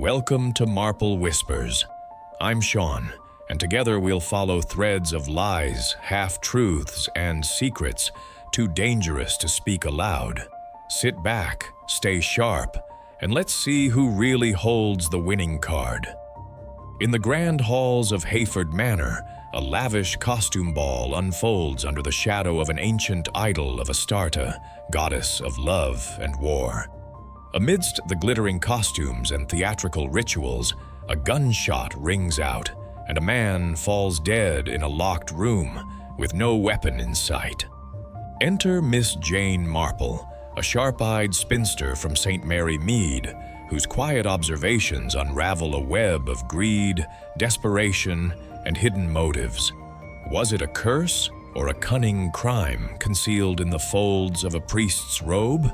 Welcome to Marple Whispers. I'm Sean, and together we'll follow threads of lies, half-truths, and secrets too dangerous to speak aloud. Sit back, stay sharp, and let's see who really holds the winning card. In the grand halls of Hayford Manor, a lavish costume ball unfolds under the shadow of an ancient idol of Astarte, goddess of love and war. Amidst the glittering costumes and theatrical rituals, a gunshot rings out, and a man falls dead in a locked room with no weapon in sight. Enter Miss Jane Marple, a sharp-eyed spinster from St. Mary Mead, whose quiet observations unravel a web of greed, desperation, and hidden motives. Was it a curse or a cunning crime concealed in the folds of a priest's robe?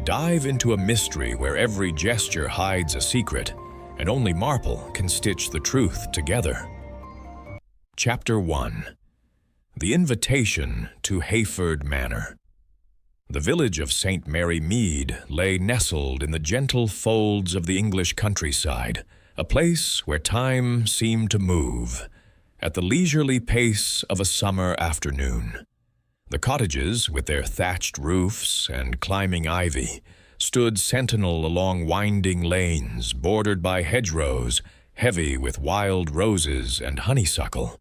Dive into a mystery where every gesture hides a secret, and only Marple can stitch the truth together. Chapter 1. The Invitation to Hayford Manor. The village of St. Mary Mead lay nestled in the gentle folds of the English countryside, a place where time seemed to move, at the leisurely pace of a summer afternoon. The cottages, with their thatched roofs and climbing ivy, stood sentinel along winding lanes bordered by hedgerows heavy with wild roses and honeysuckle.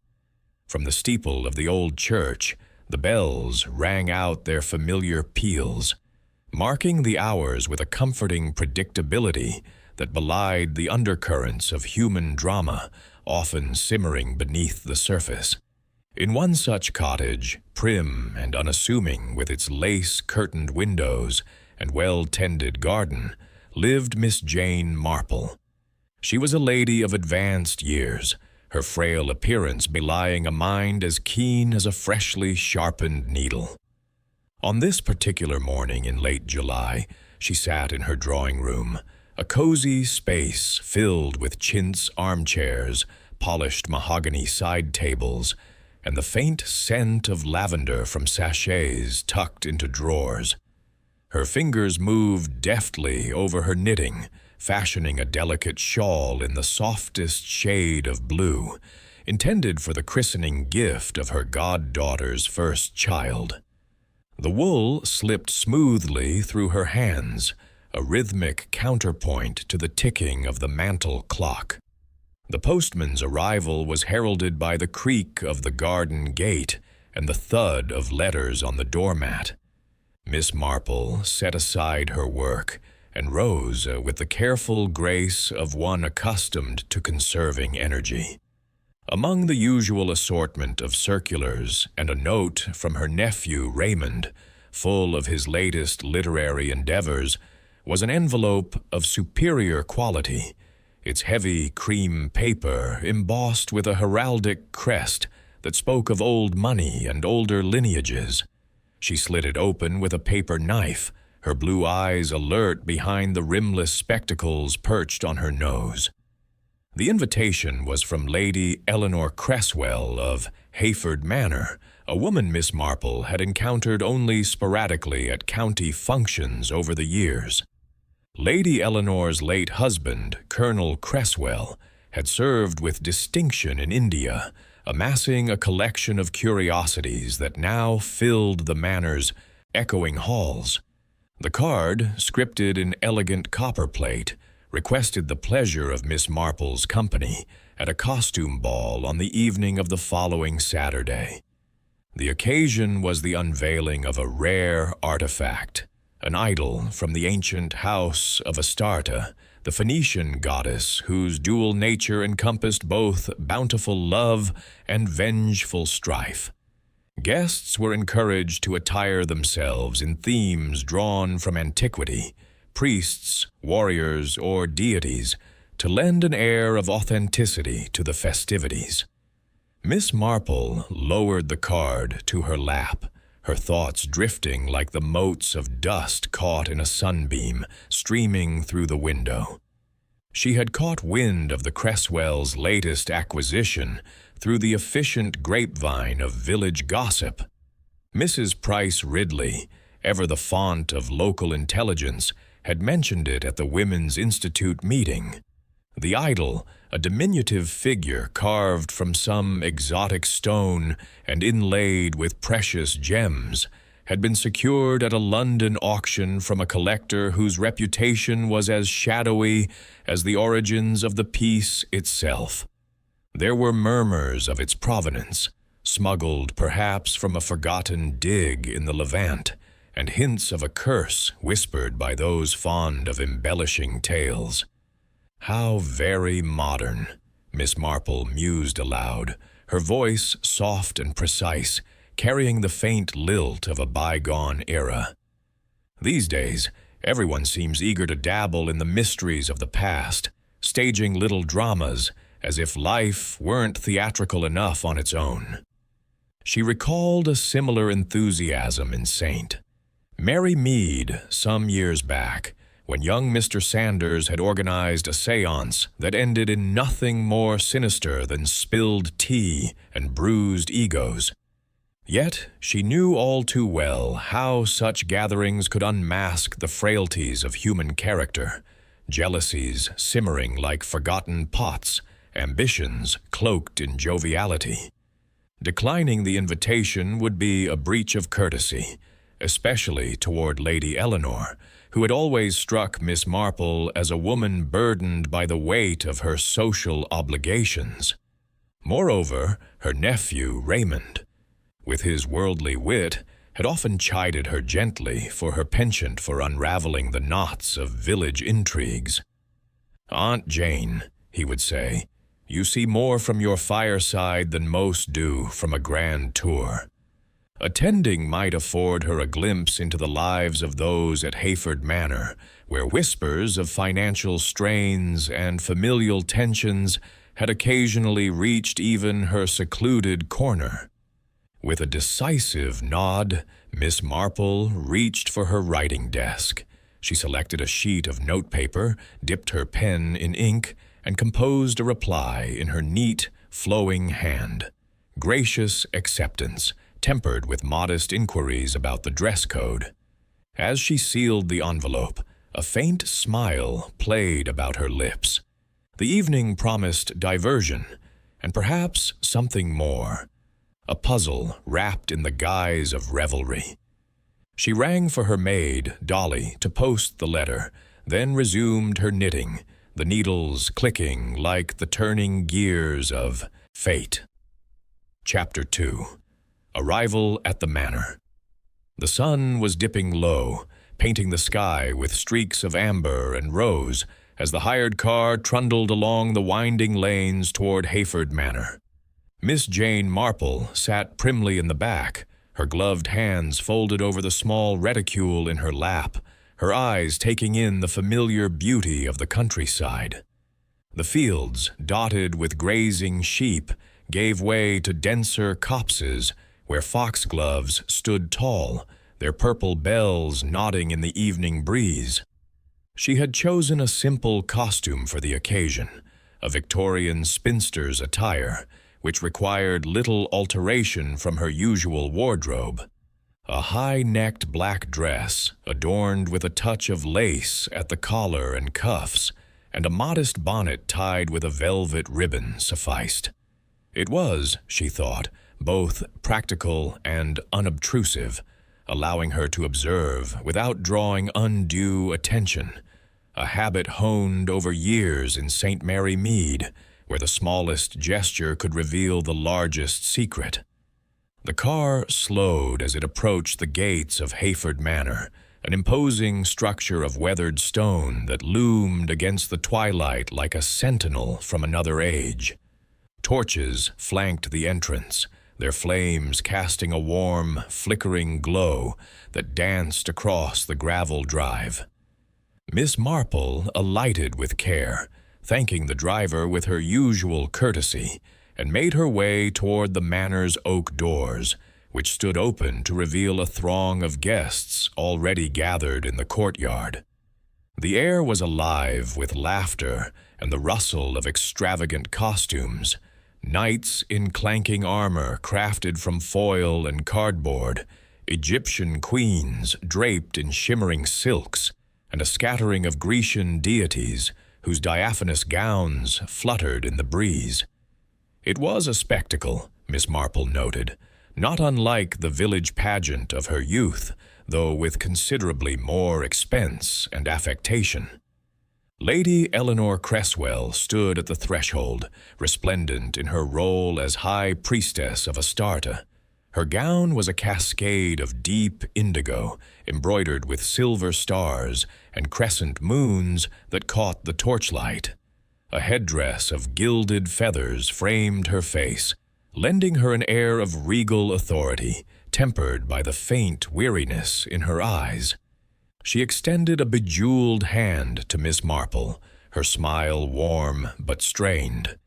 From the steeple of the old church, the bells rang out their familiar peals, marking the hours with a comforting predictability that belied the undercurrents of human drama often simmering beneath the surface. In one such cottage, prim and unassuming with its lace-curtained windows and well-tended garden, lived Miss Jane Marple. She was a lady of advanced years, her frail appearance belying a mind as keen as a freshly sharpened needle. On this particular morning in late July, she sat in her drawing-room, a cozy space filled with chintz armchairs, polished mahogany side tables, and the faint scent of lavender from sachets tucked into drawers. Her fingers moved deftly over her knitting, fashioning a delicate shawl in the softest shade of blue, intended for the christening gift of her goddaughter's first child. The wool slipped smoothly through her hands, a rhythmic counterpoint to the ticking of the mantel clock. The postman's arrival was heralded by the creak of the garden gate and the thud of letters on the doormat. Miss Marple set aside her work and rose with the careful grace of one accustomed to conserving energy. Among the usual assortment of circulars and a note from her nephew Raymond, full of his latest literary endeavors, was an envelope of superior quality, its heavy cream paper embossed with a heraldic crest that spoke of old money and older lineages. She slit it open with a paper knife, her blue eyes alert behind the rimless spectacles perched on her nose. The invitation was from Lady Eleanor Cresswell of Hayford Manor, a woman Miss Marple had encountered only sporadically at county functions over the years. Lady Eleanor's late husband, Colonel Cresswell, had served with distinction in India, amassing a collection of curiosities that now filled the manor's echoing halls. The card, scripted in elegant copperplate, requested the pleasure of Miss Marple's company at a costume ball on the evening of the following Saturday. The occasion was the unveiling of a rare artifact, an idol from the ancient house of Astarte, the Phoenician goddess whose dual nature encompassed both bountiful love and vengeful strife. Guests were encouraged to attire themselves in themes drawn from antiquity, priests, warriors, or deities, to lend an air of authenticity to the festivities. Miss Marple lowered the card to her lap, her thoughts drifting like the motes of dust caught in a sunbeam streaming through the window. She had caught wind of the Cresswells' latest acquisition through the efficient grapevine of village gossip. Mrs. Price Ridley, ever the font of local intelligence, had mentioned it at the Women's Institute meeting. The idol, a diminutive figure carved from some exotic stone and inlaid with precious gems, had been secured at a London auction from a collector whose reputation was as shadowy as the origins of the piece itself. There were murmurs of its provenance, smuggled perhaps from a forgotten dig in the Levant, and hints of a curse whispered by those fond of embellishing tales. How very modern, Miss Marple mused aloud, her voice soft and precise, carrying the faint lilt of a bygone era. These days, everyone seems eager to dabble in the mysteries of the past, staging little dramas as if life weren't theatrical enough on its own. She recalled a similar enthusiasm in St. Mary Mead some years back, when young Mr. Sanders had organized a séance that ended in nothing more sinister than spilled tea and bruised egos. Yet she knew all too well how such gatherings could unmask the frailties of human character, jealousies simmering like forgotten pots, ambitions cloaked in joviality. Declining the invitation would be a breach of courtesy, especially toward Lady Eleanor, who had always struck Miss Marple as a woman burdened by the weight of her social obligations. Moreover, her nephew, Raymond, with his worldly wit, had often chided her gently for her penchant for unraveling the knots of village intrigues. "Aunt Jane," he would say, "you see more from your fireside than most do from a grand tour." Attending might afford her a glimpse into the lives of those at Hayford Manor, where whispers of financial strains and familial tensions had occasionally reached even her secluded corner. With a decisive nod, Miss Marple reached for her writing desk. She selected a sheet of notepaper, dipped her pen in ink, and composed a reply in her neat, flowing hand. Gracious acceptance, tempered with modest inquiries about the dress code. As she sealed the envelope, a faint smile played about her lips. The evening promised diversion, and perhaps something more. A puzzle wrapped in the guise of revelry. She rang for her maid, Dolly, to post the letter, then resumed her knitting, the needles clicking like the turning gears of fate. Chapter 2. Arrival at the Manor. The sun was dipping low, painting the sky with streaks of amber and rose as the hired car trundled along the winding lanes toward Hayford Manor. Miss Jane Marple sat primly in the back, her gloved hands folded over the small reticule in her lap, her eyes taking in the familiar beauty of the countryside. The fields, dotted with grazing sheep, gave way to denser copses, where foxgloves stood tall, their purple bells nodding in the evening breeze. She had chosen a simple costume for the occasion, a Victorian spinster's attire, which required little alteration from her usual wardrobe. A high-necked black dress, adorned with a touch of lace at the collar and cuffs, and a modest bonnet tied with a velvet ribbon sufficed. It was, she thought, both practical and unobtrusive, allowing her to observe without drawing undue attention, a habit honed over years in St. Mary Mead, where the smallest gesture could reveal the largest secret. The car slowed as it approached the gates of Hayford Manor, an imposing structure of weathered stone that loomed against the twilight like a sentinel from another age. Torches flanked the entrance, their flames casting a warm, flickering glow that danced across the gravel drive. Miss Marple alighted with care, thanking the driver with her usual courtesy, and made her way toward the manor's oak doors, which stood open to reveal a throng of guests already gathered in the courtyard. The air was alive with laughter and the rustle of extravagant costumes, knights in clanking armor crafted from foil and cardboard, Egyptian queens draped in shimmering silks, and a scattering of Grecian deities whose diaphanous gowns fluttered in the breeze. It was a spectacle, Miss Marple noted, not unlike the village pageant of her youth, though with considerably more expense and affectation. Lady Eleanor Cresswell stood at the threshold, resplendent in her role as High Priestess of Astarte. Her gown was a cascade of deep indigo, embroidered with silver stars and crescent moons that caught the torchlight. A headdress of gilded feathers framed her face, lending her an air of regal authority, tempered by the faint weariness in her eyes. She extended a bejeweled hand to Miss Marple, her smile warm but strained.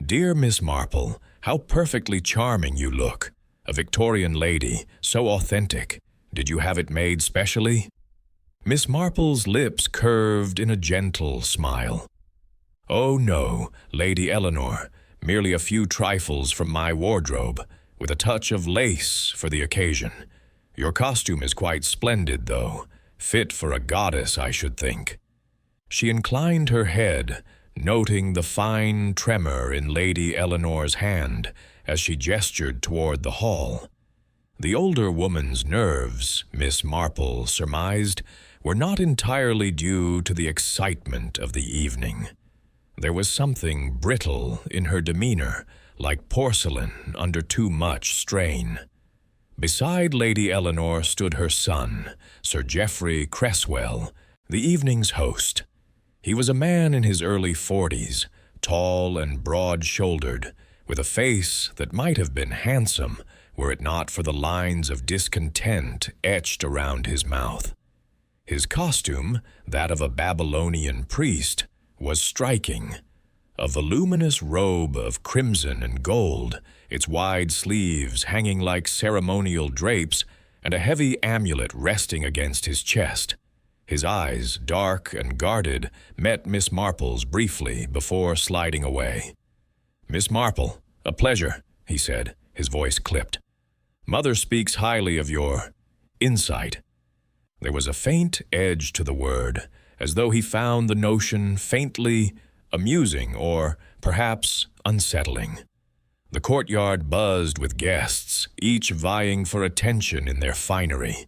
"Dear Miss Marple, how perfectly charming you look. A Victorian lady, so authentic. Did you have it made specially?" Miss Marple's lips curved in a gentle smile. "Oh no, Lady Eleanor, merely a few trifles from my wardrobe, with a touch of lace for the occasion. Your costume is quite splendid, though. Fit for a goddess, I should think." She inclined her head, noting the fine tremor in Lady Eleanor's hand as she gestured toward the hall. The older woman's nerves, Miss Marple surmised, were not entirely due to the excitement of the evening. There was something brittle in her demeanor, like porcelain under too much strain. Beside Lady Eleanor stood her son, Sir Geoffrey Cresswell, the evening's host. He was a man in his early 40s, tall and broad-shouldered, with a face that might have been handsome were it not for the lines of discontent etched around his mouth. His costume, that of a Babylonian priest, was striking. A voluminous robe of crimson and gold, its wide sleeves hanging like ceremonial drapes, and a heavy amulet resting against his chest. His eyes, dark and guarded, met Miss Marple's briefly before sliding away. "Miss Marple, a pleasure," he said, his voice clipped. "Mother speaks highly of your insight." There was a faint edge to the word, as though he found the notion faintly amusing or, perhaps, unsettling. The courtyard buzzed with guests, each vying for attention in their finery.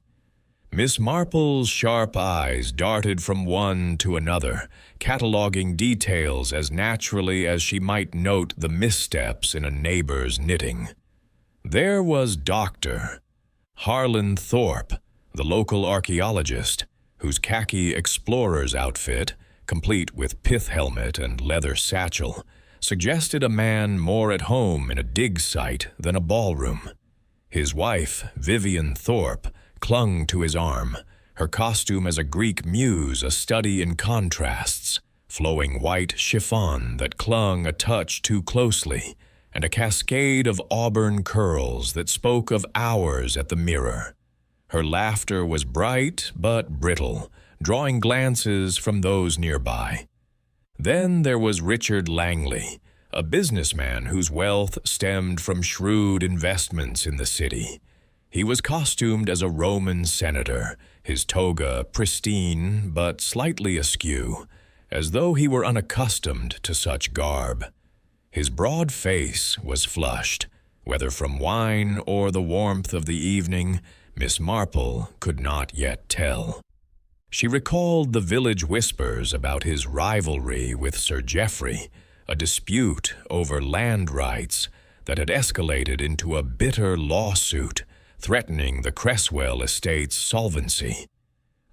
Miss Marple's sharp eyes darted from one to another, cataloging details as naturally as she might note the missteps in a neighbor's knitting. There was Dr. Harlan Thorpe, the local archaeologist, whose khaki explorer's outfit, complete with pith helmet and leather satchel, suggested a man more at home in a dig site than a ballroom. His wife, Vivian Thorpe, clung to his arm, her costume as a Greek muse a study in contrasts, flowing white chiffon that clung a touch too closely, and a cascade of auburn curls that spoke of hours at the mirror. Her laughter was bright but brittle, drawing glances from those nearby. Then there was Richard Langley, a businessman whose wealth stemmed from shrewd investments in the city. He was costumed as a Roman senator, his toga pristine but slightly askew, as though he were unaccustomed to such garb. His broad face was flushed, whether from wine or the warmth of the evening, Miss Marple could not yet tell. She recalled the village whispers about his rivalry with Sir Geoffrey, a dispute over land rights that had escalated into a bitter lawsuit threatening the Cresswell estate's solvency.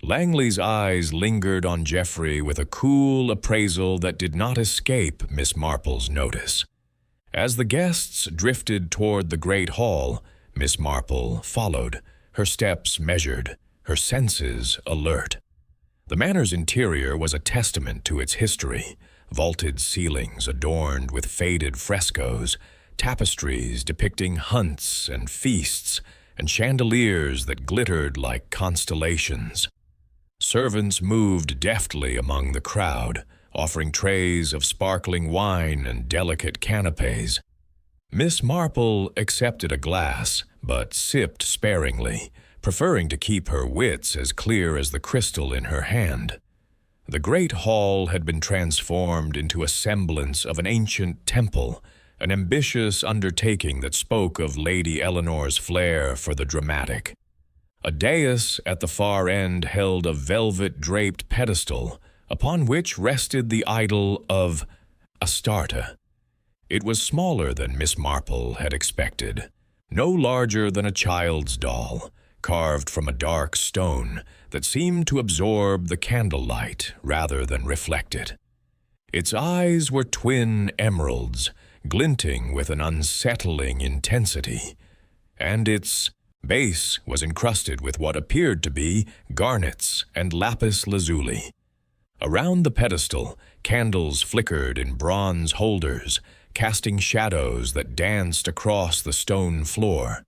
Langley's eyes lingered on Geoffrey with a cool appraisal that did not escape Miss Marple's notice. As the guests drifted toward the great hall, Miss Marple followed, her steps measured, her senses alert. The manor's interior was a testament to its history, vaulted ceilings adorned with faded frescoes, tapestries depicting hunts and feasts, and chandeliers that glittered like constellations. Servants moved deftly among the crowd, offering trays of sparkling wine and delicate canapes. Miss Marple accepted a glass, but sipped sparingly, preferring to keep her wits as clear as the crystal in her hand. The great hall had been transformed into a semblance of an ancient temple, an ambitious undertaking that spoke of Lady Eleanor's flair for the dramatic. A dais at the far end held a velvet-draped pedestal upon which rested the idol of Astarte. It was smaller than Miss Marple had expected, no larger than a child's doll, carved from a dark stone that seemed to absorb the candlelight rather than reflect it. Its eyes were twin emeralds, glinting with an unsettling intensity, and its base was encrusted with what appeared to be garnets and lapis lazuli. Around the pedestal, candles flickered in bronze holders, casting shadows that danced across the stone floor.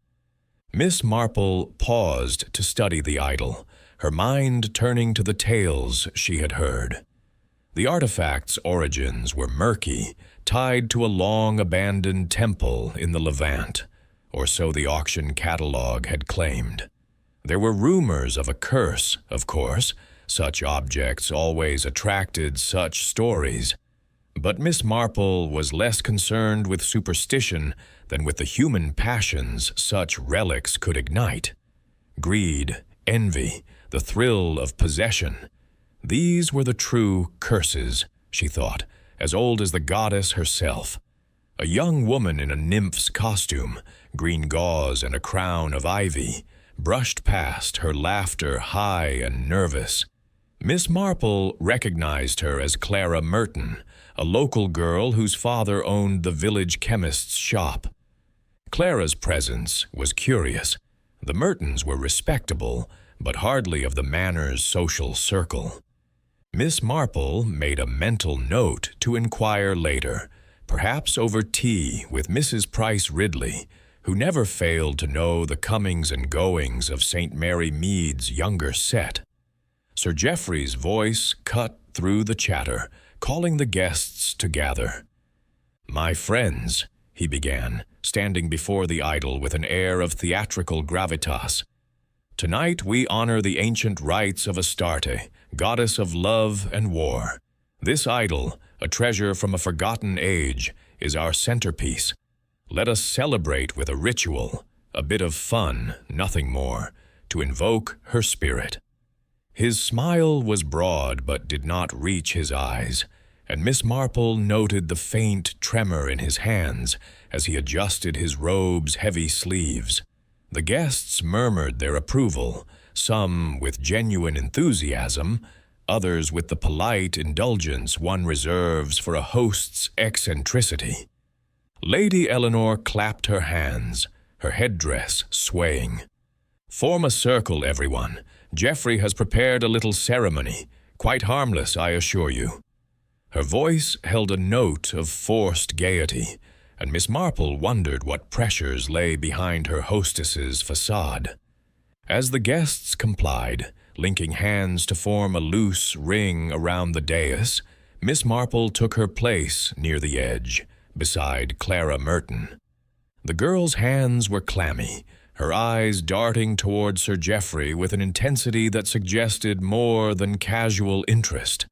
Miss Marple paused to study the idol, her mind turning to the tales she had heard. The artifact's origins were murky, tied to a long-abandoned temple in the Levant, or so the auction catalogue had claimed. There were rumors of a curse, of course. Such objects always attracted such stories. But Miss Marple was less concerned with superstition than with the human passions such relics could ignite. Greed, envy, the thrill of possession. These were the true curses, she thought, as old as the goddess herself. A young woman in a nymph's costume, green gauze and a crown of ivy, brushed past, her laughter high and nervous. Miss Marple recognized her as Clara Merton, a local girl whose father owned the village chemist's shop. Clara's presence was curious. The Mertons were respectable, but hardly of the Manor's social circle. Miss Marple made a mental note to inquire later, perhaps over tea with Mrs. Price Ridley, who never failed to know the comings and goings of St. Mary Mead's younger set. Sir Geoffrey's voice cut through the chatter, calling the guests to gather. "My friends," he began, standing before the idol with an air of theatrical gravitas. "Tonight we honor the ancient rites of Astarte, goddess of love and war. This idol, a treasure from a forgotten age, is our centerpiece. Let us celebrate with a ritual, a bit of fun, nothing more, to invoke her spirit." His smile was broad but did not reach his eyes, and Miss Marple noted the faint tremor in his hands as he adjusted his robe's heavy sleeves. The guests murmured their approval, some with genuine enthusiasm, others with the polite indulgence one reserves for a host's eccentricity. Lady Eleanor clapped her hands, her headdress swaying. "Form a circle, everyone. Geoffrey has prepared a little ceremony, quite harmless, I assure you." Her voice held a note of forced gaiety, and Miss Marple wondered what pressures lay behind her hostess's facade. As the guests complied, linking hands to form a loose ring around the dais, Miss Marple took her place near the edge, beside Clara Merton. The girl's hands were clammy, her eyes darting toward Sir Geoffrey with an intensity that suggested more than casual interest.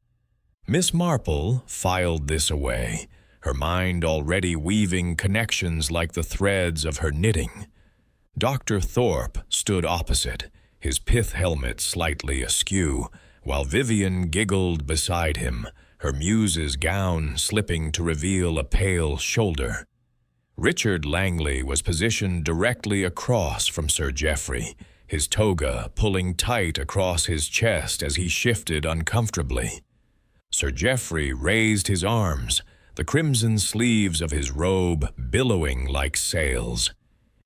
Miss Marple filed this away, her mind already weaving connections like the threads of her knitting. Dr. Thorpe stood opposite, his pith helmet slightly askew, while Vivian giggled beside him, her muse's gown slipping to reveal a pale shoulder. Richard Langley was positioned directly across from Sir Geoffrey, his toga pulling tight across his chest as he shifted uncomfortably. Sir Geoffrey raised his arms, the crimson sleeves of his robe billowing like sails.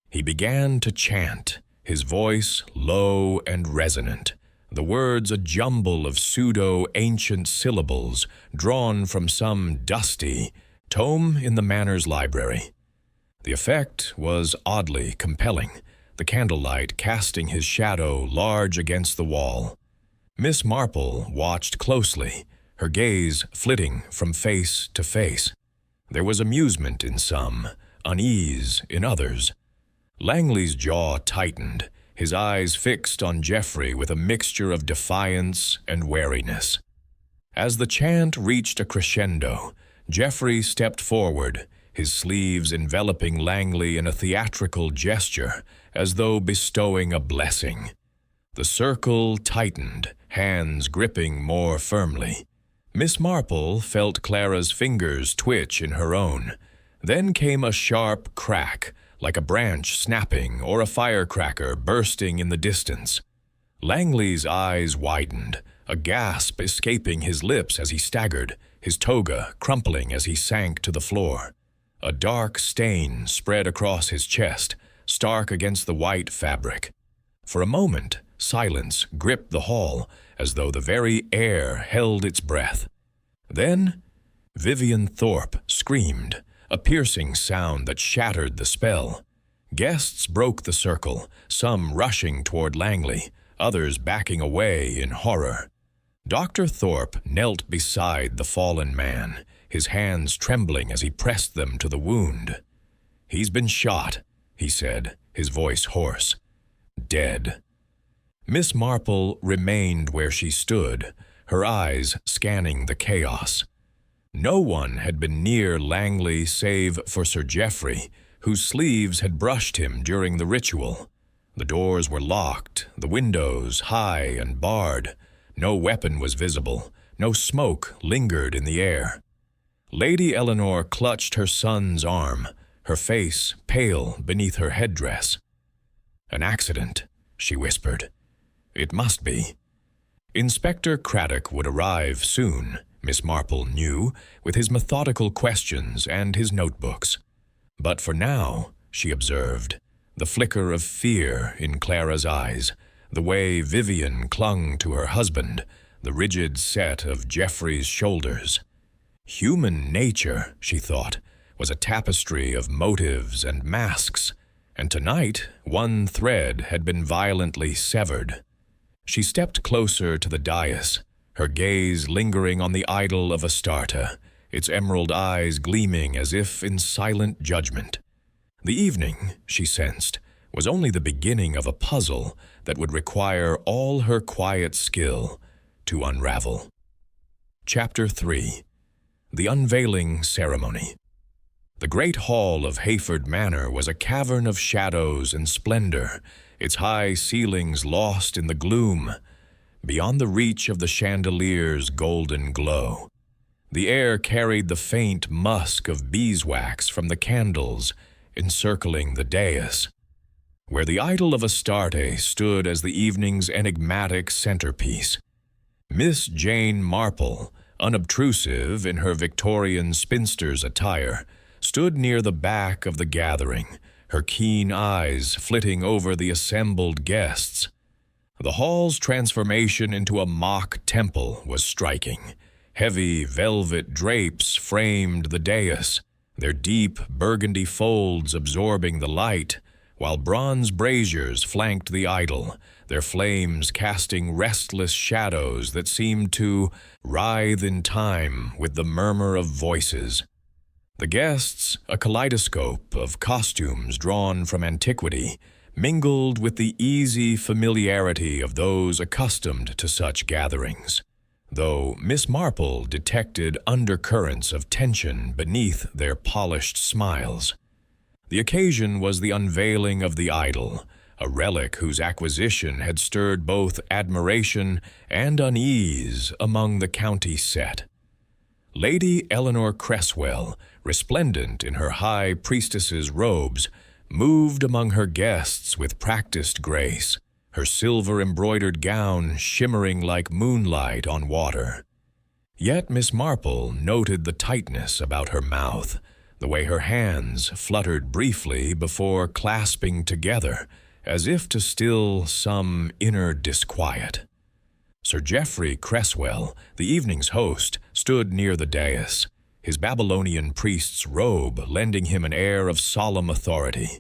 He began to chant, his voice low and resonant, the words a jumble of pseudo-ancient syllables drawn from some dusty tome in the Manor's library. The effect was oddly compelling, the candlelight casting his shadow large against the wall. Miss Marple watched closely, her gaze flitting from face to face. There was amusement in some, unease in others. Langley's jaw tightened, his eyes fixed on Geoffrey with a mixture of defiance and wariness. As the chant reached a crescendo, Geoffrey stepped forward, his sleeves enveloping Langley in a theatrical gesture, as though bestowing a blessing. The circle tightened, hands gripping more firmly. Miss Marple felt Clara's fingers twitch in her own. Then came a sharp crack, like a branch snapping or a firecracker bursting in the distance. Langley's eyes widened, a gasp escaping his lips as he staggered, his toga crumpling as he sank to the floor. A dark stain spread across his chest, stark against the white fabric. For a moment, silence gripped the hall, as though the very air held its breath. Then, Vivian Thorpe screamed, a piercing sound that shattered the spell. Guests broke the circle, some rushing toward Langley, others backing away in horror. Dr. Thorpe knelt beside the fallen man, his hands trembling as he pressed them to the wound. "He's been shot," he said, his voice hoarse. "Dead." Miss Marple remained where she stood, her eyes scanning the chaos. No one had been near Langley save for Sir Geoffrey, whose sleeves had brushed him during the ritual. The doors were locked, the windows high and barred. No weapon was visible, no smoke lingered in the air. Lady Eleanor clutched her son's arm, her face pale beneath her headdress. "An accident," she whispered. "It must be." Inspector Craddock would arrive soon, Miss Marple knew, with his methodical questions and his notebooks. But for now, she observed, the flicker of fear in Clara's eyes, the way Vivian clung to her husband, the rigid set of Geoffrey's shoulders. Human nature, she thought, was a tapestry of motives and masks, and tonight one thread had been violently severed. She stepped closer to the dais, her gaze lingering on the Idol of Astarte, its emerald eyes gleaming as if in silent judgment. The evening, she sensed, was only the beginning of a puzzle that would require all her quiet skill to unravel. Chapter 3. The Unveiling Ceremony. The great hall of Hayford Manor was a cavern of shadows and splendor, its high ceilings lost in the gloom, beyond the reach of the chandelier's golden glow. The air carried the faint musk of beeswax from the candles encircling the dais, where the Idol of Astarte stood as the evening's enigmatic centerpiece. Miss Jane Marple, unobtrusive in her Victorian spinster's attire, stood near the back of the gathering, her keen eyes flitting over the assembled guests. The hall's transformation into a mock temple was striking. Heavy velvet drapes framed the dais, their deep burgundy folds absorbing the light, while bronze braziers flanked the idol, their flames casting restless shadows that seemed to writhe in time with the murmur of voices. The guests, a kaleidoscope of costumes drawn from antiquity, mingled with the easy familiarity of those accustomed to such gatherings, though Miss Marple detected undercurrents of tension beneath their polished smiles. The occasion was the unveiling of the idol, a relic whose acquisition had stirred both admiration and unease among the county set. Lady Eleanor Cresswell, resplendent in her high priestess's robes, moved among her guests with practiced grace, her silver-embroidered gown shimmering like moonlight on water. Yet Miss Marple noted the tightness about her mouth, the way her hands fluttered briefly before clasping together, as if to still some inner disquiet. Sir Geoffrey Cresswell, the evening's host, stood near the dais, his Babylonian priest's robe lending him an air of solemn authority.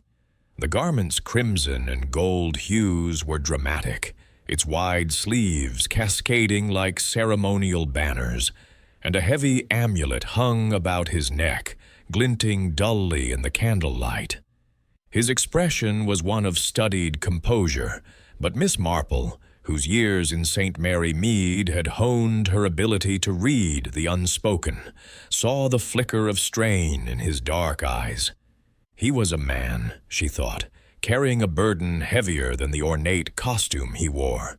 The garment's crimson and gold hues were dramatic, its wide sleeves cascading like ceremonial banners, and a heavy amulet hung about his neck, glinting dully in the candlelight. His expression was one of studied composure, but Miss Marple, whose years in St. Mary Mead had honed her ability to read the unspoken, saw the flicker of strain in his dark eyes. He was a man, she thought, carrying a burden heavier than the ornate costume he wore.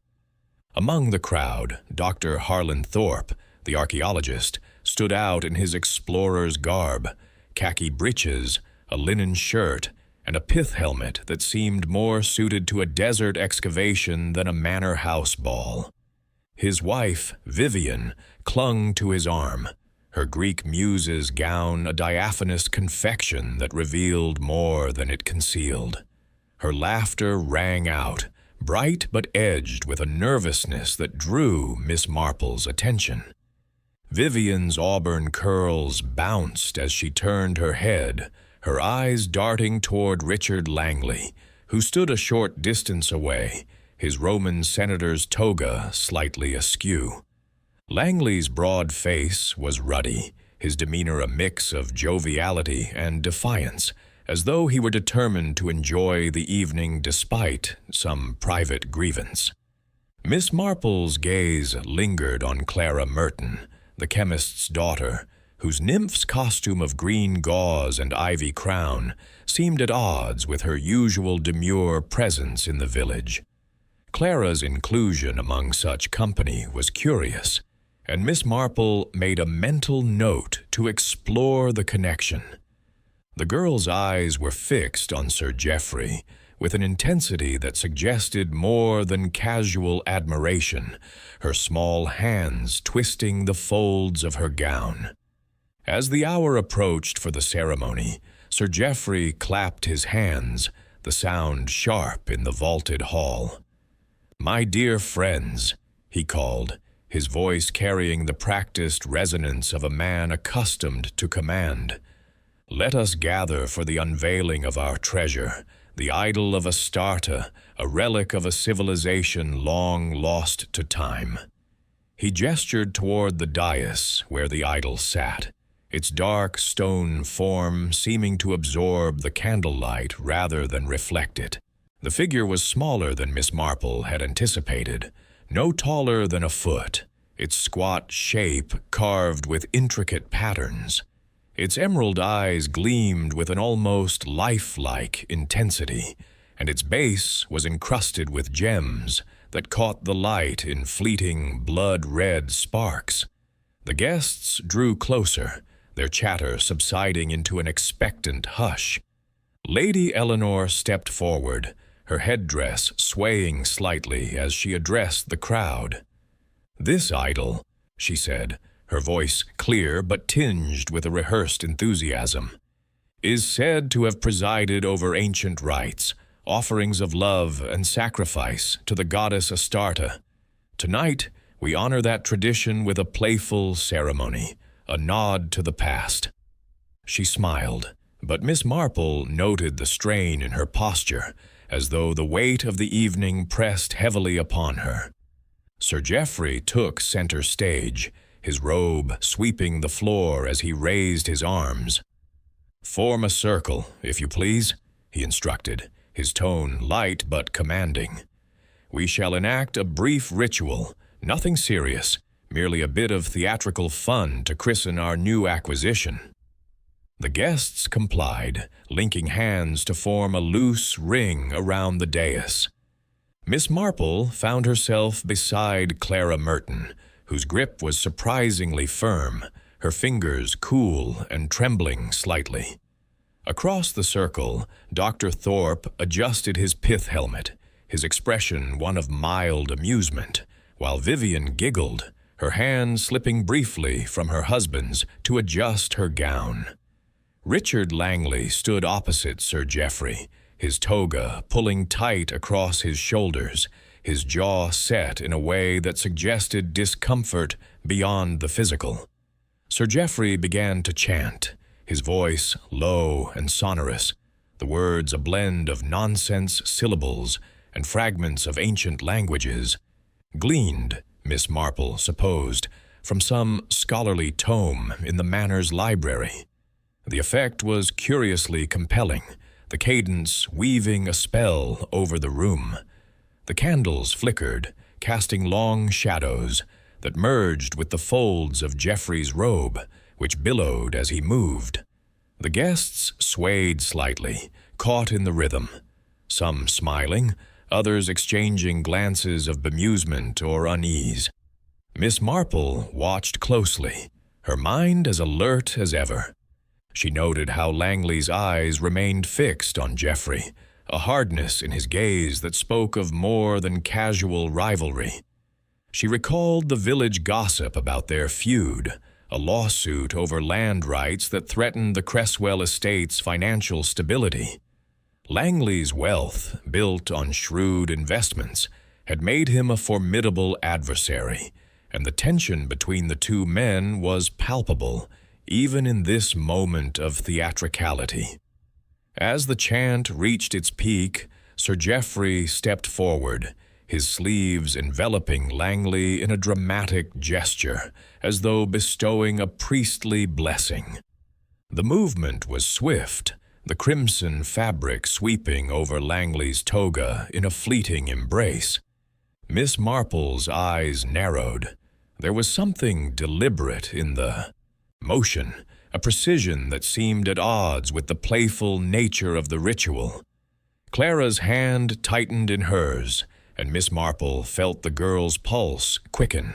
Among the crowd, Dr. Harlan Thorpe, the archaeologist, stood out in his explorer's garb, khaki breeches, a linen shirt, and a pith helmet that seemed more suited to a desert excavation than a manor house ball. His wife, Vivian, clung to his arm, her Greek muse's gown a diaphanous confection that revealed more than it concealed. Her laughter rang out, bright but edged with a nervousness that drew Miss Marple's attention. Vivian's auburn curls bounced as she turned her head, her eyes darting toward Richard Langley, who stood a short distance away, his Roman senator's toga slightly askew. Langley's broad face was ruddy, his demeanor a mix of joviality and defiance, as though he were determined to enjoy the evening despite some private grievance. Miss Marple's gaze lingered on Clara Merton, the chemist's daughter, whose nymph's costume of green gauze and ivy crown seemed at odds with her usual demure presence in the village. Clara's inclusion among such company was curious, and Miss Marple made a mental note to explore the connection. The girl's eyes were fixed on Sir Geoffrey with an intensity that suggested more than casual admiration, her small hands twisting the folds of her gown. As the hour approached for the ceremony, Sir Geoffrey clapped his hands, the sound sharp in the vaulted hall. "My dear friends," he called, his voice carrying the practiced resonance of a man accustomed to command. "Let us gather for the unveiling of our treasure, the Idol of Astarte, a relic of a civilization long lost to time." He gestured toward the dais where the idol sat, its dark stone form seeming to absorb the candlelight rather than reflect it. The figure was smaller than Miss Marple had anticipated, no taller than a foot, its squat shape carved with intricate patterns. Its emerald eyes gleamed with an almost lifelike intensity, and its base was encrusted with gems that caught the light in fleeting, blood-red sparks. The guests drew closer, their chatter subsiding into an expectant hush. Lady Eleanor stepped forward, her headdress swaying slightly as she addressed the crowd. "This idol," she said, her voice clear but tinged with a rehearsed enthusiasm, "is said to have presided over ancient rites, offerings of love and sacrifice to the goddess Astarte. Tonight, we honor that tradition with a playful ceremony, a nod to the past." She smiled, but Miss Marple noted the strain in her posture, as though the weight of the evening pressed heavily upon her. Sir Geoffrey took center stage, his robe sweeping the floor as he raised his arms. "Form a circle, if you please," he instructed, his tone light but commanding. "We shall enact a brief ritual, nothing serious, merely a bit of theatrical fun to christen our new acquisition." The guests complied, linking hands to form a loose ring around the dais. Miss Marple found herself beside Clara Merton, whose grip was surprisingly firm, her fingers cool and trembling slightly. Across the circle, Dr. Thorpe adjusted his pith helmet, his expression one of mild amusement, while Vivian giggled, her hand slipping briefly from her husband's to adjust her gown. Richard Langley stood opposite Sir Geoffrey, his toga pulling tight across his shoulders, his jaw set in a way that suggested discomfort beyond the physical. Sir Geoffrey began to chant, his voice low and sonorous, the words a blend of nonsense syllables and fragments of ancient languages, gleaned, Miss Marple supposed, from some scholarly tome in the Manor's library. The effect was curiously compelling, the cadence weaving a spell over the room. The candles flickered, casting long shadows that merged with the folds of Geoffrey's robe, which billowed as he moved. The guests swayed slightly, caught in the rhythm, some smiling, others exchanging glances of bemusement or unease. Miss Marple watched closely, her mind as alert as ever. She noted how Langley's eyes remained fixed on Geoffrey, a hardness in his gaze that spoke of more than casual rivalry. She recalled the village gossip about their feud, a lawsuit over land rights that threatened the Cresswell estate's financial stability. Langley's wealth, built on shrewd investments, had made him a formidable adversary, and the tension between the two men was palpable, even in this moment of theatricality. As the chant reached its peak, Sir Geoffrey stepped forward, his sleeves enveloping Langley in a dramatic gesture, as though bestowing a priestly blessing. The movement was swift, the crimson fabric sweeping over Langley's toga in a fleeting embrace. Miss Marple's eyes narrowed. There was something deliberate in the motion, a precision that seemed at odds with the playful nature of the ritual. Clara's hand tightened in hers, and Miss Marple felt the girl's pulse quicken.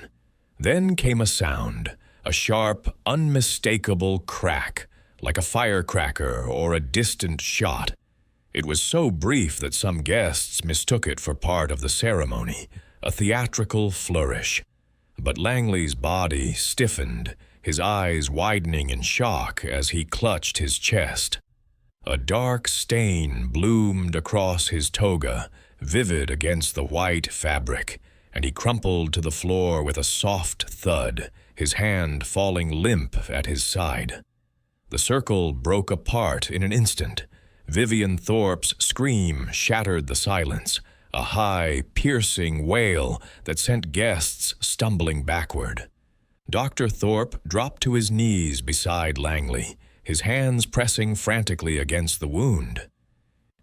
Then came a sound, a sharp, unmistakable crack, like a firecracker or a distant shot. It was so brief that some guests mistook it for part of the ceremony, a theatrical flourish. But Langley's body stiffened, his eyes widening in shock as he clutched his chest. A dark stain bloomed across his toga, vivid against the white fabric, and he crumpled to the floor with a soft thud, his hand falling limp at his side. The circle broke apart in an instant. Vivian Thorpe's scream shattered the silence, a high, piercing wail that sent guests stumbling backward. Dr. Thorpe dropped to his knees beside Langley, his hands pressing frantically against the wound.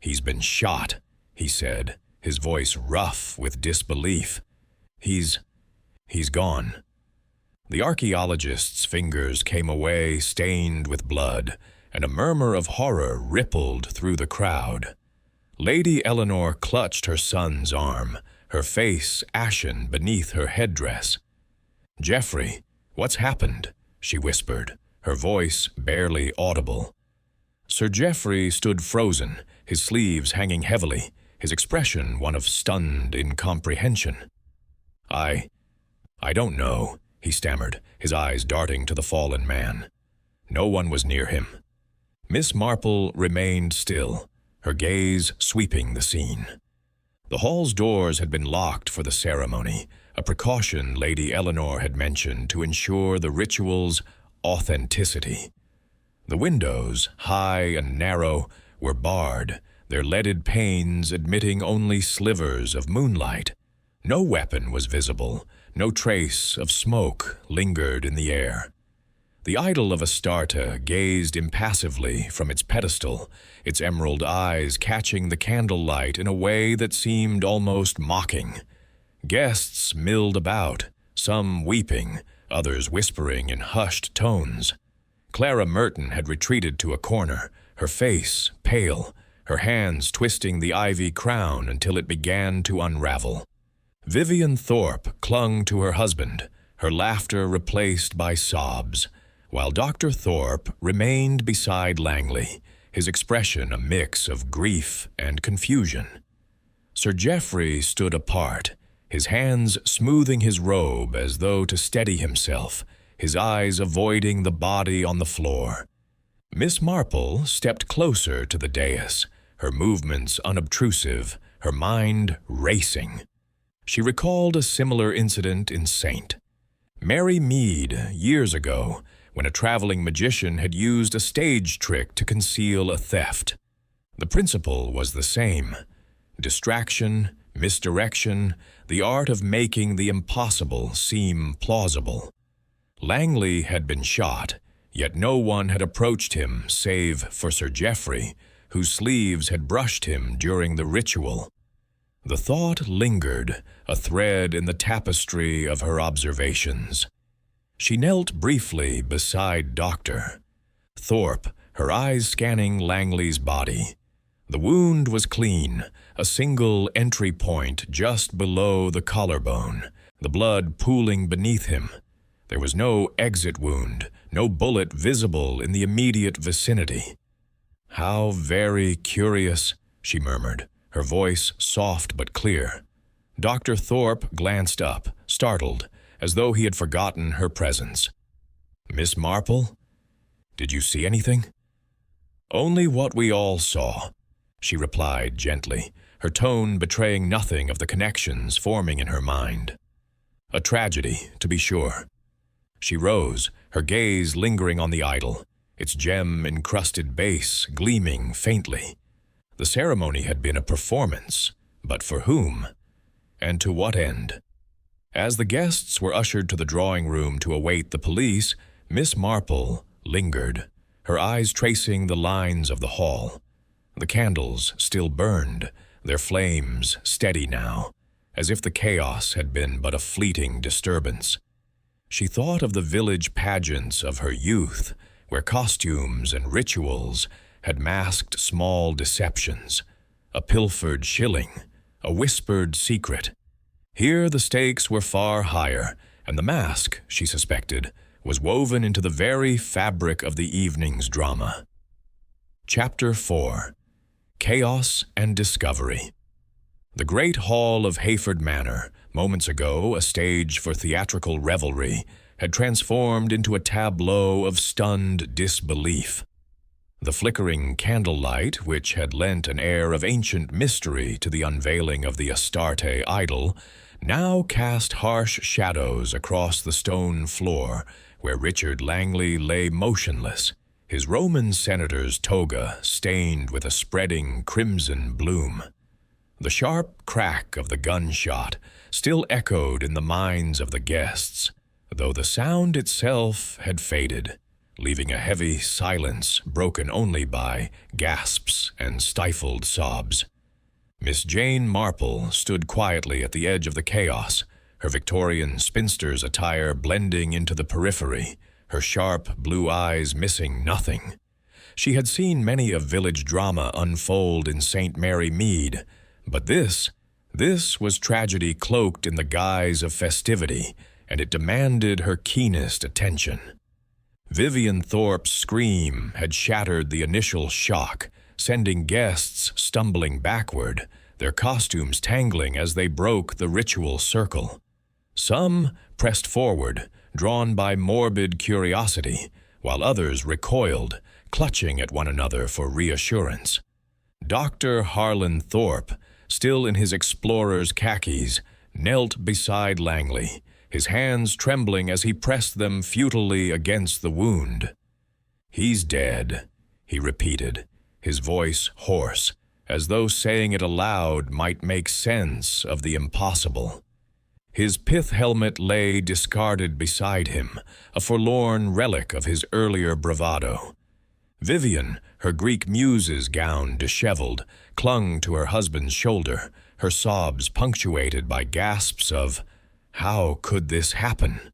"He's been shot," he said, his voice rough with disbelief. He's gone." The archaeologist's fingers came away stained with blood, and a murmur of horror rippled through the crowd. Lady Eleanor clutched her son's arm, her face ashen beneath her headdress. "Geoffrey, what's happened?" she whispered, her voice barely audible. Sir Geoffrey stood frozen, his sleeves hanging heavily, his expression one of stunned incomprehension. I don't know," he stammered, his eyes darting to the fallen man. No one was near him. Miss Marple remained still, her gaze sweeping the scene. The hall's doors had been locked for the ceremony, a precaution Lady Eleanor had mentioned to ensure the ritual's authenticity. The windows, high and narrow, were barred, their leaded panes admitting only slivers of moonlight. No weapon was visible, no trace of smoke lingered in the air. The Idol of Astarte gazed impassively from its pedestal, its emerald eyes catching the candlelight in a way that seemed almost mocking. Guests milled about, some weeping, others whispering in hushed tones. Clara Merton had retreated to a corner, her face pale, her hands twisting the ivy crown until it began to unravel. Vivian Thorpe clung to her husband, her laughter replaced by sobs, while Dr. Thorpe remained beside Langley, his expression a mix of grief and confusion. Sir Geoffrey stood apart, his hands smoothing his robe as though to steady himself, his eyes avoiding the body on the floor. Miss Marple stepped closer to the dais, her movements unobtrusive, her mind racing. She recalled a similar incident in St. Mary Mead years ago, when a traveling magician had used a stage trick to conceal a theft. The principle was the same: distraction, misdirection, the art of making the impossible seem plausible. Langley had been shot, yet no one had approached him save for Sir Geoffrey, whose sleeves had brushed him during the ritual. The thought lingered, a thread in the tapestry of her observations. She knelt briefly beside Dr. Thorpe, her eyes scanning Langley's body. The wound was clean, a single entry point just below the collarbone, the blood pooling beneath him. There was no exit wound, no bullet visible in the immediate vicinity. "How very curious," she murmured, her voice soft but clear. Dr. Thorpe glanced up, startled, as though he had forgotten her presence. "Miss Marple? Did you see anything?" "Only what we all saw," she replied gently, her tone betraying nothing of the connections forming in her mind. "A tragedy, to be sure." She rose, her gaze lingering on the idol, its gem-encrusted base gleaming faintly. The ceremony had been a performance, but for whom? And to what end? As the guests were ushered to the drawing room to await the police, Miss Marple lingered, her eyes tracing the lines of the hall. The candles still burned, their flames steady now, as if the chaos had been but a fleeting disturbance. She thought of the village pageants of her youth, where costumes and rituals had masked small deceptions, a pilfered shilling, a whispered secret. Here the stakes were far higher, and the mask, she suspected, was woven into the very fabric of the evening's drama. Chapter 4. Chaos and Discovery. The great hall of Hayford Manor, moments ago a stage for theatrical revelry, had transformed into a tableau of stunned disbelief. The flickering candlelight, which had lent an air of ancient mystery to the unveiling of the Astarte idol, now cast harsh shadows across the stone floor where Richard Langley lay motionless, his Roman senator's toga stained with a spreading crimson bloom. The sharp crack of the gunshot still echoed in the minds of the guests, though the sound itself had faded, leaving a heavy silence broken only by gasps and stifled sobs. Miss Jane Marple stood quietly at the edge of the chaos, her Victorian spinster's attire blending into the periphery, her sharp blue eyes missing nothing. She had seen many a village drama unfold in St. Mary Mead, but this was tragedy cloaked in the guise of festivity, and it demanded her keenest attention. Vivian Thorpe's scream had shattered the initial shock, sending guests stumbling backward, their costumes tangling as they broke the ritual circle. Some pressed forward, drawn by morbid curiosity, while others recoiled, clutching at one another for reassurance. Dr. Harlan Thorpe, still in his explorer's khakis, knelt beside Langley, his hands trembling as he pressed them futilely against the wound. "He's dead," he repeated, his voice hoarse, as though saying it aloud might make sense of the impossible. His pith helmet lay discarded beside him, a forlorn relic of his earlier bravado. Vivian, her Greek muse's gown disheveled, clung to her husband's shoulder, her sobs punctuated by gasps of, "How could this happen?"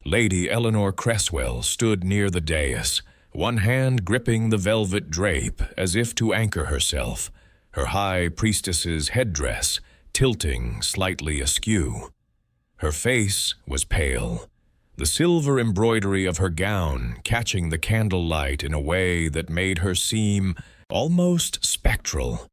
Lady Eleanor Cresswell stood near the dais, one hand gripping the velvet drape as if to anchor herself, her high priestess's headdress tilting slightly askew. Her face was pale, the silver embroidery of her gown catching the candlelight in a way that made her seem almost spectral.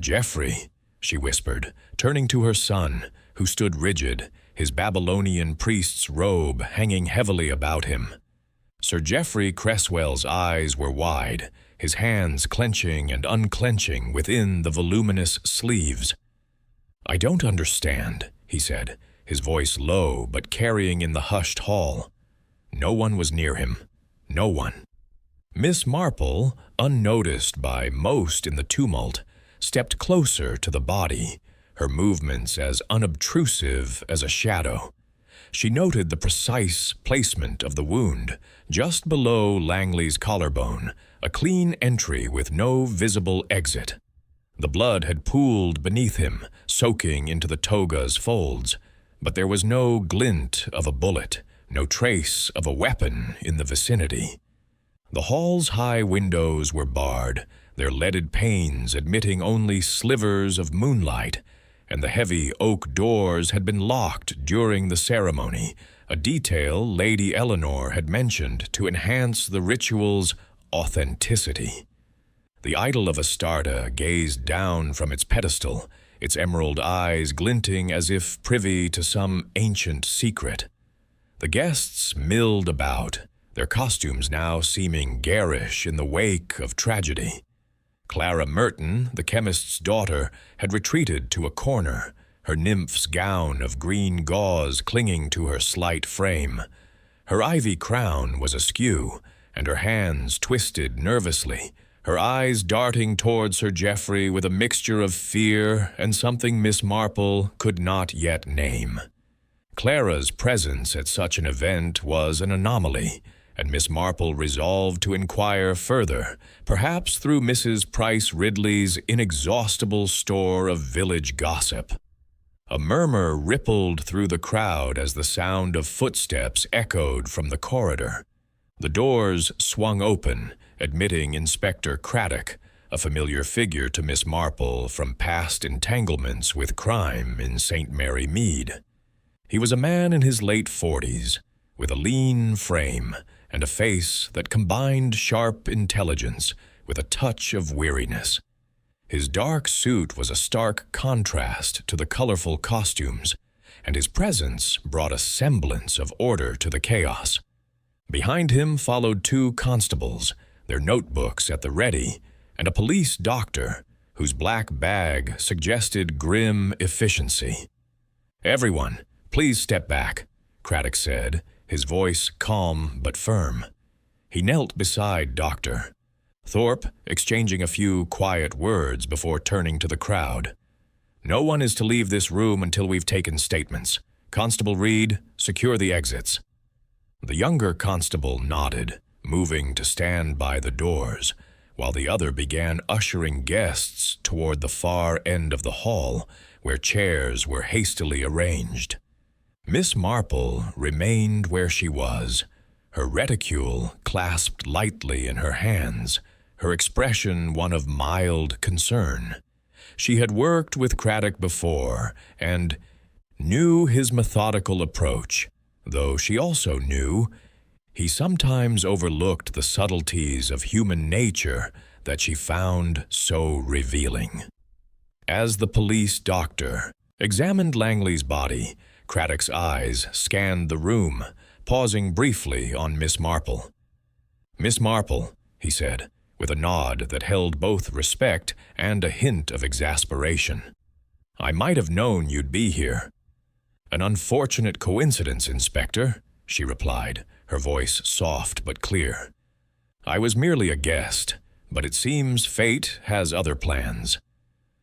"Geoffrey," she whispered, turning to her son, who stood rigid, his Babylonian priest's robe hanging heavily about him. Sir Geoffrey Cresswell's eyes were wide, his hands clenching and unclenching within the voluminous sleeves. "I don't understand," he said, his voice low but carrying in the hushed hall. No one was near him. No one. Miss Marple, unnoticed by most in the tumult, stepped closer to the body, her movements as unobtrusive as a shadow. She noted the precise placement of the wound, just below Langley's collarbone, a clean entry with no visible exit. The blood had pooled beneath him, soaking into the toga's folds, but there was no glint of a bullet, no trace of a weapon in the vicinity. The hall's high windows were barred, their leaded panes admitting only slivers of moonlight, and the heavy oak doors had been locked during the ceremony, a detail Lady Eleanor had mentioned to enhance the ritual's authenticity. The Idol of Astarte gazed down from its pedestal, its emerald eyes glinting as if privy to some ancient secret. The guests milled about, their costumes now seeming garish in the wake of tragedy. Clara Merton, the chemist's daughter, had retreated to a corner, her nymph's gown of green gauze clinging to her slight frame. Her ivy crown was askew, and her hands twisted nervously, her eyes darting towards Sir Geoffrey with a mixture of fear and something Miss Marple could not yet name. Clara's presence at such an event was an anomaly, and Miss Marple resolved to inquire further, perhaps through Mrs. Price Ridley's inexhaustible store of village gossip. A murmur rippled through the crowd as the sound of footsteps echoed from the corridor. The doors swung open, admitting Inspector Craddock, a familiar figure to Miss Marple from past entanglements with crime in St. Mary Mead. He was a man in his late 40s, with a lean frame and a face that combined sharp intelligence with a touch of weariness. His dark suit was a stark contrast to the colorful costumes, and his presence brought a semblance of order to the chaos. Behind him followed 2 constables, their notebooks at the ready, and a police doctor whose black bag suggested grim efficiency. "Everyone, please step back," Craddock said, his voice calm but firm. He knelt beside Doctor Thorpe, exchanging a few quiet words before turning to the crowd. "No one is to leave this room until we've taken statements. Constable Reed, secure the exits." The younger constable nodded, moving to stand by the doors, while the other began ushering guests toward the far end of the hall, where chairs were hastily arranged. Miss Marple remained where she was, her reticule clasped lightly in her hands, her expression one of mild concern. She had worked with Craddock before and knew his methodical approach, though she also knew he sometimes overlooked the subtleties of human nature that she found so revealing. As the police doctor examined Langley's body, Craddock's eyes scanned the room, pausing briefly on Miss Marple. "Miss Marple," he said, with a nod that held both respect and a hint of exasperation. "I might have known you'd be here." "An unfortunate coincidence, Inspector," she replied, her voice soft but clear. "I was merely a guest, but it seems fate has other plans."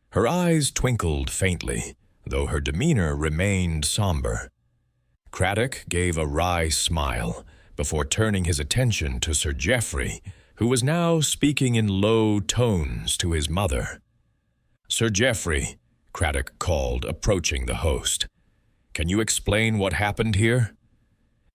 Her eyes twinkled faintly, though her demeanor remained somber. Craddock gave a wry smile before turning his attention to Sir Geoffrey, who was now speaking in low tones to his mother. "Sir Geoffrey," Craddock called, approaching the host, "can you explain what happened here?"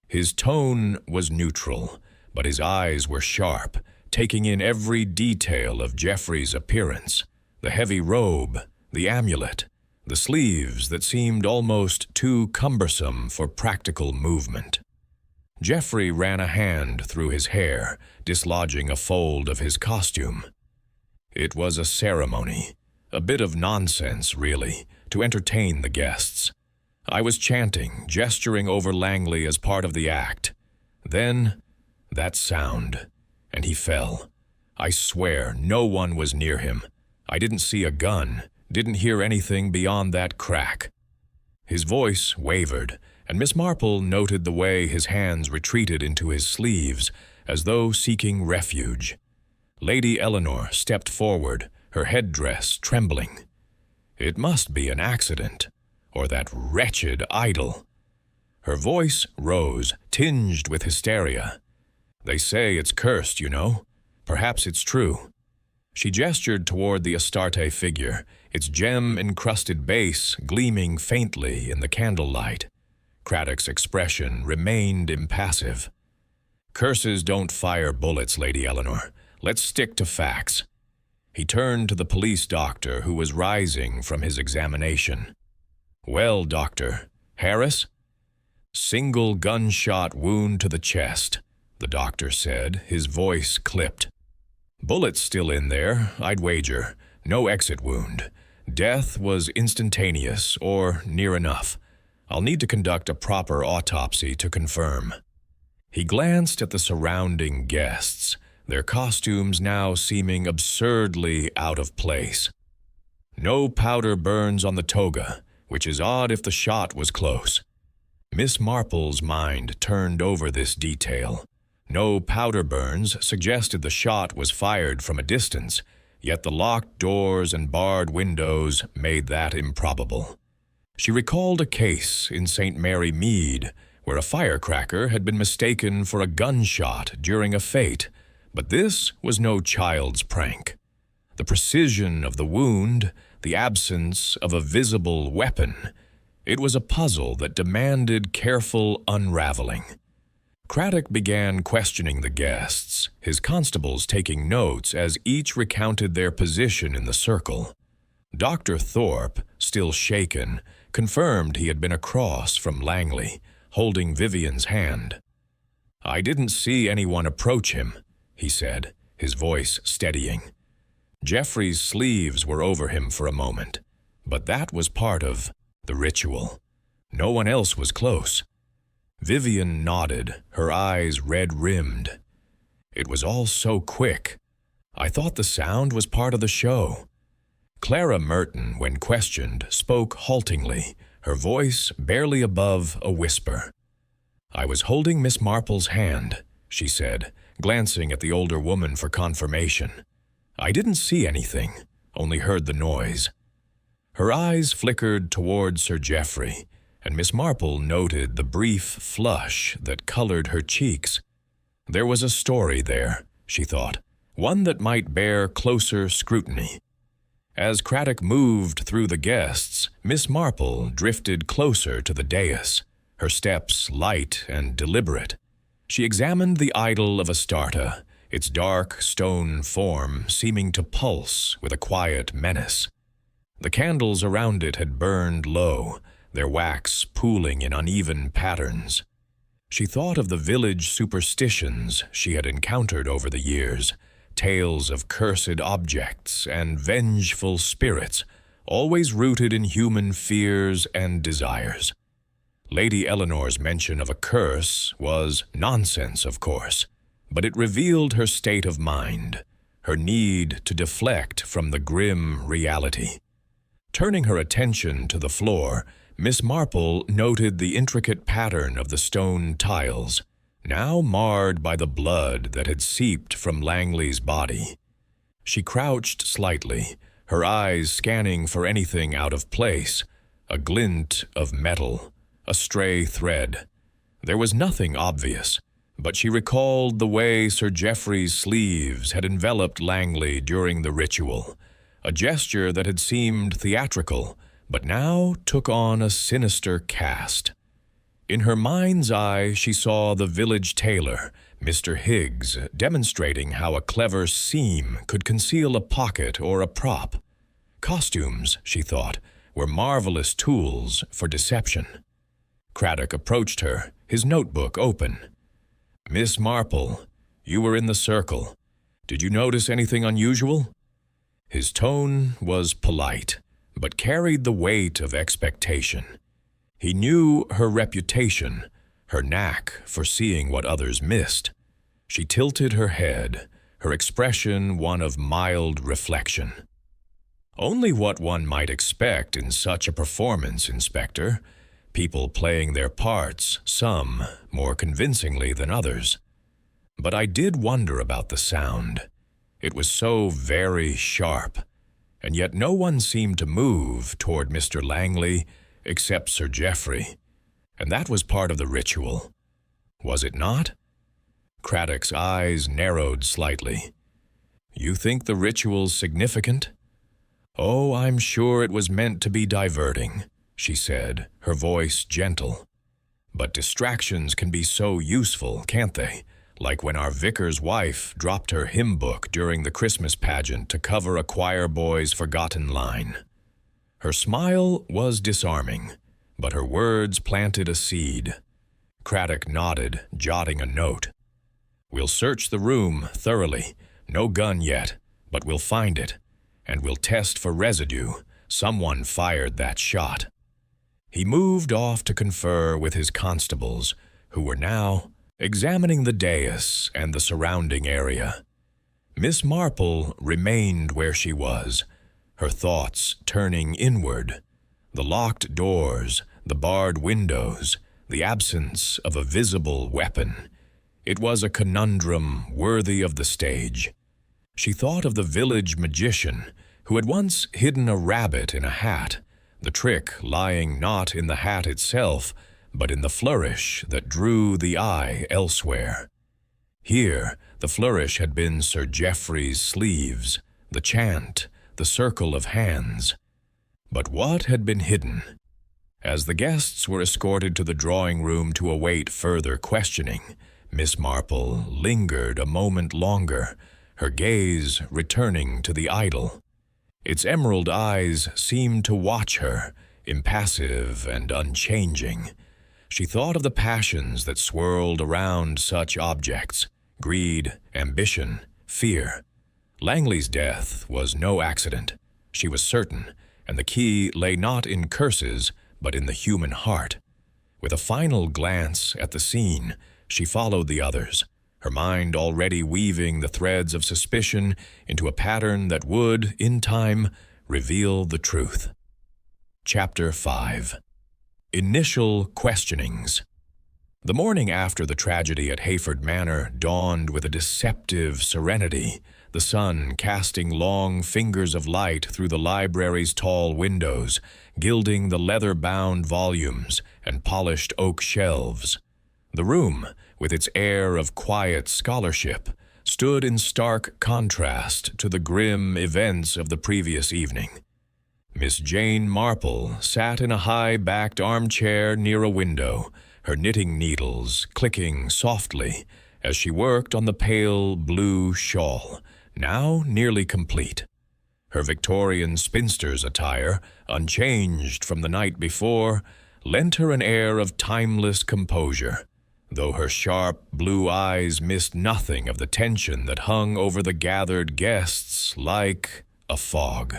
His tone was neutral, but his eyes were sharp, taking in every detail of Geoffrey's appearance: the heavy robe, the amulet, the sleeves that seemed almost too cumbersome for practical movement. Geoffrey ran a hand through his hair, dislodging a fold of his costume. "It was a ceremony, a bit of nonsense, really, to entertain the guests. I was chanting, gesturing over Langley as part of the act. Then, that sound, and he fell. I swear no one was near him. I didn't see a gun, didn't hear anything beyond that crack." His voice wavered, and Miss Marple noted the way his hands retreated into his sleeves, as though seeking refuge. Lady Eleanor stepped forward, her headdress trembling. "It must be an accident, or that wretched idol." Her voice rose, tinged with hysteria. "They say it's cursed, you know. Perhaps it's true." She gestured toward the Astarte figure, its gem-encrusted base gleaming faintly in the candlelight. Craddock's expression remained impassive. "Curses don't fire bullets, Lady Eleanor. Let's stick to facts." He turned to the police doctor who was rising from his examination. "Well, doctor, Harris?" "Single gunshot wound to the chest," the doctor said, his voice clipped. "Bullet's still in there, I'd wager. No exit wound. Death was instantaneous, or near enough. I'll need to conduct a proper autopsy to confirm." He glanced at the surrounding guests, their costumes now seeming absurdly out of place. "No powder burns on the toga, which is odd if the shot was close." Miss Marple's mind turned over this detail. No powder burns suggested the shot was fired from a distance, yet the locked doors and barred windows made that improbable. She recalled a case in St. Mary Mead where a firecracker had been mistaken for a gunshot during a fete, but this was no child's prank. The precision of the wound, the absence of a visible weapon, it was a puzzle that demanded careful unraveling. Craddock began questioning the guests, his constables taking notes as each recounted their position in the circle. Dr. Thorpe, still shaken, confirmed he had been across from Langley, holding Vivian's hand. "I didn't see anyone approach him," he said, his voice steadying. "Geoffrey's sleeves were over him for a moment, but that was part of the ritual. No one else was close." Vivian nodded, her eyes red-rimmed. "It was all so quick. I thought the sound was part of the show." Clara Merton, when questioned, spoke haltingly, her voice barely above a whisper. "I was holding Miss Marple's hand," she said, glancing at the older woman for confirmation. "I didn't see anything, only heard the noise." Her eyes flickered toward Sir Geoffrey, and Miss Marple noted the brief flush that colored her cheeks. There was a story there, she thought, one that might bear closer scrutiny. As Craddock moved through the guests, Miss Marple drifted closer to the dais, her steps light and deliberate. She examined the Idol of Astarte, its dark stone form seeming to pulse with a quiet menace. The candles around it had burned low, their wax pooling in uneven patterns. She thought of the village superstitions she had encountered over the years, tales of cursed objects and vengeful spirits, always rooted in human fears and desires. Lady Eleanor's mention of a curse was nonsense, of course, but it revealed her state of mind, her need to deflect from the grim reality. Turning her attention to the floor, Miss Marple noted the intricate pattern of the stone tiles, now marred by the blood that had seeped from Langley's body. She crouched slightly, her eyes scanning for anything out of place, a glint of metal, a stray thread. There was nothing obvious, but she recalled the way Sir Geoffrey's sleeves had enveloped Langley during the ritual, a gesture that had seemed theatrical, but now took on a sinister cast. In her mind's eye, she saw the village tailor, Mr. Higgs, demonstrating how a clever seam could conceal a pocket or a prop. Costumes, she thought, were marvelous tools for deception. Craddock approached her, his notebook open. "Miss Marple, you were in the circle. Did you notice anything unusual?" His tone was polite, but carried the weight of expectation. He knew her reputation, her knack for seeing what others missed. She tilted her head, her expression one of mild reflection. "Only what one might expect in such a performance, Inspector. People playing their parts, some more convincingly than others. But I did wonder about the sound. It was so very sharp, and yet no one seemed to move toward Mr. Langley except Sir Geoffrey, and that was part of the ritual. Was it not?" Craddock's eyes narrowed slightly. You think the ritual's significant?" "Oh, I'm sure it was meant to be diverting," she said, her voice gentle. "But distractions can be so useful, can't they? Like when our vicar's wife dropped her hymn book during the Christmas pageant to cover a choir boy's forgotten line." Her smile was disarming, but her words planted a seed. Craddock nodded, jotting a note. "We'll search the room thoroughly. No gun yet, but we'll find it. And we'll test for residue. Someone fired that shot." He moved off to confer with his constables, who were now examining the dais and the surrounding area. Miss Marple remained where she was, her thoughts turning inward. The locked doors, the barred windows, the absence of a visible weapon. It was a conundrum worthy of the stage. She thought of the village magician who had once hidden a rabbit in a hat, the trick lying not in the hat itself, but in the flourish that drew the eye elsewhere. Here, the flourish had been Sir Geoffrey's sleeves, the chant, the circle of hands. But what had been hidden? As the guests were escorted to the drawing room to await further questioning, Miss Marple lingered a moment longer, her gaze returning to the idol. Its emerald eyes seemed to watch her, impassive and unchanging. She thought of the passions that swirled around such objects: greed, ambition, fear. Langley's death was no accident, she was certain, and the key lay not in curses, but in the human heart. With a final glance at the scene, she followed the others, her mind already weaving the threads of suspicion into a pattern that would, in time, reveal the truth. Chapter 5. Initial Questionings. The morning after the tragedy at Hayford Manor dawned with a deceptive serenity, the sun casting long fingers of light through the library's tall windows, gilding the leather-bound volumes and polished oak shelves. The room, with its air of quiet scholarship, stood in stark contrast to the grim events of the previous evening. Miss Jane Marple sat in a high-backed armchair near a window, her knitting needles clicking softly as she worked on the pale blue shawl, now nearly complete. Her Victorian spinster's attire, unchanged from the night before, lent her an air of timeless composure, though her sharp blue eyes missed nothing of the tension that hung over the gathered guests like a fog.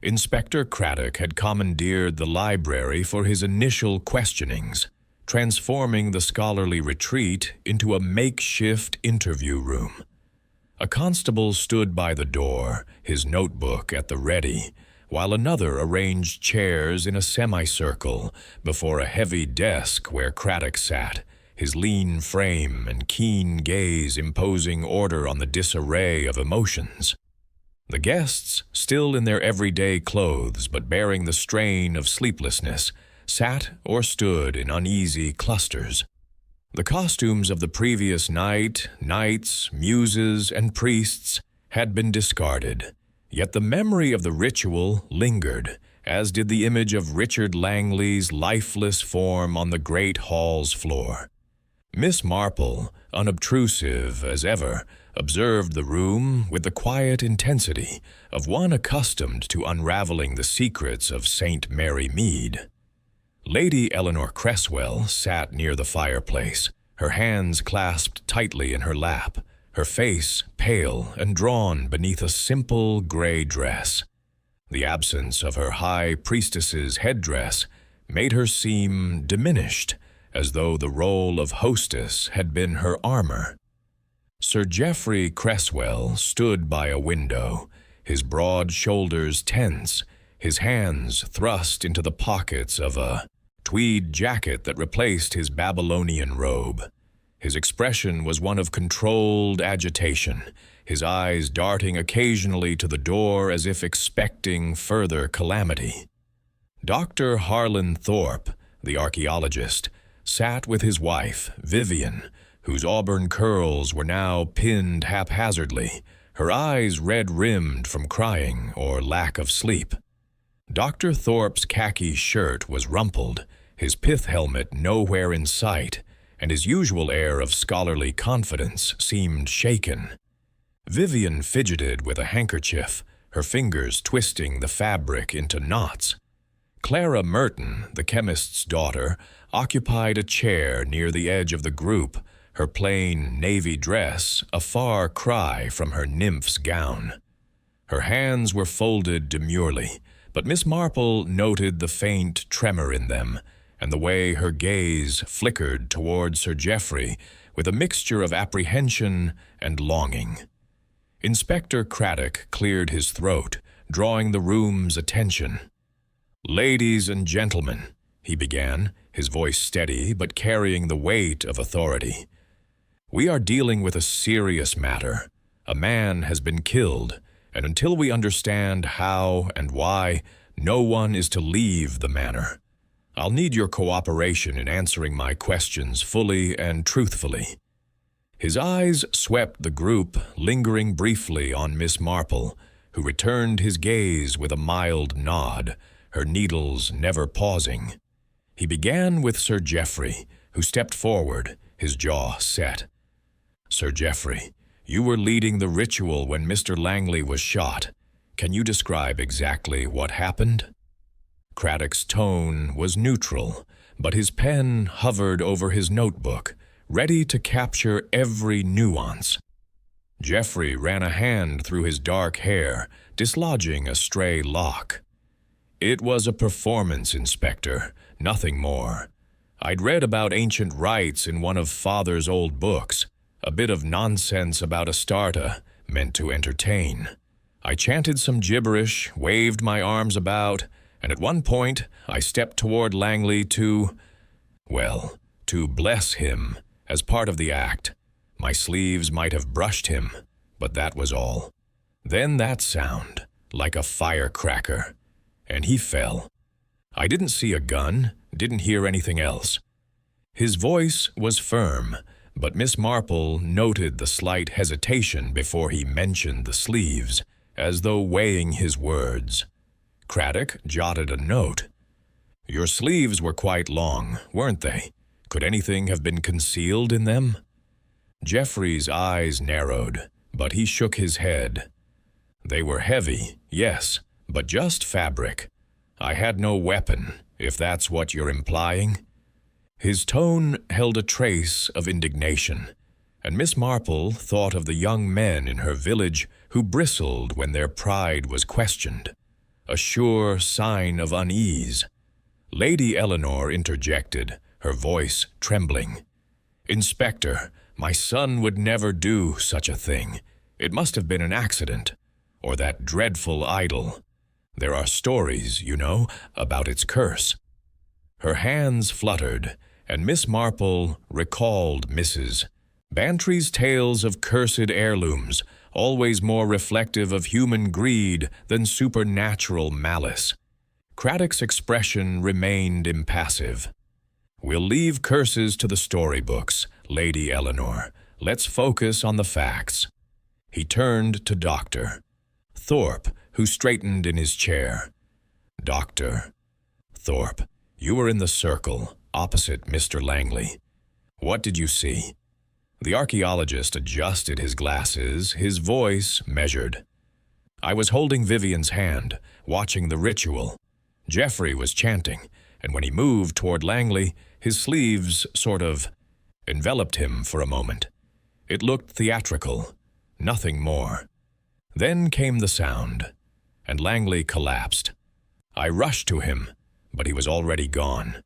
Inspector Craddock had commandeered the library for his initial questionings, transforming the scholarly retreat into a makeshift interview room. A constable stood by the door, his notebook at the ready, while another arranged chairs in a semicircle before a heavy desk where Craddock sat, his lean frame and keen gaze imposing order on the disarray of emotions. The guests, still in their everyday clothes but bearing the strain of sleeplessness, sat or stood in uneasy clusters. The costumes of the previous night, knights, muses, and priests had been discarded, yet the memory of the ritual lingered, as did the image of Richard Langley's lifeless form on the great hall's floor. Miss Marple, unobtrusive as ever, observed the room with the quiet intensity of one accustomed to unraveling the secrets of St. Mary Mead. Lady Eleanor Cresswell sat near the fireplace, her hands clasped tightly in her lap, her face pale and drawn beneath a simple gray dress. The absence of her high priestess's headdress made her seem diminished, as though the role of hostess had been her armor. Sir Geoffrey Cresswell stood by a window, his broad shoulders tense, his hands thrust into the pockets of a tweed jacket that replaced his Babylonian robe. His expression was one of controlled agitation, his eyes darting occasionally to the door as if expecting further calamity. Dr. Harlan Thorpe, the archaeologist, sat with his wife, Vivian, whose auburn curls were now pinned haphazardly, her eyes red-rimmed from crying or lack of sleep. Dr. Thorpe's khaki shirt was rumpled, his pith helmet nowhere in sight, and his usual air of scholarly confidence seemed shaken. Vivian fidgeted with a handkerchief, her fingers twisting the fabric into knots. Clara Merton, the chemist's daughter, occupied a chair near the edge of the group, her plain navy dress a far cry from her nymph's gown. Her hands were folded demurely, but Miss Marple noted the faint tremor in them, and the way her gaze flickered toward Sir Geoffrey with a mixture of apprehension and longing. Inspector Craddock cleared his throat, drawing the room's attention. "Ladies and gentlemen," he began, his voice steady but carrying the weight of authority. "We are dealing with a serious matter. A man has been killed, and until we understand how and why, no one is to leave the manor. I'll need your cooperation in answering my questions fully and truthfully." His eyes swept the group, lingering briefly on Miss Marple, who returned his gaze with a mild nod, her needles never pausing. He began with Sir Geoffrey, who stepped forward, his jaw set. "Sir Geoffrey, you were leading the ritual when Mr. Langley was shot. Can you describe exactly what happened?" Craddock's tone was neutral, but his pen hovered over his notebook, ready to capture every nuance. Geoffrey ran a hand through his dark hair, dislodging a stray lock. "It was a performance, Inspector, nothing more. I'd read about ancient rites in one of Father's old books, a bit of nonsense about Astarte, meant to entertain. I chanted some gibberish, waved my arms about, and at one point I stepped toward Langley to bless him as part of the act. My sleeves might have brushed him, but that was all. Then that sound, like a firecracker, and he fell. I didn't see a gun, didn't hear anything else." His voice was firm, but Miss Marple noted the slight hesitation before he mentioned the sleeves, as though weighing his words. Craddock jotted a note. "Your sleeves were quite long, weren't they? Could anything have been concealed in them?" Geoffrey's eyes narrowed, but he shook his head. "They were heavy, yes, but just fabric. I had no weapon, if that's what you're implying." His tone held a trace of indignation, and Miss Marple thought of the young men in her village who bristled when their pride was questioned, a sure sign of unease. Lady Eleanor interjected, her voice trembling. "Inspector, my son would never do such a thing. It must have been an accident, or that dreadful idol. There are stories, you know, about its curse." Her hands fluttered, and Miss Marple recalled Mrs. Bantry's tales of cursed heirlooms, always more reflective of human greed than supernatural malice. Craddock's expression remained impassive. "We'll leave curses to the storybooks, Lady Eleanor. Let's focus on the facts." He turned to Dr. Thorpe, who straightened in his chair. "Dr. Thorpe, you were in the circle, opposite Mr. Langley. What did you see?" The archaeologist adjusted his glasses, his voice measured. "I was holding Vivian's hand, watching the ritual. Geoffrey was chanting, and when he moved toward Langley, his sleeves sort of enveloped him for a moment. It looked theatrical, nothing more. Then came the sound, and Langley collapsed. I rushed to him, but he was already gone."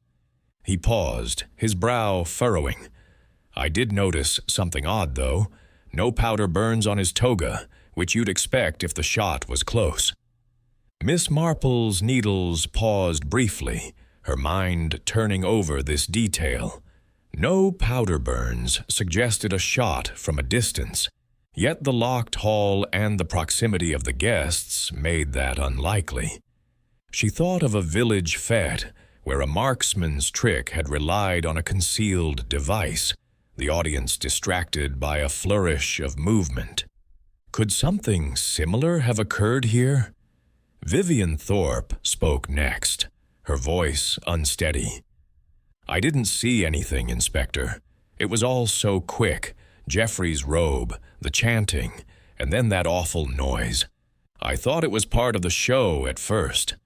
He paused, his brow furrowing. "I did notice something odd, though. No powder burns on his toga, which you'd expect if the shot was close." Miss Marple's needles paused briefly, her mind turning over this detail. No powder burns suggested a shot from a distance, yet the locked hall and the proximity of the guests made that unlikely. She thought of a village fete where a marksman's trick had relied on a concealed device, the audience distracted by a flourish of movement. Could something similar have occurred here? Vivian Thorpe spoke next, her voice unsteady. I didn't see anything, Inspector. It was all so quick. Jeffrey's robe, the chanting, and then that awful noise. I thought it was part of the show at first.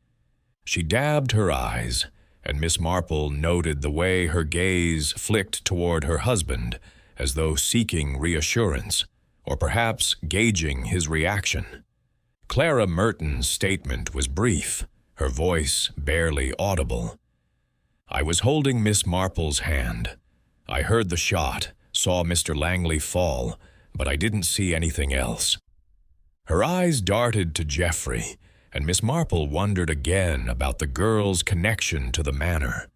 She dabbed her eyes, and Miss Marple noted the way her gaze flicked toward her husband, as though seeking reassurance, or perhaps gauging his reaction. Clara Merton's statement was brief, her voice barely audible. I was holding Miss Marple's hand. I heard the shot, saw Mr. Langley fall, but I didn't see anything else. Her eyes darted to Jeffrey, and Miss Marple wondered again about the girl's connection to the manor.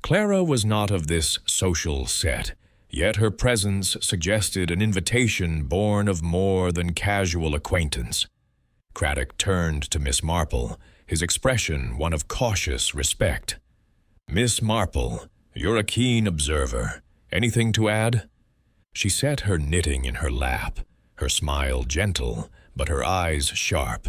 Clara was not of this social set, yet her presence suggested an invitation born of more than casual acquaintance. Craddock turned to Miss Marple, his expression one of cautious respect. Miss Marple, you're a keen observer. Anything to add? She set her knitting in her lap, her smile gentle, but her eyes sharp.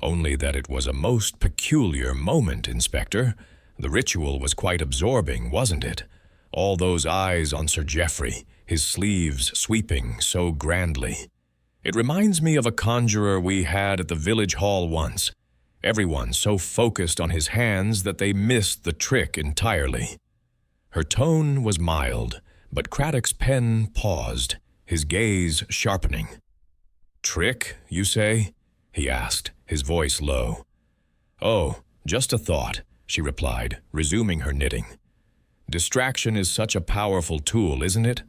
Only that it was a most peculiar moment, Inspector. The ritual was quite absorbing, wasn't it? All those eyes on Sir Geoffrey, his sleeves sweeping so grandly. It reminds me of a conjurer we had at the village hall once. Everyone so focused on his hands that they missed the trick entirely. Her tone was mild, but Craddock's pen paused, his gaze sharpening. "Trick, you say?" he asked, his voice low. "Oh, just a thought," she replied, resuming her knitting. "Distraction is such a powerful tool, isn't it?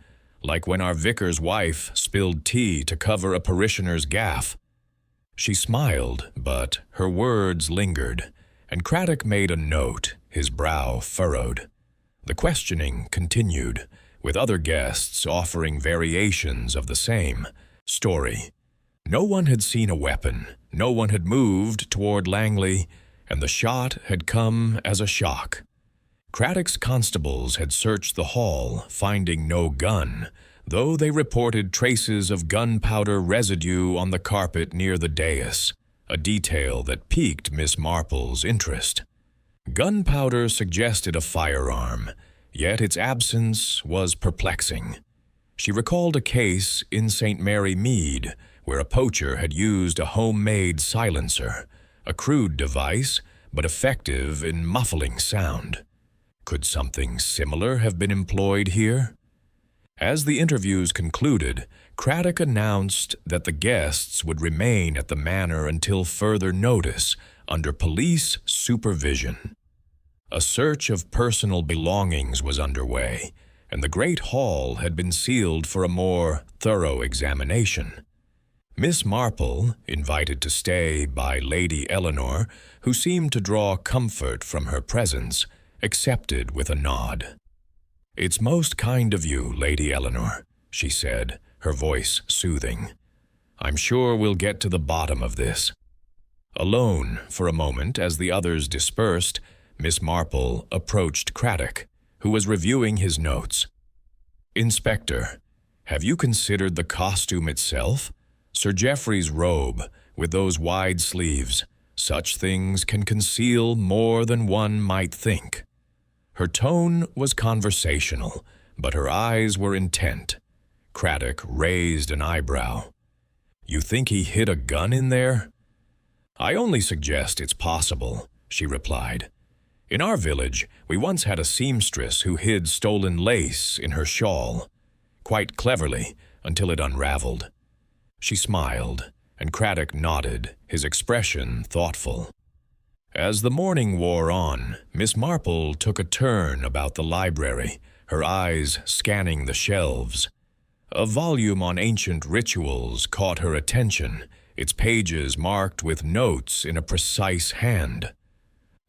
Like when our vicar's wife spilled tea to cover a parishioner's gaffe." She smiled, but her words lingered, and Craddock made a note, his brow furrowed. The questioning continued, with other guests offering variations of the same story. No one had seen a weapon, no one had moved toward Langley, and the shot had come as a shock. Craddock's constables had searched the hall, finding no gun, though they reported traces of gunpowder residue on the carpet near the dais, a detail that piqued Miss Marple's interest. Gunpowder suggested a firearm, yet its absence was perplexing. She recalled a case in St. Mary Mead, where a poacher had used a homemade silencer, a crude device, but effective in muffling sound. Could something similar have been employed here? As the interviews concluded, Craddock announced that the guests would remain at the manor until further notice, under police supervision. A search of personal belongings was underway, and the great hall had been sealed for a more thorough examination. Miss Marple, invited to stay by Lady Eleanor, who seemed to draw comfort from her presence, accepted with a nod. "It's most kind of you, Lady Eleanor," she said, her voice soothing. "I'm sure we'll get to the bottom of this." Alone for a moment as the others dispersed, Miss Marple approached Craddock, who was reviewing his notes. "Inspector, have you considered the costume itself? Sir Geoffrey's robe, with those wide sleeves. Such things can conceal more than one might think." Her tone was conversational, but her eyes were intent. Craddock raised an eyebrow. "You think he hid a gun in there?" "I only suggest it's possible," she replied. "In our village, we once had a seamstress who hid stolen lace in her shawl, quite cleverly, until it unraveled." She smiled, and Craddock nodded, his expression thoughtful. As the morning wore on, Miss Marple took a turn about the library, her eyes scanning the shelves. A volume on ancient rituals caught her attention, its pages marked with notes in a precise hand.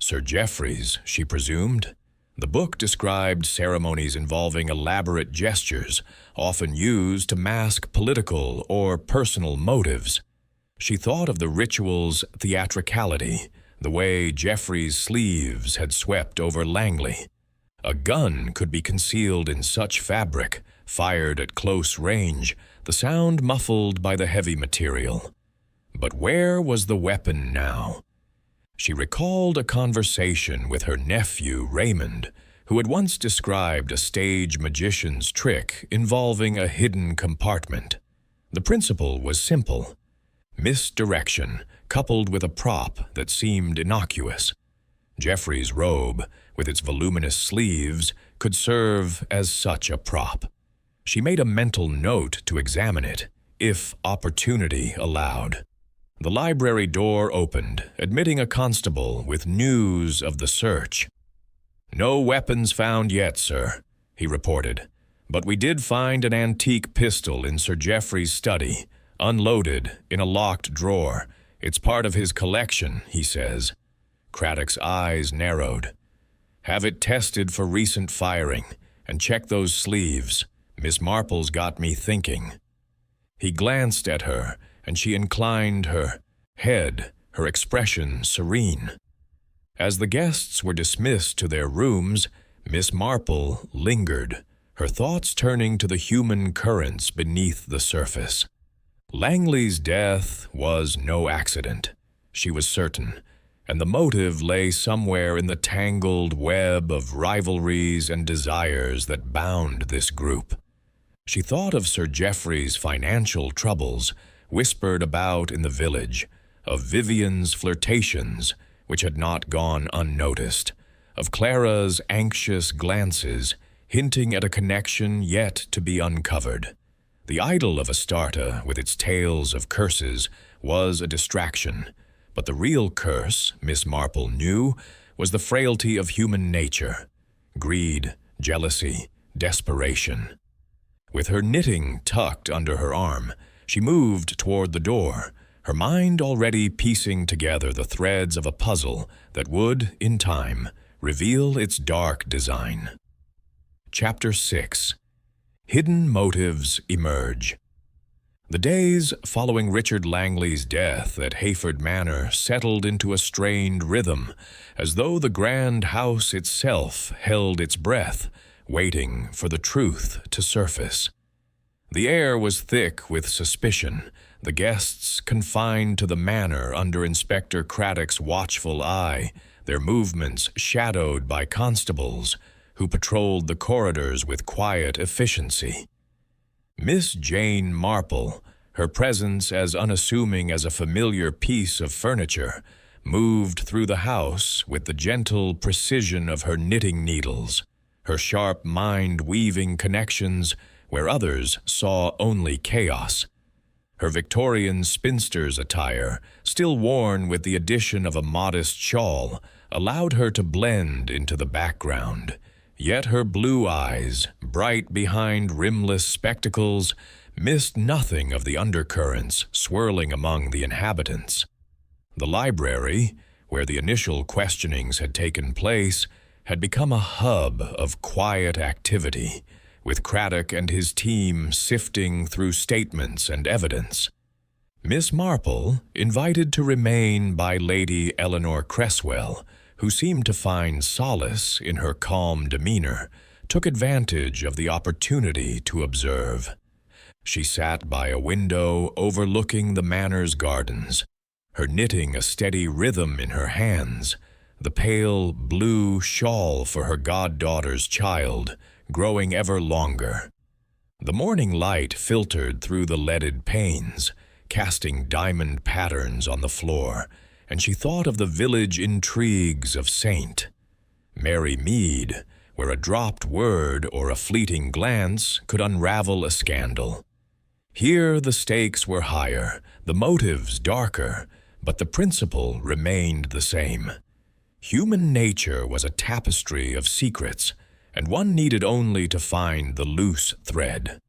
Sir Geoffrey's, she presumed. The book described ceremonies involving elaborate gestures, often used to mask political or personal motives. She thought of the ritual's theatricality, the way Geoffrey's sleeves had swept over Langley. A gun could be concealed in such fabric, fired at close range, the sound muffled by the heavy material. But where was the weapon now? She recalled a conversation with her nephew, Raymond, who had once described a stage magician's trick involving a hidden compartment. The principle was simple: misdirection coupled with a prop that seemed innocuous. Geoffrey's robe, with its voluminous sleeves, could serve as such a prop. She made a mental note to examine it, if opportunity allowed. The library door opened, admitting a constable with news of the search. "No weapons found yet, sir," he reported, "but we did find an antique pistol in Sir Geoffrey's study, unloaded, in a locked drawer. It's part of his collection, he says." Craddock's eyes narrowed. "Have it tested for recent firing, and check those sleeves. Miss Marple's got me thinking." He glanced at her, and she inclined her head, her expression serene. As the guests were dismissed to their rooms, Miss Marple lingered, her thoughts turning to the human currents beneath the surface. Langley's death was no accident, she was certain, and the motive lay somewhere in the tangled web of rivalries and desires that bound this group. She thought of Sir Geoffrey's financial troubles, whispered about in the village, of Vivian's flirtations, which had not gone unnoticed, of Clara's anxious glances, hinting at a connection yet to be uncovered. The Idol of Astarte, with its tales of curses, was a distraction, but the real curse, Miss Marple knew, was the frailty of human nature: greed, jealousy, desperation. With her knitting tucked under her arm, she moved toward the door, her mind already piecing together the threads of a puzzle that would, in time, reveal its dark design. Chapter 6. Hidden Motives Emerge. The days following Richard Langley's death at Hayford Manor settled into a strained rhythm, as though the grand house itself held its breath, waiting for the truth to surface. The air was thick with suspicion, the guests confined to the manor under Inspector Craddock's watchful eye, their movements shadowed by constables who patrolled the corridors with quiet efficiency. Miss Jane Marple, her presence as unassuming as a familiar piece of furniture, moved through the house with the gentle precision of her knitting needles, her sharp mind weaving connections where others saw only chaos. Her Victorian spinster's attire, still worn with the addition of a modest shawl, allowed her to blend into the background. Yet her blue eyes, bright behind rimless spectacles, missed nothing of the undercurrents swirling among the inhabitants. The library, where the initial questionings had taken place, had become a hub of quiet activity, with Craddock and his team sifting through statements and evidence. Miss Marple, invited to remain by Lady Eleanor Cresswell, who seemed to find solace in her calm demeanor, took advantage of the opportunity to observe. She sat by a window overlooking the manor's gardens, her knitting a steady rhythm in her hands, the pale blue shawl for her goddaughter's child growing ever longer. The morning light filtered through the leaded panes, casting diamond patterns on the floor, and she thought of the village intrigues of Saint Mary Mead, where a dropped word or a fleeting glance could unravel a scandal. Here the stakes were higher, the motives darker, but the principle remained the same. Human nature was a tapestry of secrets, and one needed only to find the loose thread.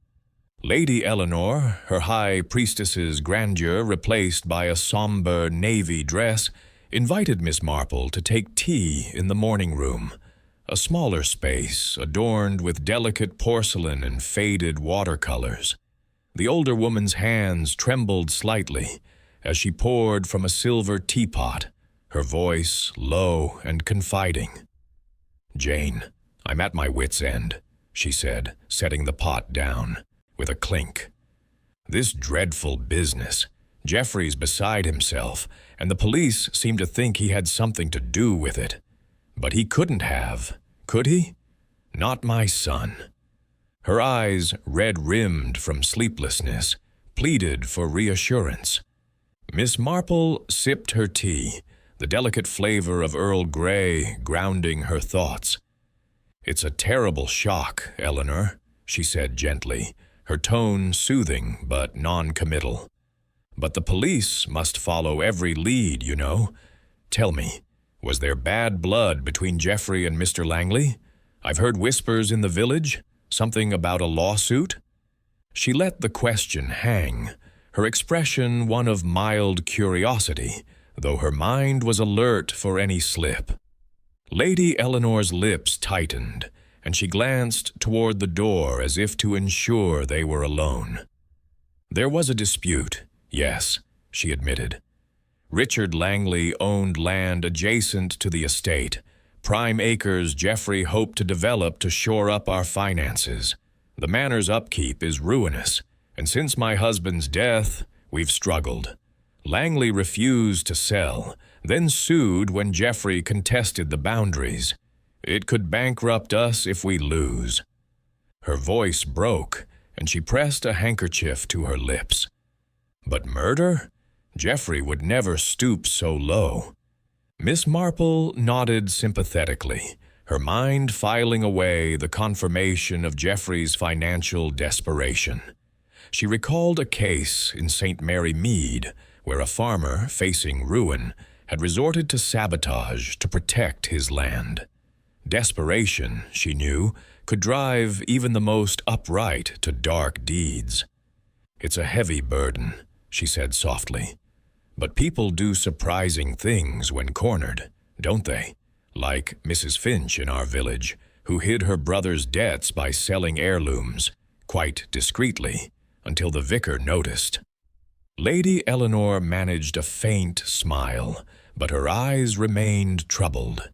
Lady Eleanor, her high priestess's grandeur replaced by a somber navy dress, invited Miss Marple to take tea in the morning room, a smaller space adorned with delicate porcelain and faded watercolors. The older woman's hands trembled slightly as she poured from a silver teapot, her voice low and confiding. "Jane, I'm at my wit's end," she said, setting the pot down with a clink. This dreadful business. Jeffrey's beside himself, and the police seem to think he had something to do with it. But he couldn't have, could he? Not my son. Her eyes, red-rimmed from sleeplessness, pleaded for reassurance. Miss Marple sipped her tea, the delicate flavor of Earl Grey grounding her thoughts. "It's a terrible shock, Eleanor," she said gently, her tone soothing but non-committal. "But the police must follow every lead, you know. Tell me, was there bad blood between Jeffrey and Mr. Langley? I've heard whispers in the village, something about a lawsuit." She let the question hang, her expression one of mild curiosity, though her mind was alert for any slip. Lady Eleanor's lips tightened, and she glanced toward the door as if to ensure they were alone. "There was a dispute, yes," she admitted. "Richard Langley owned land adjacent to the estate, prime acres Jeffrey hoped to develop to shore up our finances. The manor's upkeep is ruinous, and since my husband's death, we've struggled. Langley refused to sell, then sued when Jeffrey contested the boundaries. It could bankrupt us if we lose." Her voice broke, and she pressed a handkerchief to her lips. "But murder? Jeffrey would never stoop so low." Miss Marple nodded sympathetically, her mind filing away the confirmation of Jeffrey's financial desperation. She recalled a case in St. Mary Mead, where a farmer, facing ruin, had resorted to sabotage to protect his land. Desperation, she knew, could drive even the most upright to dark deeds. "It's a heavy burden," she said softly. "But people do surprising things when cornered, don't they? Like Mrs. Finch in our village, who hid her brother's debts by selling heirlooms, quite discreetly, until the vicar noticed." Lady Eleanor managed a faint smile, but her eyes remained troubled.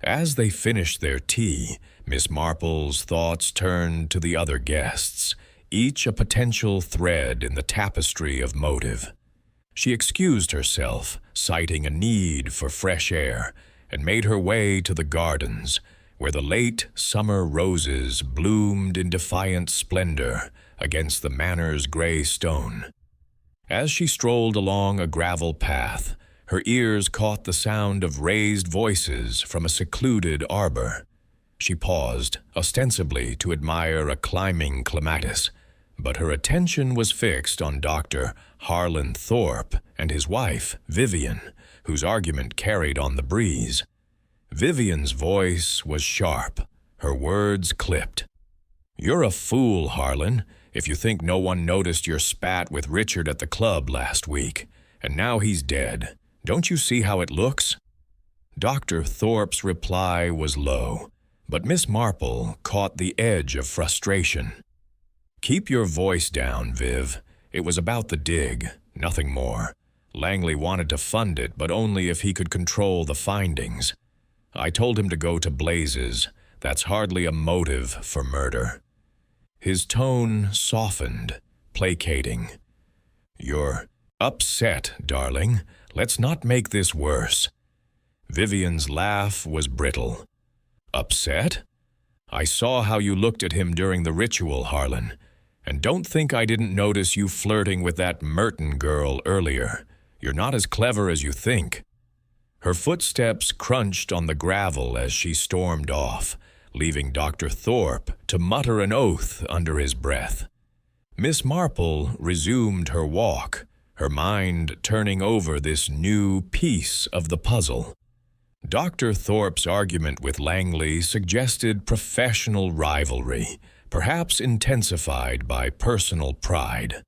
As they finished their tea, Miss Marple's thoughts turned to the other guests, each a potential thread in the tapestry of motive. She excused herself, citing a need for fresh air, and made her way to the gardens, where the late summer roses bloomed in defiant splendor against the manor's gray stone. As she strolled along a gravel path, her ears caught the sound of raised voices from a secluded arbor. She paused, ostensibly to admire a climbing clematis, but her attention was fixed on Dr. Harlan Thorpe and his wife, Vivian, whose argument carried on the breeze. Vivian's voice was sharp, her words clipped. "You're a fool, Harlan, if you think no one noticed your spat with Richard at the club last week, and now he's dead. Don't you see how it looks?" Dr. Thorpe's reply was low, but Miss Marple caught the edge of frustration. "Keep your voice down, Viv. It was about the dig, nothing more. Langley wanted to fund it, but only if he could control the findings. I told him to go to blazes. That's hardly a motive for murder." His tone softened, placating. "You're upset, darling. Let's not make this worse." Vivian's laugh was brittle. "Upset? I saw how you looked at him during the ritual, Harlan. And don't think I didn't notice you flirting with that Merton girl earlier. You're not as clever as you think." Her footsteps crunched on the gravel as she stormed off, leaving Dr. Thorpe to mutter an oath under his breath. Miss Marple resumed her walk, her mind turning over this new piece of the puzzle. Dr. Thorpe's argument with Langley suggested professional rivalry, perhaps intensified by personal pride.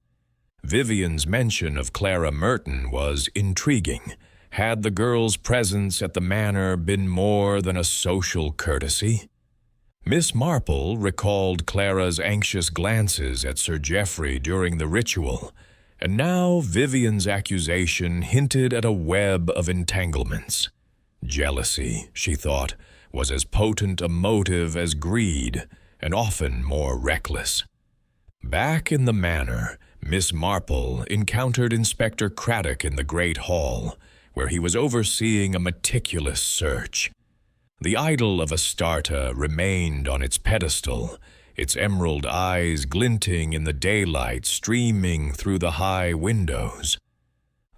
Vivian's mention of Clara Merton was intriguing. Had the girl's presence at the manor been more than a social courtesy? Miss Marple recalled Clara's anxious glances at Sir Geoffrey during the ritual, and now Vivian's accusation hinted at a web of entanglements. Jealousy, she thought, was as potent a motive as greed, and often more reckless. Back in the manor, Miss Marple encountered Inspector Craddock in the Great Hall, where he was overseeing a meticulous search. The Idol of Astarte remained on its pedestal, its emerald eyes glinting in the daylight streaming through the high windows.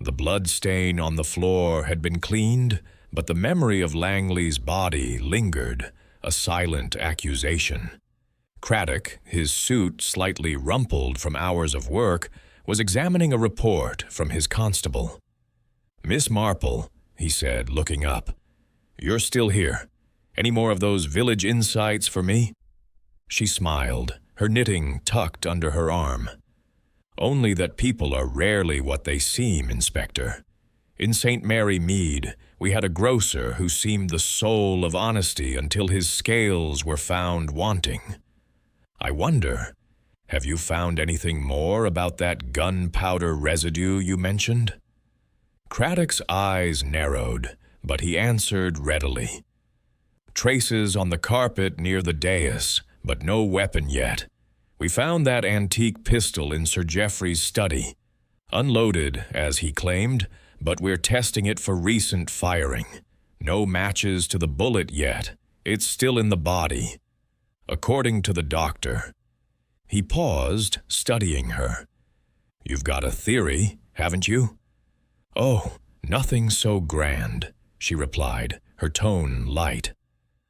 The blood stain on the floor had been cleaned, but the memory of Langley's body lingered, a silent accusation. Craddock, his suit slightly rumpled from hours of work, was examining a report from his constable. "Miss Marple," he said, looking up, "you're still here. Any more of those village insights for me?" She smiled, her knitting tucked under her arm. "Only that people are rarely what they seem, Inspector. In St. Mary Mead, we had a grocer who seemed the soul of honesty until his scales were found wanting. I wonder, have you found anything more about that gunpowder residue you mentioned?" Craddock's eyes narrowed, but he answered readily. "Traces on the carpet near the dais, but no weapon yet. We found that antique pistol in Sir Geoffrey's study. Unloaded, as he claimed, but we're testing it for recent firing. No matches to the bullet yet. It's still in the body. According to the doctor." He paused, studying her. "You've got a theory, haven't you?" "Oh, nothing so grand," she replied, her tone light.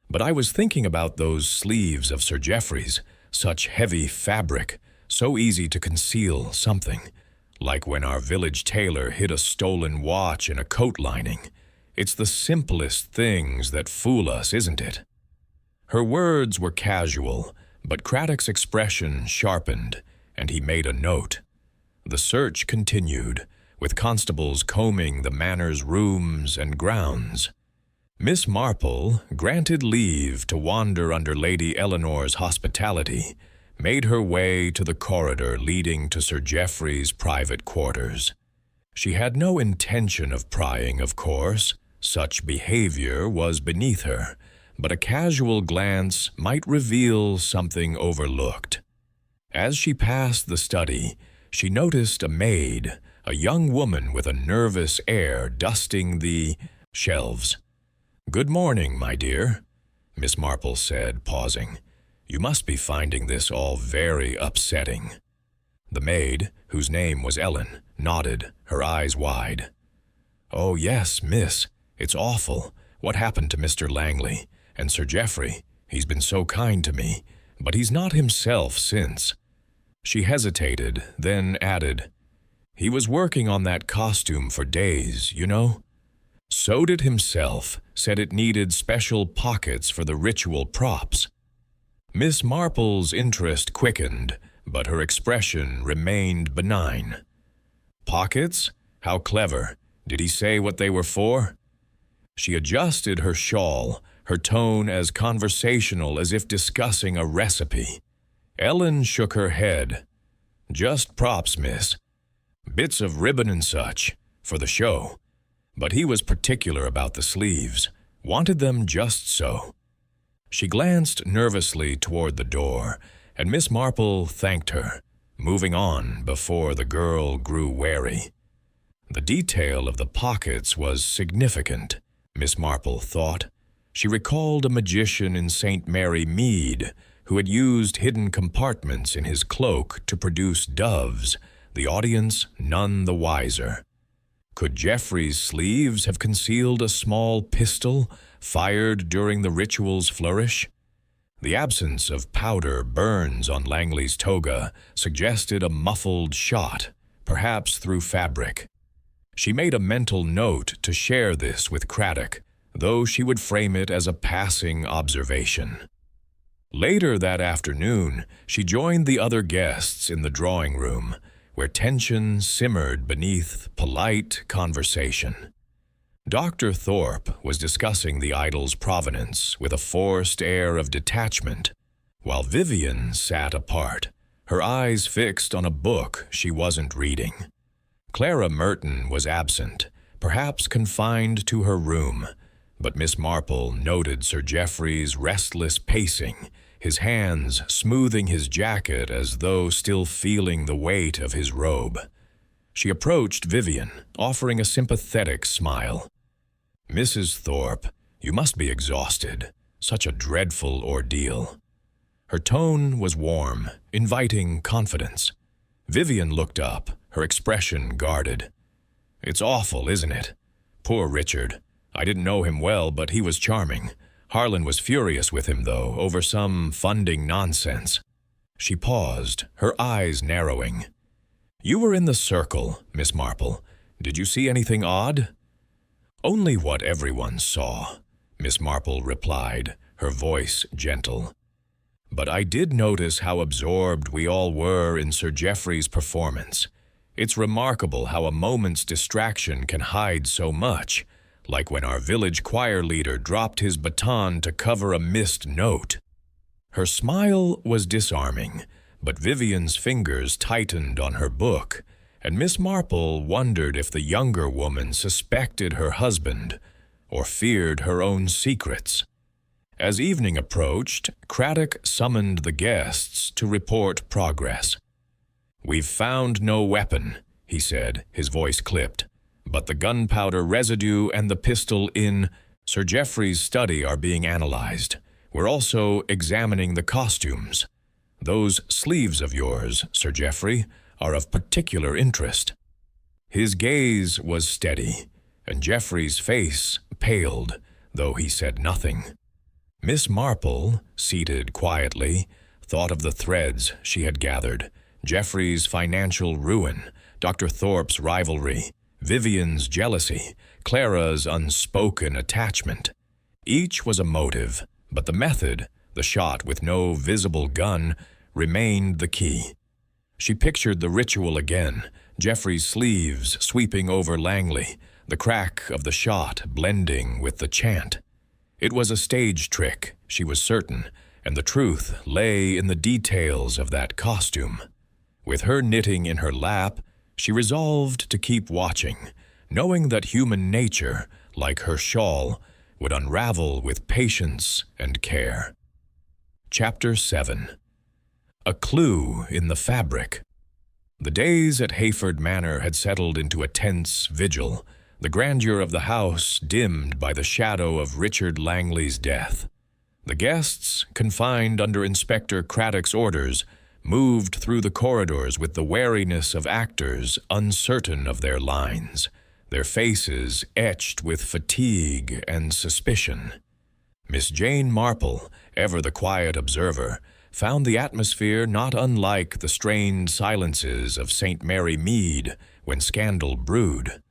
"But I was thinking about those sleeves of Sir Geoffrey's, such heavy fabric, so easy to conceal something, like when our village tailor hid a stolen watch in a coat lining. It's the simplest things that fool us, isn't it?" Her words were casual, but Craddock's expression sharpened, and he made a note. The search continued, with constables combing the manor's rooms and grounds. Miss Marple, granted leave to wander under Lady Eleanor's hospitality, made her way to the corridor leading to Sir Geoffrey's private quarters. She had no intention of prying, of course. Such behavior was beneath her, but a casual glance might reveal something overlooked. As she passed the study, she noticed a maid, a young woman with a nervous air, dusting the shelves. "Good morning, my dear," Miss Marple said, pausing. "You must be finding this all very upsetting." The maid, whose name was Ellen, nodded, her eyes wide. "Oh, yes, miss. It's awful. What happened to Mr. Langley? And Sir Geoffrey? He's been so kind to me, but he's not himself since." She hesitated, then added, "He was working on that costume for days, you know. Sewed it himself, said it needed special pockets for the ritual props." Miss Marple's interest quickened, but her expression remained benign. "Pockets? How clever. Did he say what they were for?" She adjusted her shawl, her tone as conversational as if discussing a recipe. Ellen shook her head. "Just props, miss. Bits of ribbon and such, for the show. But he was particular about the sleeves, wanted them just so." She glanced nervously toward the door, and Miss Marple thanked her, moving on before the girl grew wary. The detail of the pockets was significant, Miss Marple thought. She recalled a magician in St. Mary Mead who had used hidden compartments in his cloak to produce doves, the audience none the wiser. Could Geoffrey's sleeves have concealed a small pistol fired during the ritual's flourish? The absence of powder burns on Langley's toga suggested a muffled shot, perhaps through fabric. She made a mental note to share this with Craddock, though she would frame it as a passing observation. Later that afternoon, she joined the other guests in the drawing room, where tension simmered beneath polite conversation. Dr. Thorpe was discussing the idol's provenance with a forced air of detachment, while Vivian sat apart, her eyes fixed on a book she wasn't reading. Clara Merton was absent, perhaps confined to her room, but Miss Marple noted Sir Geoffrey's restless pacing, his hands smoothing his jacket as though still feeling the weight of his robe. She approached Vivian, offering a sympathetic smile. "Mrs. Thorpe, you must be exhausted. Such a dreadful ordeal." Her tone was warm, inviting confidence. Vivian looked up, her expression guarded. "It's awful, isn't it? Poor Richard. I didn't know him well, but he was charming. Harlan was furious with him, though, over some funding nonsense." She paused, her eyes narrowing. "You were in the circle, Miss Marple. Did you see anything odd?" "Only what everyone saw," Miss Marple replied, her voice gentle. "But I did notice how absorbed we all were in Sir Geoffrey's performance. It's remarkable how a moment's distraction can hide so much, like when our village choir leader dropped his baton to cover a missed note." Her smile was disarming, but Vivian's fingers tightened on her book, and Miss Marple wondered if the younger woman suspected her husband or feared her own secrets. As evening approached, Craddock summoned the guests to report progress. "We've found no weapon," he said, his voice clipped, "but the gunpowder residue and the pistol in Sir Geoffrey's study are being analyzed. We're also examining the costumes. Those sleeves of yours, Sir Geoffrey, are of particular interest." His gaze was steady, and Geoffrey's face paled, though he said nothing. Miss Marple, seated quietly, thought of the threads she had gathered: Geoffrey's financial ruin, Dr. Thorpe's rivalry, Vivian's jealousy, Clara's unspoken attachment. Each was a motive, but the method, the shot with no visible gun, remained the key. She pictured the ritual again, Geoffrey's sleeves sweeping over Langley, the crack of the shot blending with the chant. It was a stage trick, she was certain, and the truth lay in the details of that costume. With her knitting in her lap, she resolved to keep watching, knowing that human nature, like her shawl, would unravel with patience and care. Chapter 7. A Clue in the Fabric. The days at Hayford Manor had settled into a tense vigil, the grandeur of the house dimmed by the shadow of Richard Langley's death. The guests, confined under Inspector Craddock's orders, moved through the corridors with the wariness of actors uncertain of their lines, their faces etched with fatigue and suspicion. Miss Jane Marple, ever the quiet observer, found the atmosphere not unlike the strained silences of St. Mary Mead when scandal brewed.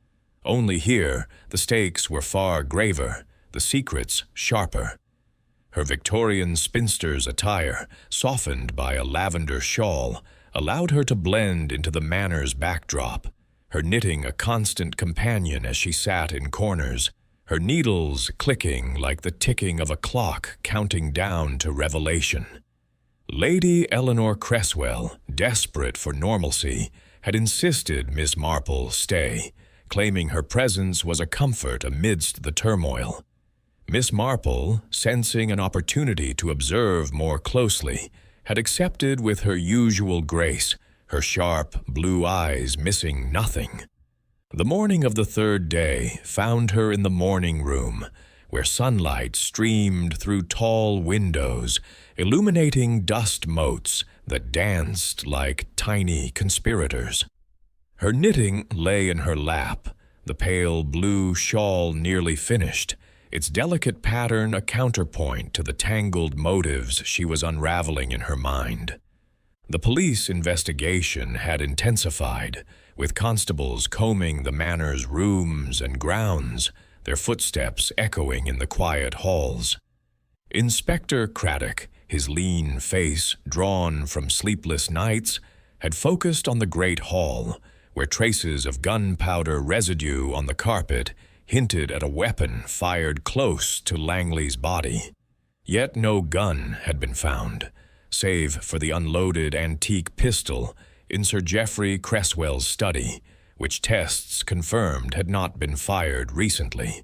Only here, the stakes were far graver, the secrets sharper. Her Victorian spinster's attire, softened by a lavender shawl, allowed her to blend into the manor's backdrop, her knitting a constant companion as she sat in corners, her needles clicking like the ticking of a clock counting down to revelation. Lady Eleanor Cresswell, desperate for normalcy, had insisted Miss Marple stay, claiming her presence was a comfort amidst the turmoil. Miss Marple, sensing an opportunity to observe more closely, had accepted with her usual grace, her sharp blue eyes missing nothing. The morning of the third day found her in the morning room, where sunlight streamed through tall windows, illuminating dust motes that danced like tiny conspirators. Her knitting lay in her lap, the pale blue shawl nearly finished, its delicate pattern a counterpoint to the tangled motives she was unraveling in her mind. The police investigation had intensified, with constables combing the manor's rooms and grounds, their footsteps echoing in the quiet halls. Inspector Craddock, his lean face drawn from sleepless nights, had focused on the great hall, where traces of gunpowder residue on the carpet hinted at a weapon fired close to Langley's body. Yet no gun had been found, save for the unloaded antique pistol in Sir Geoffrey Cresswell's study, which tests confirmed had not been fired recently.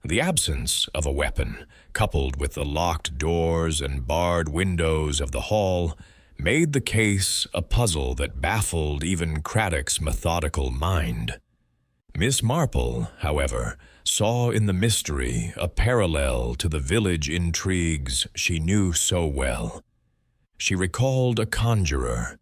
The absence of a weapon, coupled with the locked doors and barred windows of the hall, made the case a puzzle that baffled even Craddock's methodical mind. Miss Marple, however, saw in the mystery a parallel to the village intrigues she knew so well. She recalled a conjurer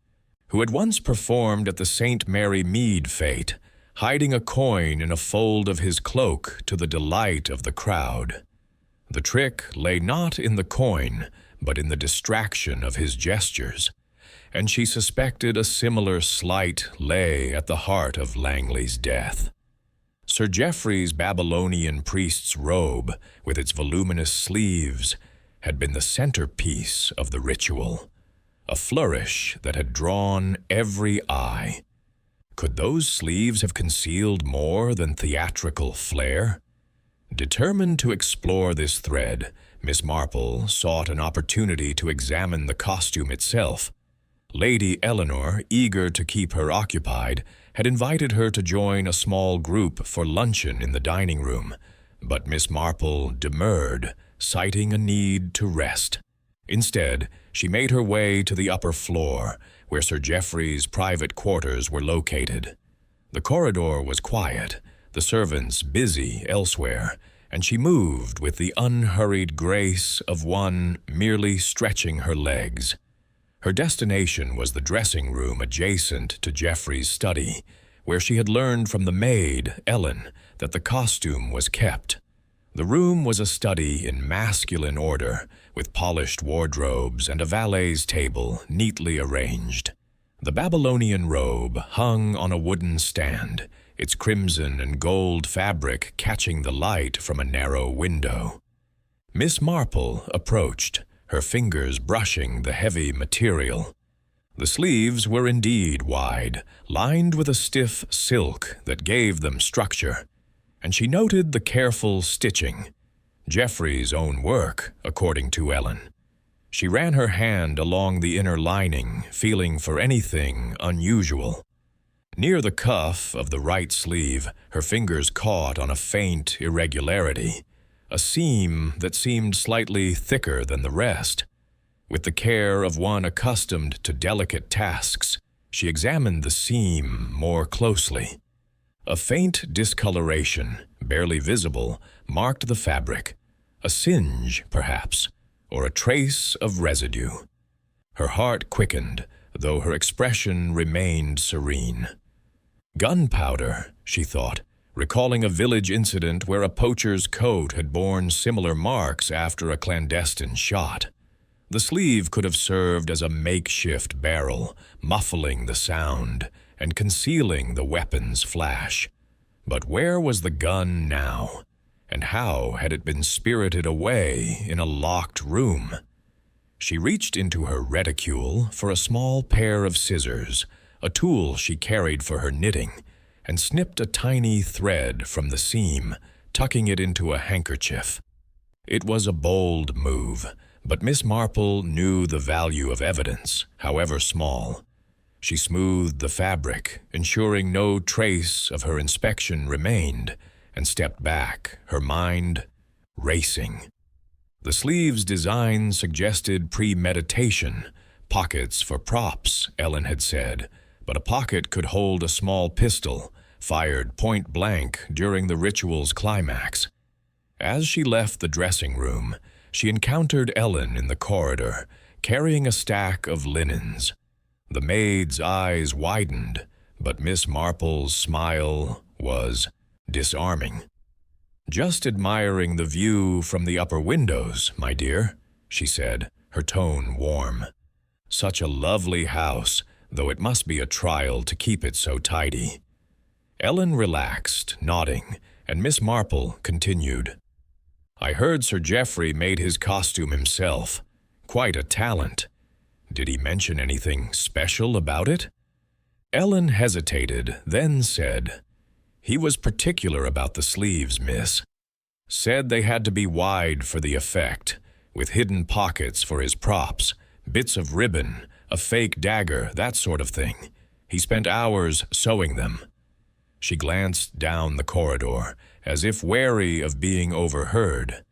who had once performed at the St. Mary Mead fete, hiding a coin in a fold of his cloak to the delight of the crowd. The trick lay not in the coin, but in the distraction of his gestures, and she suspected a similar sleight lay at the heart of Langley's death. Sir Geoffrey's Babylonian priest's robe, with its voluminous sleeves, had been the centerpiece of the ritual, a flourish that had drawn every eye. Could those sleeves have concealed more than theatrical flair? Determined to explore this thread, Miss Marple sought an opportunity to examine the costume itself. Lady Eleanor, eager to keep her occupied, had invited her to join a small group for luncheon in the dining room, but Miss Marple demurred, citing a need to rest. Instead, she made her way to the upper floor, where Sir Geoffrey's private quarters were located. The corridor was quiet, the servants busy elsewhere, and she moved with the unhurried grace of one merely stretching her legs. Her destination was the dressing room adjacent to Geoffrey's study, where she had learned from the maid, Ellen, that the costume was kept. The room was a study in masculine order, with polished wardrobes and a valet's table neatly arranged. The Babylonian robe hung on a wooden stand, its crimson and gold fabric catching the light from a narrow window. Miss Marple approached, her fingers brushing the heavy material. The sleeves were indeed wide, lined with a stiff silk that gave them structure, and she noted the careful stitching, Geoffrey's own work, according to Ellen. She ran her hand along the inner lining, feeling for anything unusual. Near the cuff of the right sleeve, her fingers caught on a faint irregularity, a seam that seemed slightly thicker than the rest. With the care of one accustomed to delicate tasks, she examined the seam more closely. A faint discoloration, barely visible, marked the fabric, a singe, perhaps, or a trace of residue. Her heart quickened, though her expression remained serene. Gunpowder, she thought, recalling a village incident where a poacher's coat had borne similar marks after a clandestine shot. The sleeve could have served as a makeshift barrel, muffling the sound and concealing the weapon's flash. But where was the gun now? And how had it been spirited away in a locked room? She reached into her reticule for a small pair of scissors, a tool she carried for her knitting, and snipped a tiny thread from the seam, tucking it into a handkerchief. It was a bold move, but Miss Marple knew the value of evidence, however small. She smoothed the fabric, ensuring no trace of her inspection remained, and stepped back, her mind racing. The sleeve's design suggested premeditation, pockets for props, Ellen had said, but a pocket could hold a small pistol, fired point-blank during the ritual's climax. As she left the dressing room, she encountered Ellen in the corridor, carrying a stack of linens. The maid's eyes widened, but Miss Marple's smile was disarming. "Just admiring the view from the upper windows, my dear," she said, her tone warm. "Such a lovely house, though it must be a trial to keep it so tidy." Ellen relaxed, nodding, and Miss Marple continued. "I heard Sir Geoffrey made his costume himself. Quite a talent. Did he mention anything special about it?" Ellen hesitated, then said, "He was particular about the sleeves, miss. Said they had to be wide for the effect, with hidden pockets for his props, bits of ribbon, a fake dagger, that sort of thing. He spent hours sewing them." She glanced down the corridor, as if wary of being overheard.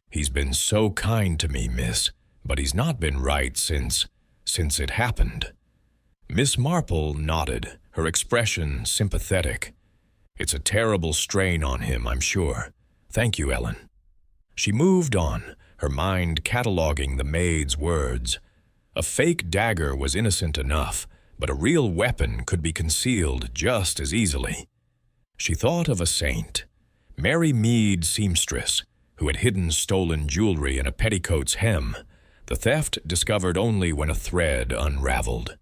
"He's been so kind to me, miss, but he's not been right since it happened." Miss Marple nodded, her expression sympathetic. "It's a terrible strain on him, I'm sure. Thank you, Ellen." She moved on, her mind cataloging the maid's words. A fake dagger was innocent enough, but a real weapon could be concealed just as easily. She thought of a saint, Mary Mead seamstress, who had hidden stolen jewelry in a petticoat's hem, the theft discovered only when a thread unraveled.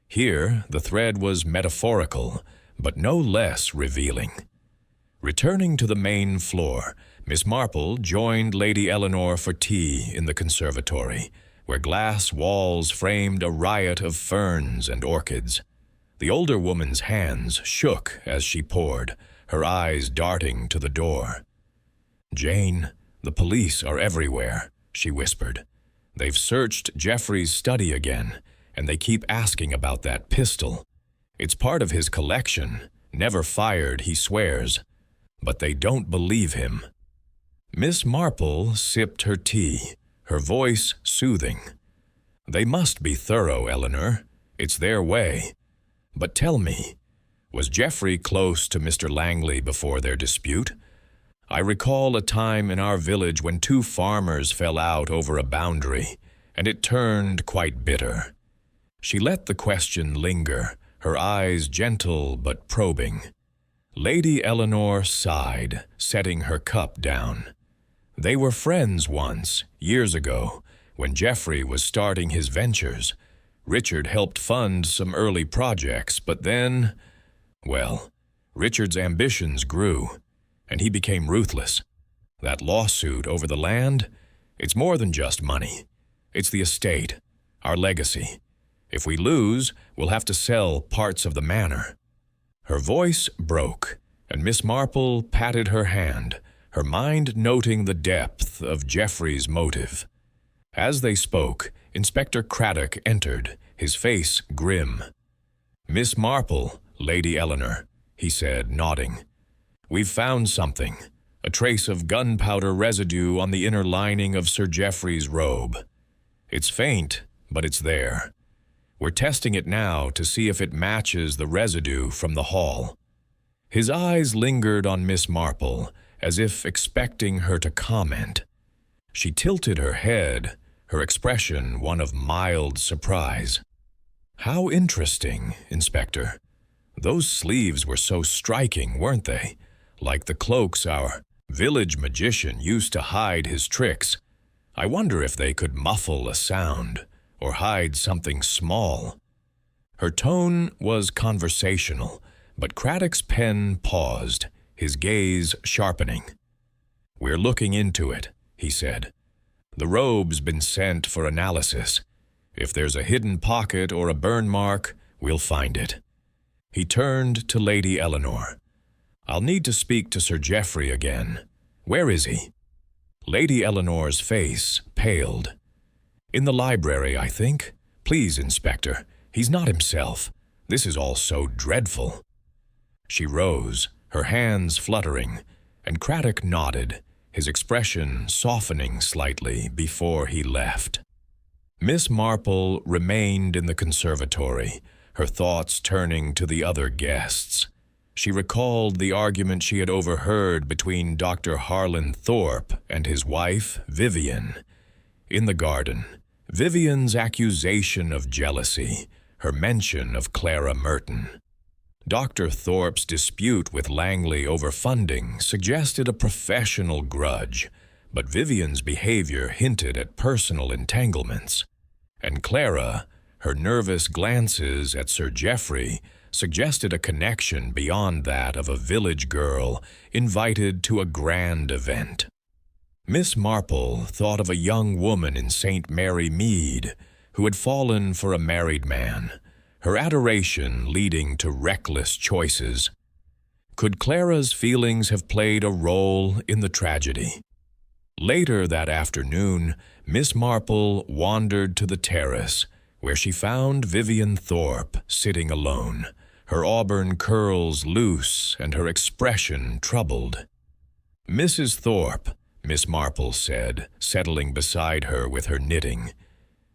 Here, the thread was metaphorical, but no less revealing. Returning to the main floor, Miss Marple joined Lady Eleanor for tea in the conservatory, where glass walls framed a riot of ferns and orchids. The older woman's hands shook as she poured, her eyes darting to the door. "Jane, the police are everywhere," she whispered. "They've searched Geoffrey's study again, and they keep asking about that pistol. It's part of his collection, never fired, he swears. But they don't believe him." Miss Marple sipped her tea, her voice soothing. "They must be thorough, Eleanor. It's their way. But tell me, was Geoffrey close to Mr. Langley before their dispute? I recall a time in our village when two farmers fell out over a boundary, and it turned quite bitter." She let the question linger, her eyes gentle but probing. Lady Eleanor sighed, setting her cup down. "They were friends once, years ago, when Geoffrey was starting his ventures. Richard helped fund some early projects, but then, well, Richard's ambitions grew, and he became ruthless. That lawsuit over the land, it's more than just money. It's the estate, our legacy. If we lose, we'll have to sell parts of the manor." Her voice broke, and Miss Marple patted her hand, her mind noting the depth of Geoffrey's motive. As they spoke, Inspector Craddock entered, his face grim. "Miss Marple, Lady Eleanor," he said, nodding. "We've found something, a trace of gunpowder residue on the inner lining of Sir Geoffrey's robe. It's faint, but it's there. We're testing it now to see if it matches the residue from the hall." His eyes lingered on Miss Marple, as if expecting her to comment. She tilted her head, her expression one of mild surprise. "How interesting, Inspector. Those sleeves were so striking, weren't they? Like the cloaks our village magician used to hide his tricks. I wonder if they could muffle a sound, or hide something small." Her tone was conversational, but Craddock's pen paused, his gaze sharpening. "We're looking into it," he said. "The robe's been sent for analysis. If there's a hidden pocket or a burn mark, we'll find it." He turned to Lady Eleanor. "I'll need to speak to Sir Geoffrey again. Where is he?" Lady Eleanor's face paled. "In the library, I think. Please, Inspector. He's not himself. This is all so dreadful." She rose, her hands fluttering, and Craddock nodded, his expression softening slightly before he left. Miss Marple remained in the conservatory, her thoughts turning to the other guests. She recalled the argument she had overheard between Dr. Harlan Thorpe and his wife, Vivian. In the garden, Vivian's accusation of jealousy, her mention of Clara Merton. Dr. Thorpe's dispute with Langley over funding suggested a professional grudge, but Vivian's behavior hinted at personal entanglements. And Clara, her nervous glances at Sir Geoffrey, suggested a connection beyond that of a village girl invited to a grand event. Miss Marple thought of a young woman in St. Mary Mead who had fallen for a married man, her adoration leading to reckless choices. Could Clara's feelings have played a role in the tragedy? Later that afternoon, Miss Marple wandered to the terrace, where she found Vivian Thorpe sitting alone, her auburn curls loose and her expression troubled. "Mrs. Thorpe," Miss Marple said, settling beside her with her knitting,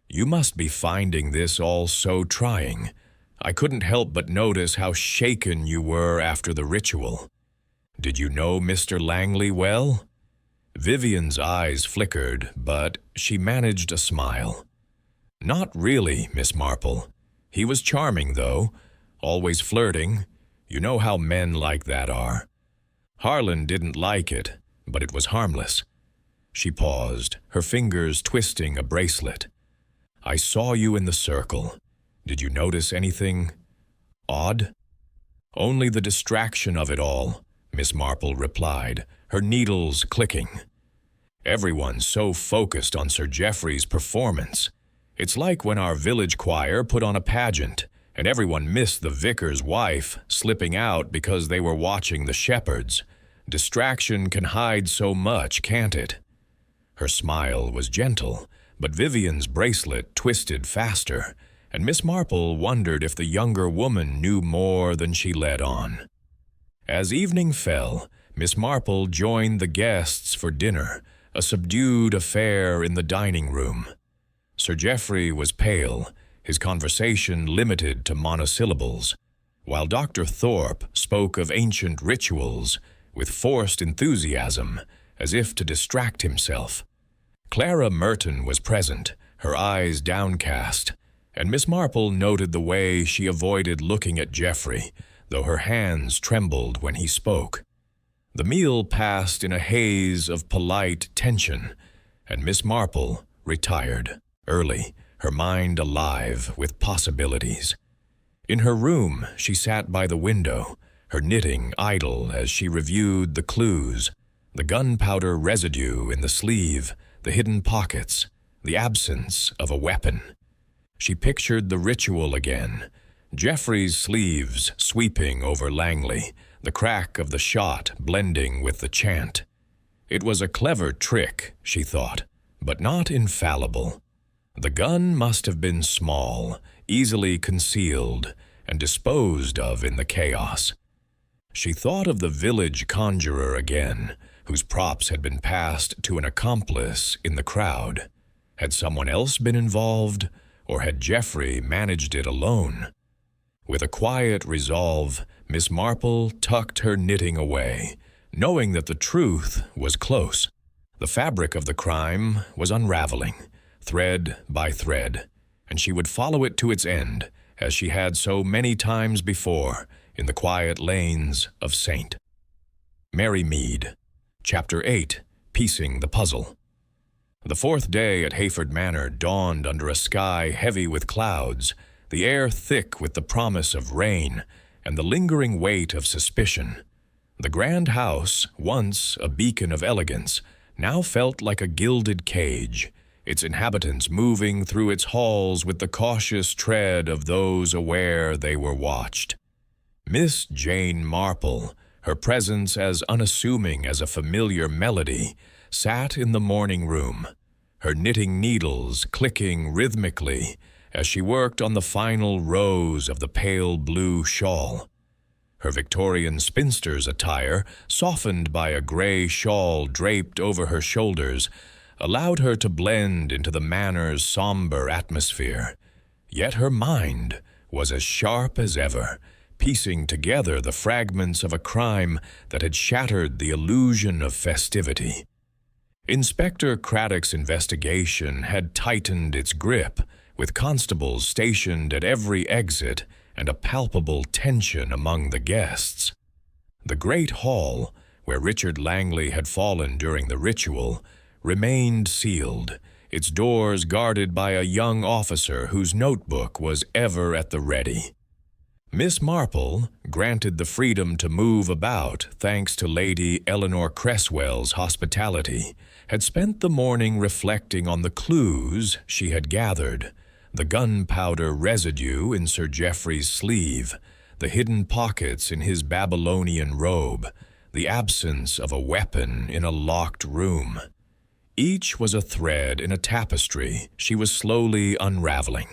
"you must be finding this all so trying. I couldn't help but notice how shaken you were after the ritual. Did you know Mr. Langley well?" Vivian's eyes flickered, but she managed a smile. "Not really, Miss Marple. He was charming, though, always flirting. You know how men like that are. Harlan didn't like it, but it was harmless." She paused, her fingers twisting a bracelet. "I saw you in the circle. Did you notice anything odd?" "Only the distraction of it all," Miss Marple replied, her needles clicking. "Everyone's so focused on Sir Geoffrey's performance. It's like when our village choir put on a pageant, and everyone missed the vicar's wife slipping out because they were watching the shepherds. Distraction can hide so much, can't it?" Her smile was gentle, but Vivian's bracelet twisted faster, and Miss Marple wondered if the younger woman knew more than she let on. As evening fell, Miss Marple joined the guests for dinner, a subdued affair in the dining room. Sir Geoffrey was pale, his conversation limited to monosyllables, while Dr. Thorpe spoke of ancient rituals with forced enthusiasm, as if to distract himself. Clara Merton was present, her eyes downcast, and Miss Marple noted the way she avoided looking at Geoffrey, though her hands trembled when he spoke. The meal passed in a haze of polite tension, and Miss Marple retired early, her mind alive with possibilities. In her room, she sat by the window, her knitting idle as she reviewed the clues, the gunpowder residue in the sleeve, the hidden pockets, the absence of a weapon. She pictured the ritual again, Geoffrey's sleeves sweeping over Langley, the crack of the shot blending with the chant. It was a clever trick, she thought, but not infallible. The gun must have been small, easily concealed, and disposed of in the chaos. She thought of the village conjurer again, whose props had been passed to an accomplice in the crowd. Had someone else been involved, or had Geoffrey managed it alone? With a quiet resolve, Miss Marple tucked her knitting away, knowing that the truth was close. The fabric of the crime was unraveling, thread by thread, and she would follow it to its end, as she had so many times before in the quiet lanes of St. Mary Mead. Chapter 8. Piecing the Puzzle. The fourth day at Hayford Manor dawned under a sky heavy with clouds, the air thick with the promise of rain and the lingering weight of suspicion. The grand house, once a beacon of elegance, now felt like a gilded cage, its inhabitants moving through its halls with the cautious tread of those aware they were watched. Miss Jane Marple, her presence as unassuming as a familiar melody, sat in the morning room, her knitting needles clicking rhythmically as she worked on the final rows of the pale blue shawl. Her Victorian spinster's attire, softened by a gray shawl draped over her shoulders, allowed her to blend into the manor's somber atmosphere. Yet her mind was as sharp as ever, piecing together the fragments of a crime that had shattered the illusion of festivity. Inspector Craddock's investigation had tightened its grip, with constables stationed at every exit and a palpable tension among the guests. The great hall, where Richard Langley had fallen during the ritual, remained sealed, its doors guarded by a young officer whose notebook was ever at the ready. Miss Marple, granted the freedom to move about thanks to Lady Eleanor Cresswell's hospitality, had spent the morning reflecting on the clues she had gathered: the gunpowder residue in Sir Geoffrey's sleeve, the hidden pockets in his Babylonian robe, the absence of a weapon in a locked room. Each was a thread in a tapestry she was slowly unraveling,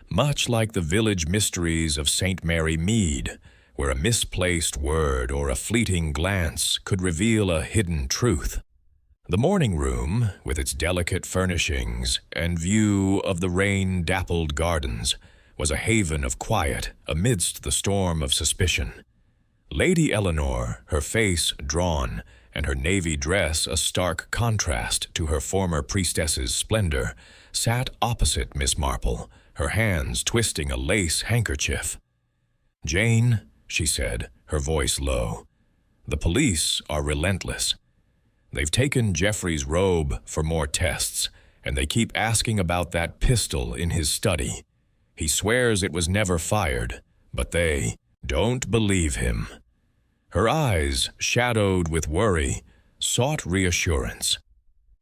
much like the village mysteries of St. Mary Mead, where a misplaced word or a fleeting glance could reveal a hidden truth. The morning room, with its delicate furnishings and view of the rain-dappled gardens, was a haven of quiet amidst the storm of suspicion. Lady Eleanor, her face drawn, and her navy dress a stark contrast to her former priestess's splendor, sat opposite Miss Marple, her hands twisting a lace handkerchief. "Jane," she said, her voice low, "the police are relentless. They've taken Jeffrey's robe for more tests, and they keep asking about that pistol in his study. He swears it was never fired, but they don't believe him." Her eyes, shadowed with worry, sought reassurance.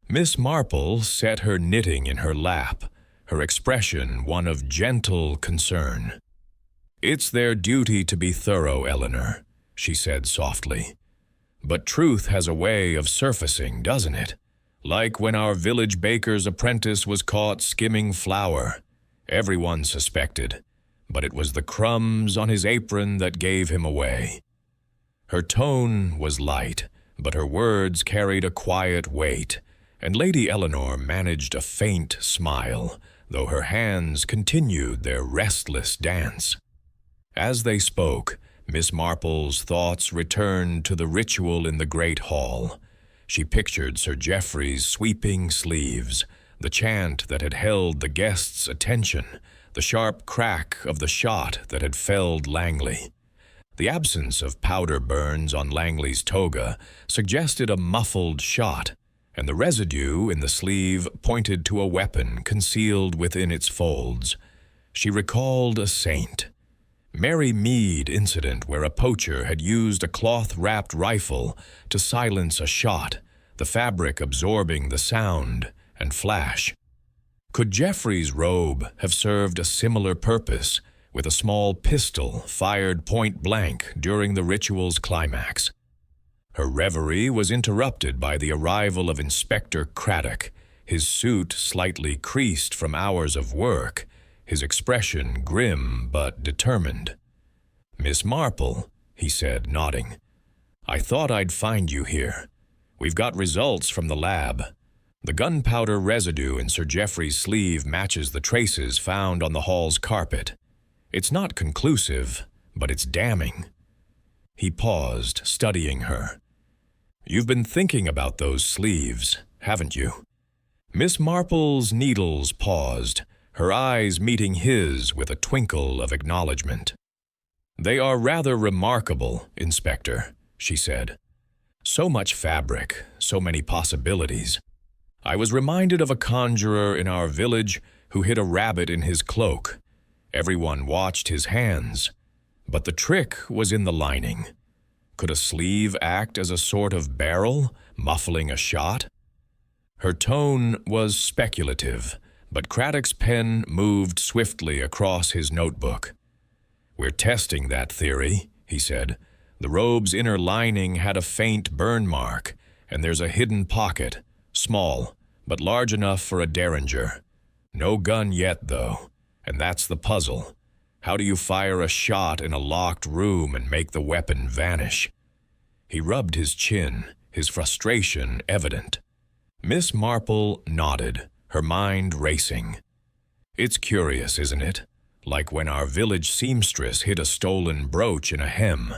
Miss Marple set her knitting in her lap, her expression one of gentle concern. "It's their duty to be thorough, Eleanor," she said softly. "But truth has a way of surfacing, doesn't it? Like when our village baker's apprentice was caught skimming flour. Everyone suspected, but it was the crumbs on his apron that gave him away." Her tone was light, but her words carried a quiet weight, and Lady Eleanor managed a faint smile, though her hands continued their restless dance. As they spoke, Miss Marple's thoughts returned to the ritual in the great hall. She pictured Sir Geoffrey's sweeping sleeves, the chant that had held the guests' attention, the sharp crack of the shot that had felled Langley. The absence of powder burns on Langley's toga suggested a muffled shot, and the residue in the sleeve pointed to a weapon concealed within its folds. She recalled a saint. Mary Mead incident where a poacher had used a cloth-wrapped rifle to silence a shot, the fabric absorbing the sound and flash. Could Geoffrey's robe have served a similar purpose, with a small pistol fired point-blank during the ritual's climax? Her reverie was interrupted by the arrival of Inspector Craddock, his suit slightly creased from hours of work, his expression grim but determined. "Miss Marple," he said, nodding, "I thought I'd find you here. We've got results from the lab. The gunpowder residue in Sir Geoffrey's sleeve matches the traces found on the hall's carpet. It's not conclusive, but it's damning." He paused, studying her. "You've been thinking about those sleeves, haven't you?" Miss Marple's needles paused, her eyes meeting his with a twinkle of acknowledgement. "They are rather remarkable, Inspector," she said. "So much fabric, so many possibilities. I was reminded of a conjurer in our village who hid a rabbit in his cloak. Everyone watched his hands, but the trick was in the lining. Could a sleeve act as a sort of barrel, muffling a shot?" Her tone was speculative, but Craddock's pen moved swiftly across his notebook. "We're testing that theory," he said. "The robe's inner lining had a faint burn mark, and there's a hidden pocket, small, but large enough for a derringer. No gun yet, though. And that's the puzzle. How do you fire a shot in a locked room and make the weapon vanish?" He rubbed his chin, his frustration evident. Miss Marple nodded, her mind racing. "It's curious, isn't it? Like when our village seamstress hid a stolen brooch in a hem.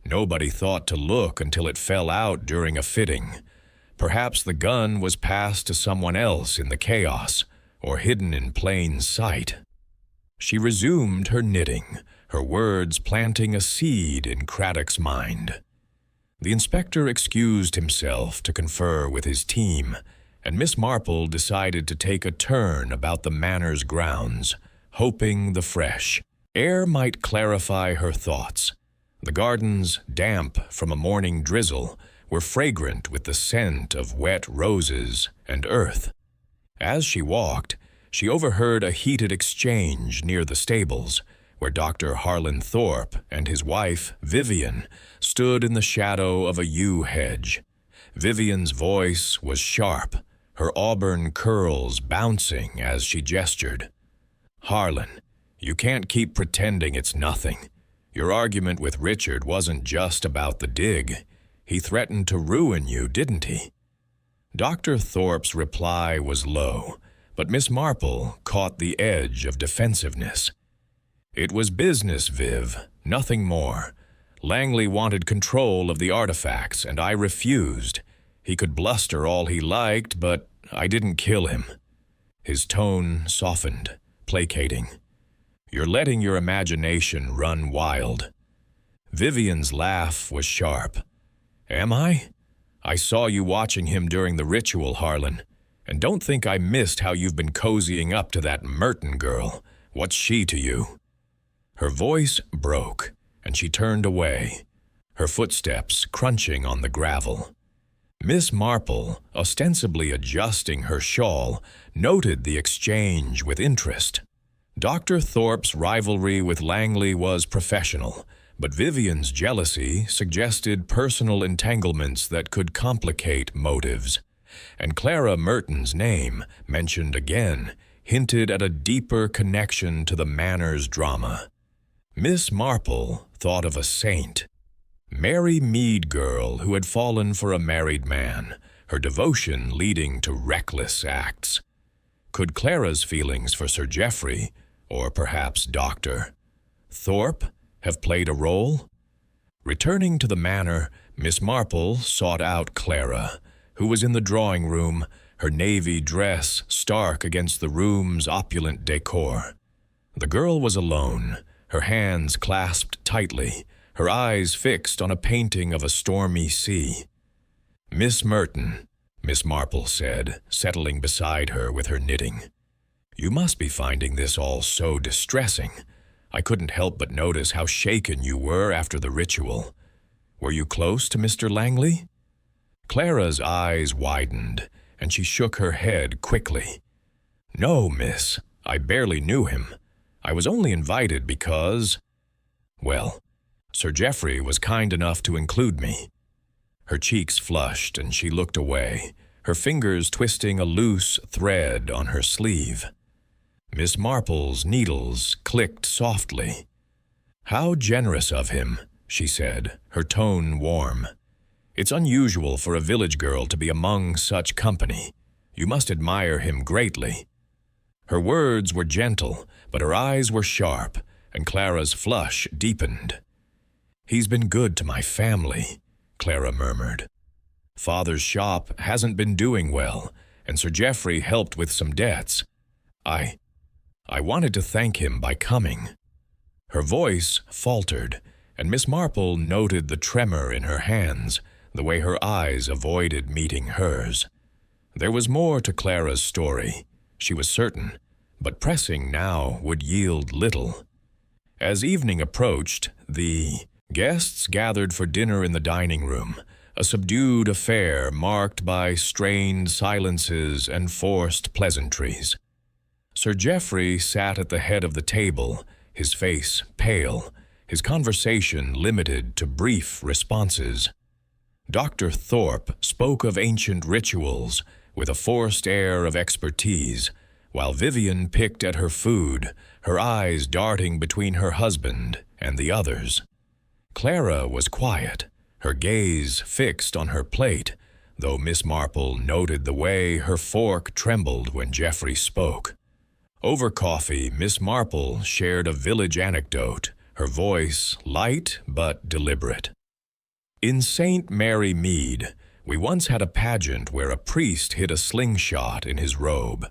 Nobody thought to look until it fell out during a fitting. Perhaps the gun was passed to someone else in the chaos, or hidden in plain sight." She resumed her knitting, her words planting a seed in Craddock's mind. The inspector excused himself to confer with his team, and Miss Marple decided to take a turn about the manor's grounds, hoping the fresh air might clarify her thoughts. The gardens, damp from a morning drizzle, were fragrant with the scent of wet roses and earth. As she walked, she overheard a heated exchange near the stables, where Dr. Harlan Thorpe and his wife, Vivian, stood in the shadow of a yew hedge. Vivian's voice was sharp, her auburn curls bouncing as she gestured. "Harlan, you can't keep pretending it's nothing. Your argument with Richard wasn't just about the dig. He threatened to ruin you, didn't he?" Dr. Thorpe's reply was low, but Miss Marple caught the edge of defensiveness. "It was business, Viv, nothing more. Langley wanted control of the artifacts, and I refused. He could bluster all he liked, but I didn't kill him." His tone softened, placating. "You're letting your imagination run wild." Vivian's laugh was sharp. "Am I? I saw you watching him during the ritual, Harlan, and don't think I missed how you've been cozying up to that Merton girl. What's she to you?" Her voice broke, and she turned away, her footsteps crunching on the gravel. Miss Marple, ostensibly adjusting her shawl, noted the exchange with interest. Dr. Thorpe's rivalry with Langley was professional, but Vivian's jealousy suggested personal entanglements that could complicate motives. And Clara Merton's name, mentioned again, hinted at a deeper connection to the Manor's drama. Miss Marple thought of a saint. Mary Mead girl who had fallen for a married man, her devotion leading to reckless acts. Could Clara's feelings for Sir Geoffrey, or perhaps Dr. Thorpe, have played a role? Returning to the manor, Miss Marple sought out Clara, who was in the drawing room, her navy dress stark against the room's opulent decor. The girl was alone, her hands clasped tightly, her eyes fixed on a painting of a stormy sea. "Miss Merton," Miss Marple said, settling beside her with her knitting. "You must be finding this all so distressing. I couldn't help but notice how shaken you were after the ritual. Were you close to Mr. Langley?" Clara's eyes widened, and she shook her head quickly. "No, miss, I barely knew him. I was only invited because, well, Sir Geoffrey was kind enough to include me." Her cheeks flushed, and she looked away, her fingers twisting a loose thread on her sleeve. Miss Marple's needles clicked softly. "How generous of him," she said, her tone warm. "It's unusual for a village girl to be among such company. You must admire him greatly." Her words were gentle, but her eyes were sharp, and Clara's flush deepened. "He's been good to my family," Clara murmured. "Father's shop hasn't been doing well, and Sir Geoffrey helped with some debts. I wanted to thank him by coming." Her voice faltered, and Miss Marple noted the tremor in her hands, the way her eyes avoided meeting hers. There was more to Clara's story, she was certain, but pressing now would yield little. As evening approached, the guests gathered for dinner in the dining room, a subdued affair marked by strained silences and forced pleasantries. Sir Geoffrey sat at the head of the table, his face pale, his conversation limited to brief responses. Dr. Thorpe spoke of ancient rituals with a forced air of expertise, while Vivian picked at her food, her eyes darting between her husband and the others. Clara was quiet, her gaze fixed on her plate, though Miss Marple noted the way her fork trembled when Geoffrey spoke. Over coffee, Miss Marple shared a village anecdote, her voice light but deliberate. "In St. Mary Mead, we once had a pageant where a priest hid a slingshot in his robe.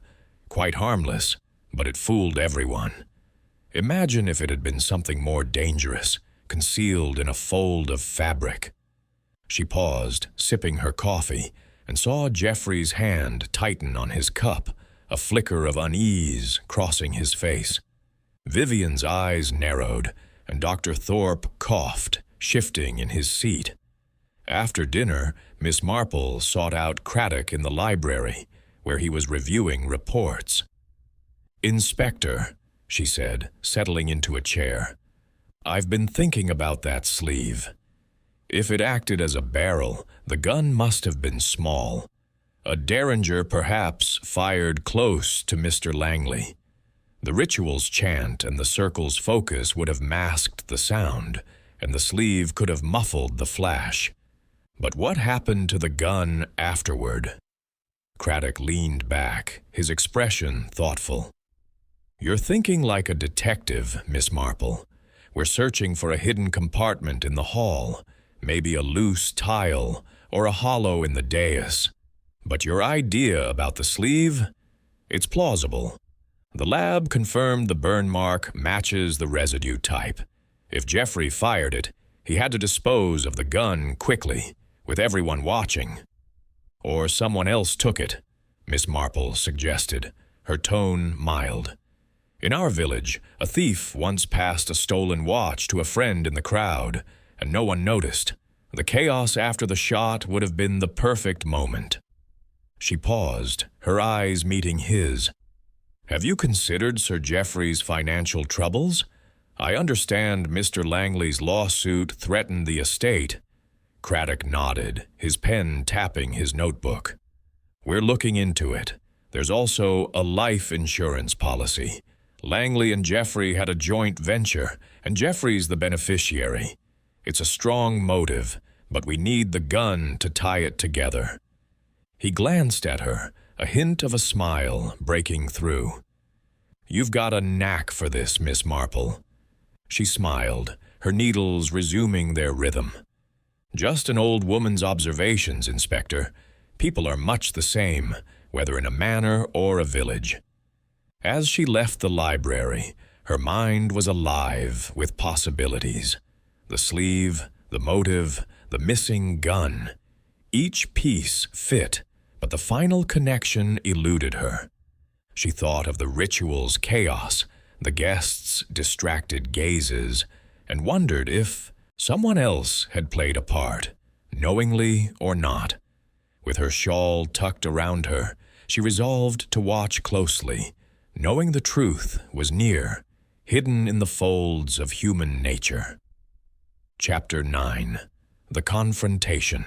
Quite harmless, but it fooled everyone. Imagine if it had been something more dangerous, concealed in a fold of fabric." She paused, sipping her coffee, and saw Geoffrey's hand tighten on his cup, a flicker of unease crossing his face. Vivian's eyes narrowed, and Dr. Thorpe coughed, shifting in his seat. After dinner, Miss Marple sought out Craddock in the library, where he was reviewing reports. "Inspector," she said, settling into a chair, "I've been thinking about that sleeve. If it acted as a barrel, the gun must have been small. A derringer perhaps fired close to Mr. Langley. The ritual's chant and the circle's focus would have masked the sound, and the sleeve could have muffled the flash. But what happened to the gun afterward? Craddock leaned back, his expression thoughtful. "You're thinking like a detective, Miss Marple. We're searching for a hidden compartment in the hall, maybe a loose tile or a hollow in the dais. But your idea about the sleeve? It's plausible. The lab confirmed the burn mark matches the residue type. If Jeffrey fired it, he had to dispose of the gun quickly, with everyone watching. Or someone else took it," Miss Marple suggested, her tone mild. "In our village, a thief once passed a stolen watch to a friend in the crowd, and no one noticed. The chaos after the shot would have been the perfect moment." She paused, her eyes meeting his. "Have you considered Sir Geoffrey's financial troubles? I understand Mr. Langley's lawsuit threatened the estate." Craddock nodded, his pen tapping his notebook. "We're looking into it. There's also a life insurance policy. Langley and Geoffrey had a joint venture, and Geoffrey's the beneficiary. It's a strong motive, but we need the gun to tie it together." He glanced at her, a hint of a smile breaking through. "You've got a knack for this, Miss Marple." She smiled, her needles resuming their rhythm. "Just an old woman's observations, Inspector. People are much the same, whether in a manor or a village." As she left the library, her mind was alive with possibilities. The sleeve, the motive, the missing gun. Each piece fit, but the final connection eluded her. She thought of the ritual's chaos, the guests' distracted gazes, and wondered if someone else had played a part, knowingly or not. With her shawl tucked around her, she resolved to watch closely, knowing the truth was near, hidden in the folds of human nature. Chapter 9. The Confrontation.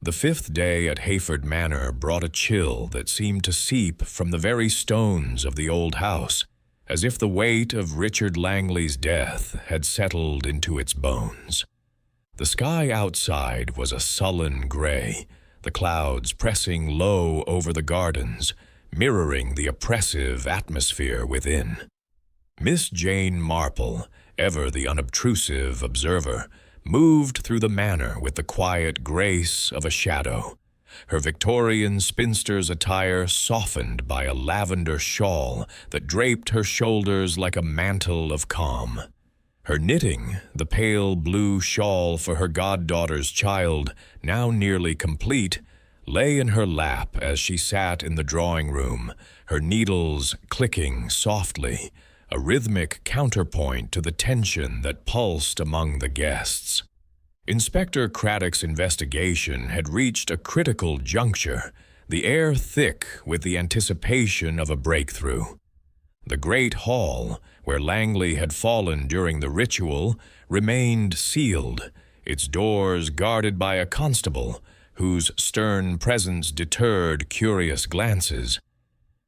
The fifth day at Hayford Manor brought a chill that seemed to seep from the very stones of the old house, as if the weight of Richard Langley's death had settled into its bones. The sky outside was a sullen gray, the clouds pressing low over the gardens, mirroring the oppressive atmosphere within. Miss Jane Marple, ever the unobtrusive observer, moved through the manor with the quiet grace of a shadow, her Victorian spinster's attire softened by a lavender shawl that draped her shoulders like a mantle of calm. Her knitting, the pale blue shawl for her goddaughter's child, now nearly complete, lay in her lap as she sat in the drawing-room, her needles clicking softly, a rhythmic counterpoint to the tension that pulsed among the guests. Inspector Craddock's investigation had reached a critical juncture, the air thick with the anticipation of a breakthrough. The great hall, where Langley had fallen during the ritual, remained sealed, its doors guarded by a constable, whose stern presence deterred curious glances.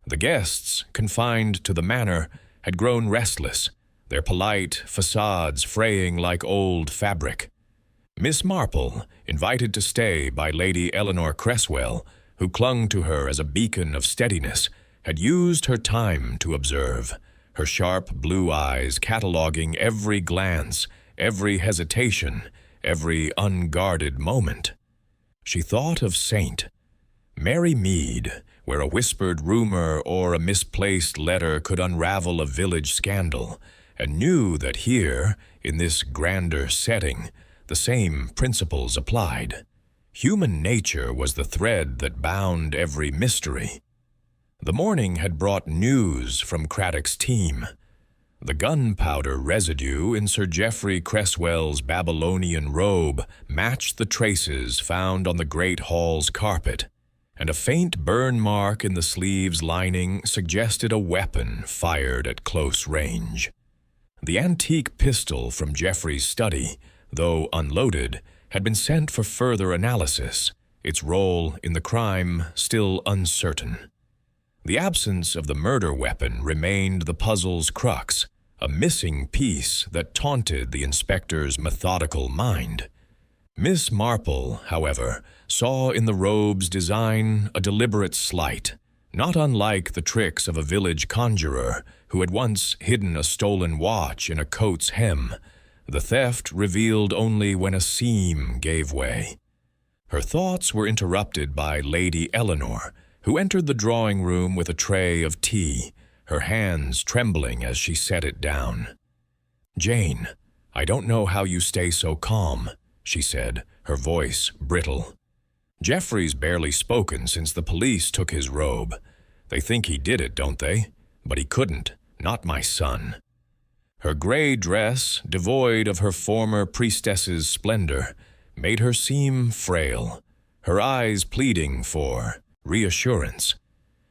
The guests, confined to the manor, had grown restless, their polite facades fraying like old fabric. Miss Marple, invited to stay by Lady Eleanor Cresswell, who clung to her as a beacon of steadiness, had used her time to observe, her sharp blue eyes cataloguing every glance, every hesitation, every unguarded moment. She thought of St. Mary Mead, where a whispered rumor or a misplaced letter could unravel a village scandal, and knew that here, in this grander setting, the same principles applied. Human nature was the thread that bound every mystery. The morning had brought news from Craddock's team. The gunpowder residue in Sir Geoffrey Cresswell's Babylonian robe matched the traces found on the great hall's carpet, and a faint burn mark in the sleeve's lining suggested a weapon fired at close range. The antique pistol from Geoffrey's study, though unloaded, had been sent for further analysis, its role in the crime still uncertain. The absence of the murder weapon remained the puzzle's crux, a missing piece that taunted the inspector's methodical mind. Miss Marple, however, saw in the robe's design a deliberate slight, not unlike the tricks of a village conjurer who had once hidden a stolen watch in a coat's hem, the theft revealed only when a seam gave way. Her thoughts were interrupted by Lady Eleanor, who entered the drawing room with a tray of tea, her hands trembling as she set it down. "Jane, I don't know how you stay so calm," she said, her voice brittle. "Geoffrey's barely spoken since the police took his robe. They think he did it, don't they? But he couldn't, not my son." Her gray dress, devoid of her former priestess's splendor, made her seem frail, her eyes pleading for reassurance.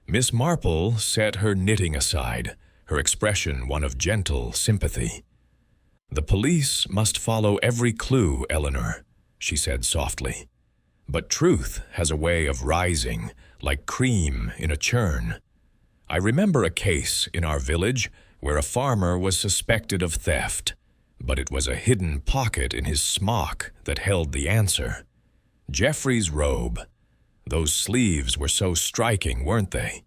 Miss Marple set her knitting aside, her expression one of gentle sympathy. "The police must follow every clue, Eleanor," she said softly. "But truth has a way of rising, like cream in a churn. I remember a case in our village where a farmer was suspected of theft, but it was a hidden pocket in his smock that held the answer. Geoffrey's robe. Those sleeves were so striking, weren't they?"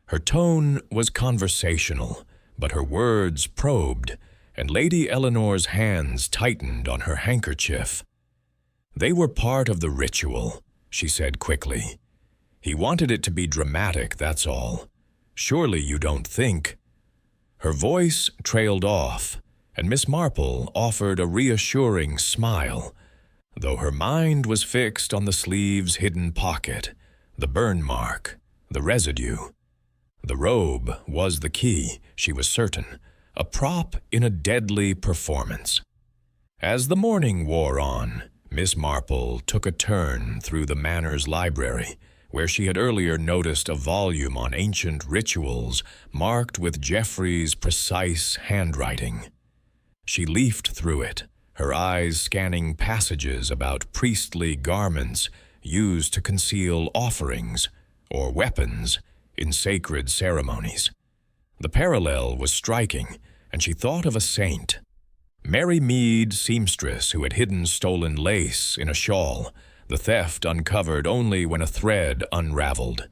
Her tone was conversational, but her words probed, and Lady Eleanor's hands tightened on her handkerchief. "They were part of the ritual," she said quickly. "He wanted it to be dramatic, that's all. Surely you don't think—" Her voice trailed off, and Miss Marple offered a reassuring smile, though her mind was fixed on the sleeve's hidden pocket, the burn mark, the residue. The robe was the key, she was certain, a prop in a deadly performance. As the morning wore on, Miss Marple took a turn through the Manor's library, where she had earlier noticed a volume on ancient rituals marked with Geoffrey's precise handwriting. She leafed through it, her eyes scanning passages about priestly garments used to conceal offerings or weapons in sacred ceremonies. The parallel was striking, and she thought of a saint. Mary Mead, seamstress who had hidden stolen lace in a shawl, the theft uncovered only when a thread unraveled.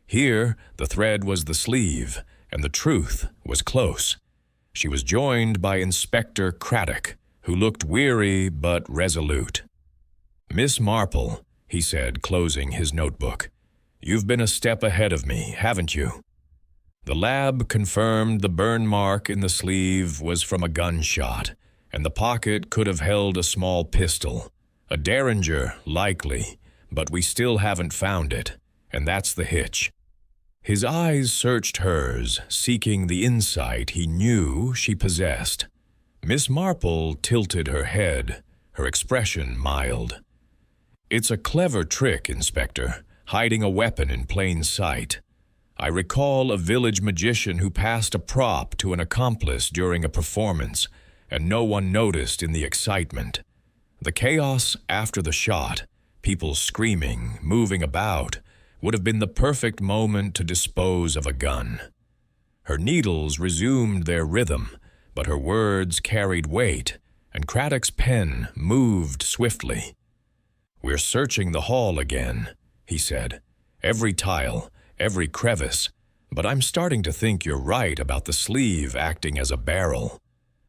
Here, the thread was the sleeve, and the truth was close. She was joined by Inspector Craddock, who looked weary but resolute. "Miss Marple," he said, closing his notebook, "you've been a step ahead of me, haven't you?" The lab confirmed the burn mark in the sleeve was from a gunshot, and the pocket could have held a small pistol. A derringer, likely, but we still haven't found it, and that's the hitch. His eyes searched hers, seeking the insight he knew she possessed. Miss Marple tilted her head, her expression mild. "It's a clever trick, Inspector, hiding a weapon in plain sight. I recall a village magician who passed a prop to an accomplice during a performance, and no one noticed in the excitement. The chaos after the shot, people screaming, moving about, would have been the perfect moment to dispose of a gun." Her needles resumed their rhythm, but her words carried weight, and Craddock's pen moved swiftly. "We're searching the hall again," he said. "Every tile, every crevice, but I'm starting to think you're right about the sleeve acting as a barrel.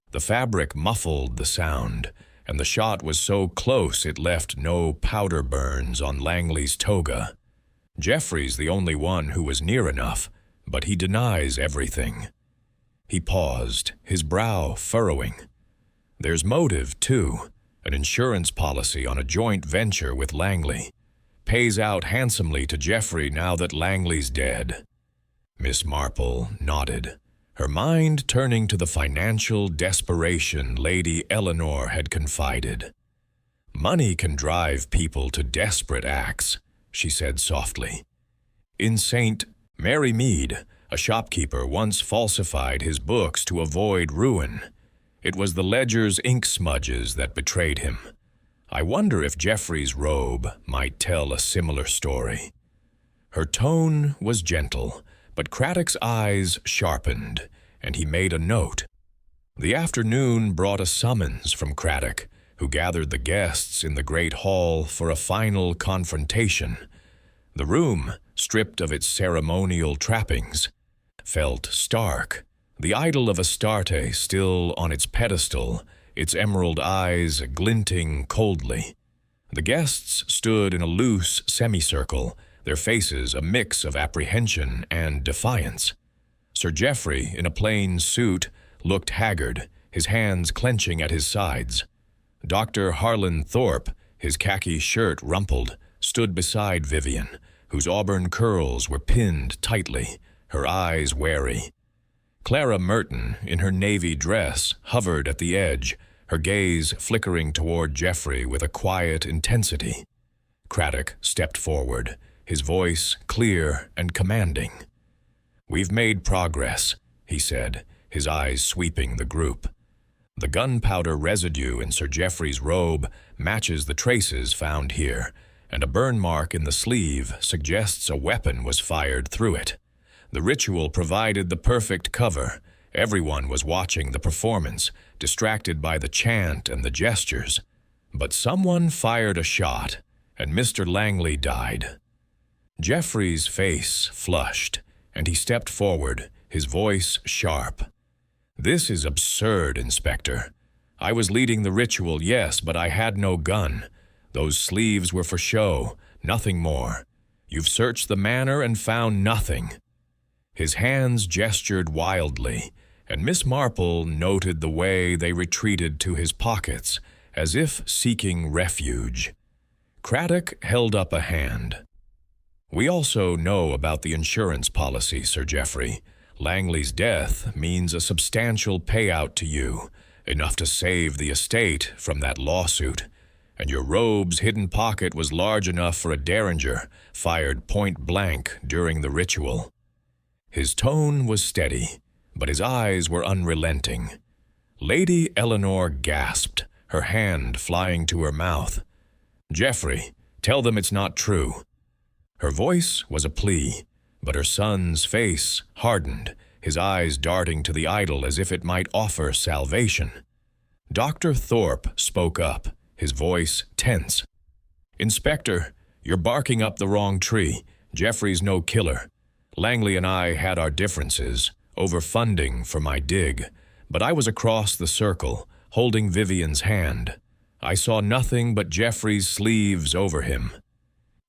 The fabric muffled the sound, and the shot was so close it left no powder burns on Langley's toga. Geoffrey's the only one who was near enough, but he denies everything." He paused, his brow furrowing. "There's motive, too. An insurance policy on a joint venture with Langley. Pays out handsomely to Geoffrey now that Langley's dead." Miss Marple nodded, her mind turning to the financial desperation Lady Eleanor had confided. "Money can drive people to desperate acts," she said softly. "In St. Mary Mead, a shopkeeper once falsified his books to avoid ruin. It was the ledger's ink smudges that betrayed him. I wonder if Geoffrey's robe might tell a similar story." Her tone was gentle, but Craddock's eyes sharpened, and he made a note. The afternoon brought a summons from Craddock, who gathered the guests in the great hall for a final confrontation. The room, stripped of its ceremonial trappings, felt stark. The Idol of Astarte still on its pedestal, its emerald eyes glinting coldly. The guests stood in a loose semicircle, their faces a mix of apprehension and defiance. Sir Geoffrey, in a plain suit, looked haggard, his hands clenching at his sides. Dr. Harlan Thorpe, his khaki shirt rumpled, stood beside Vivian, whose auburn curls were pinned tightly, her eyes wary. Clara Merton, in her navy dress, hovered at the edge, her gaze flickering toward Geoffrey with a quiet intensity. Craddock stepped forward, his voice clear and commanding. "We've made progress," he said, his eyes sweeping the group. "The gunpowder residue in Sir Geoffrey's robe matches the traces found here, and a burn mark in the sleeve suggests a weapon was fired through it. The ritual provided the perfect cover. Everyone was watching the performance, distracted by the chant and the gestures. But someone fired a shot, and Mr. Langley died." Geoffrey's face flushed, and he stepped forward, his voice sharp. "This is absurd, Inspector. I was leading the ritual, yes, but I had no gun. Those sleeves were for show, nothing more. You've searched the manor and found nothing." His hands gestured wildly, and Miss Marple noted the way they retreated to his pockets, as if seeking refuge. Craddock held up a hand. "We also know about the insurance policy, Sir Geoffrey. Langley's death means a substantial payout to you, enough to save the estate from that lawsuit. And your robe's hidden pocket was large enough for a derringer, fired point blank during the ritual." His tone was steady, but his eyes were unrelenting. Lady Eleanor gasped, her hand flying to her mouth. "Geoffrey, tell them it's not true." Her voice was a plea, but her son's face hardened, his eyes darting to the idol as if it might offer salvation. Dr. Thorpe spoke up, his voice tense. "Inspector, you're barking up the wrong tree. Geoffrey's no killer. Langley and I had our differences, over funding for my dig, but I was across the circle, holding Vivian's hand. I saw nothing but Geoffrey's sleeves over him."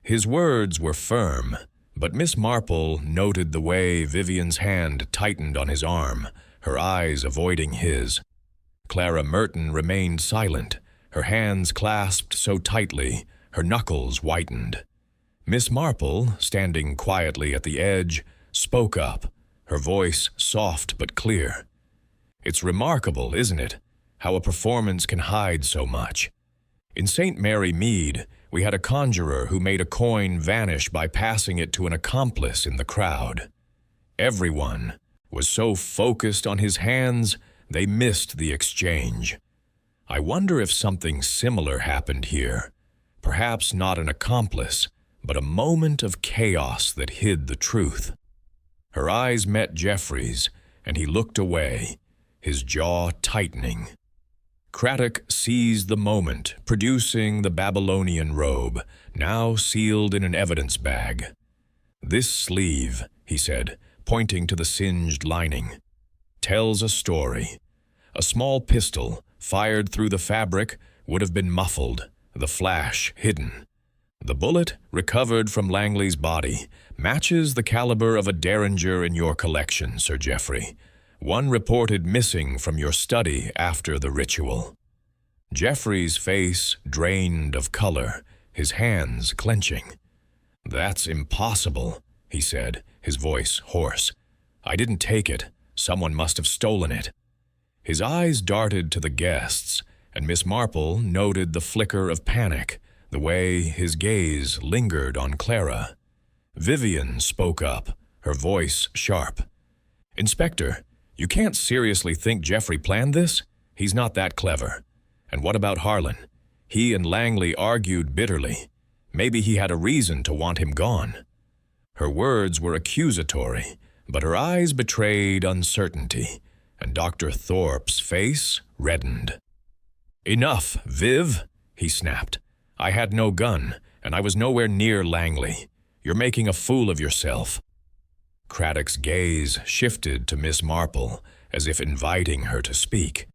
His words were firm, but Miss Marple noted the way Vivian's hand tightened on his arm, her eyes avoiding his. Clara Merton remained silent, her hands clasped so tightly, her knuckles whitened. Miss Marple, standing quietly at the edge, spoke up, her voice soft but clear. "It's remarkable, isn't it, how a performance can hide so much. In St. Mary Mead, we had a conjurer who made a coin vanish by passing it to an accomplice in the crowd. Everyone was so focused on his hands, they missed the exchange. I wonder if something similar happened here. Perhaps not an accomplice, but a moment of chaos that hid the truth." Her eyes met Geoffrey's, and he looked away, his jaw tightening. Craddock seized the moment, producing the Babylonian robe, now sealed in an evidence bag. "This sleeve," he said, pointing to the singed lining, "tells a story. A small pistol, fired through the fabric, would have been muffled, the flash hidden. The bullet, recovered from Langley's body, matches the caliber of a derringer in your collection, Sir Geoffrey, one reported missing from your study after the ritual." Geoffrey's face drained of color, his hands clenching. "That's impossible," he said, his voice hoarse. "I didn't take it. Someone must have stolen it." His eyes darted to the guests, and Miss Marple noted the flicker of panic, the way his gaze lingered on Clara. Vivian spoke up, her voice sharp. "Inspector, you can't seriously think Geoffrey planned this? He's not that clever. And what about Harlan? He and Langley argued bitterly. Maybe he had a reason to want him gone." Her words were accusatory, but her eyes betrayed uncertainty, and Dr. Thorpe's face reddened. "Enough, Viv," he snapped. "I had no gun, and I was nowhere near Langley. You're making a fool of yourself." Craddock's gaze shifted to Miss Marple, as if inviting her to speak.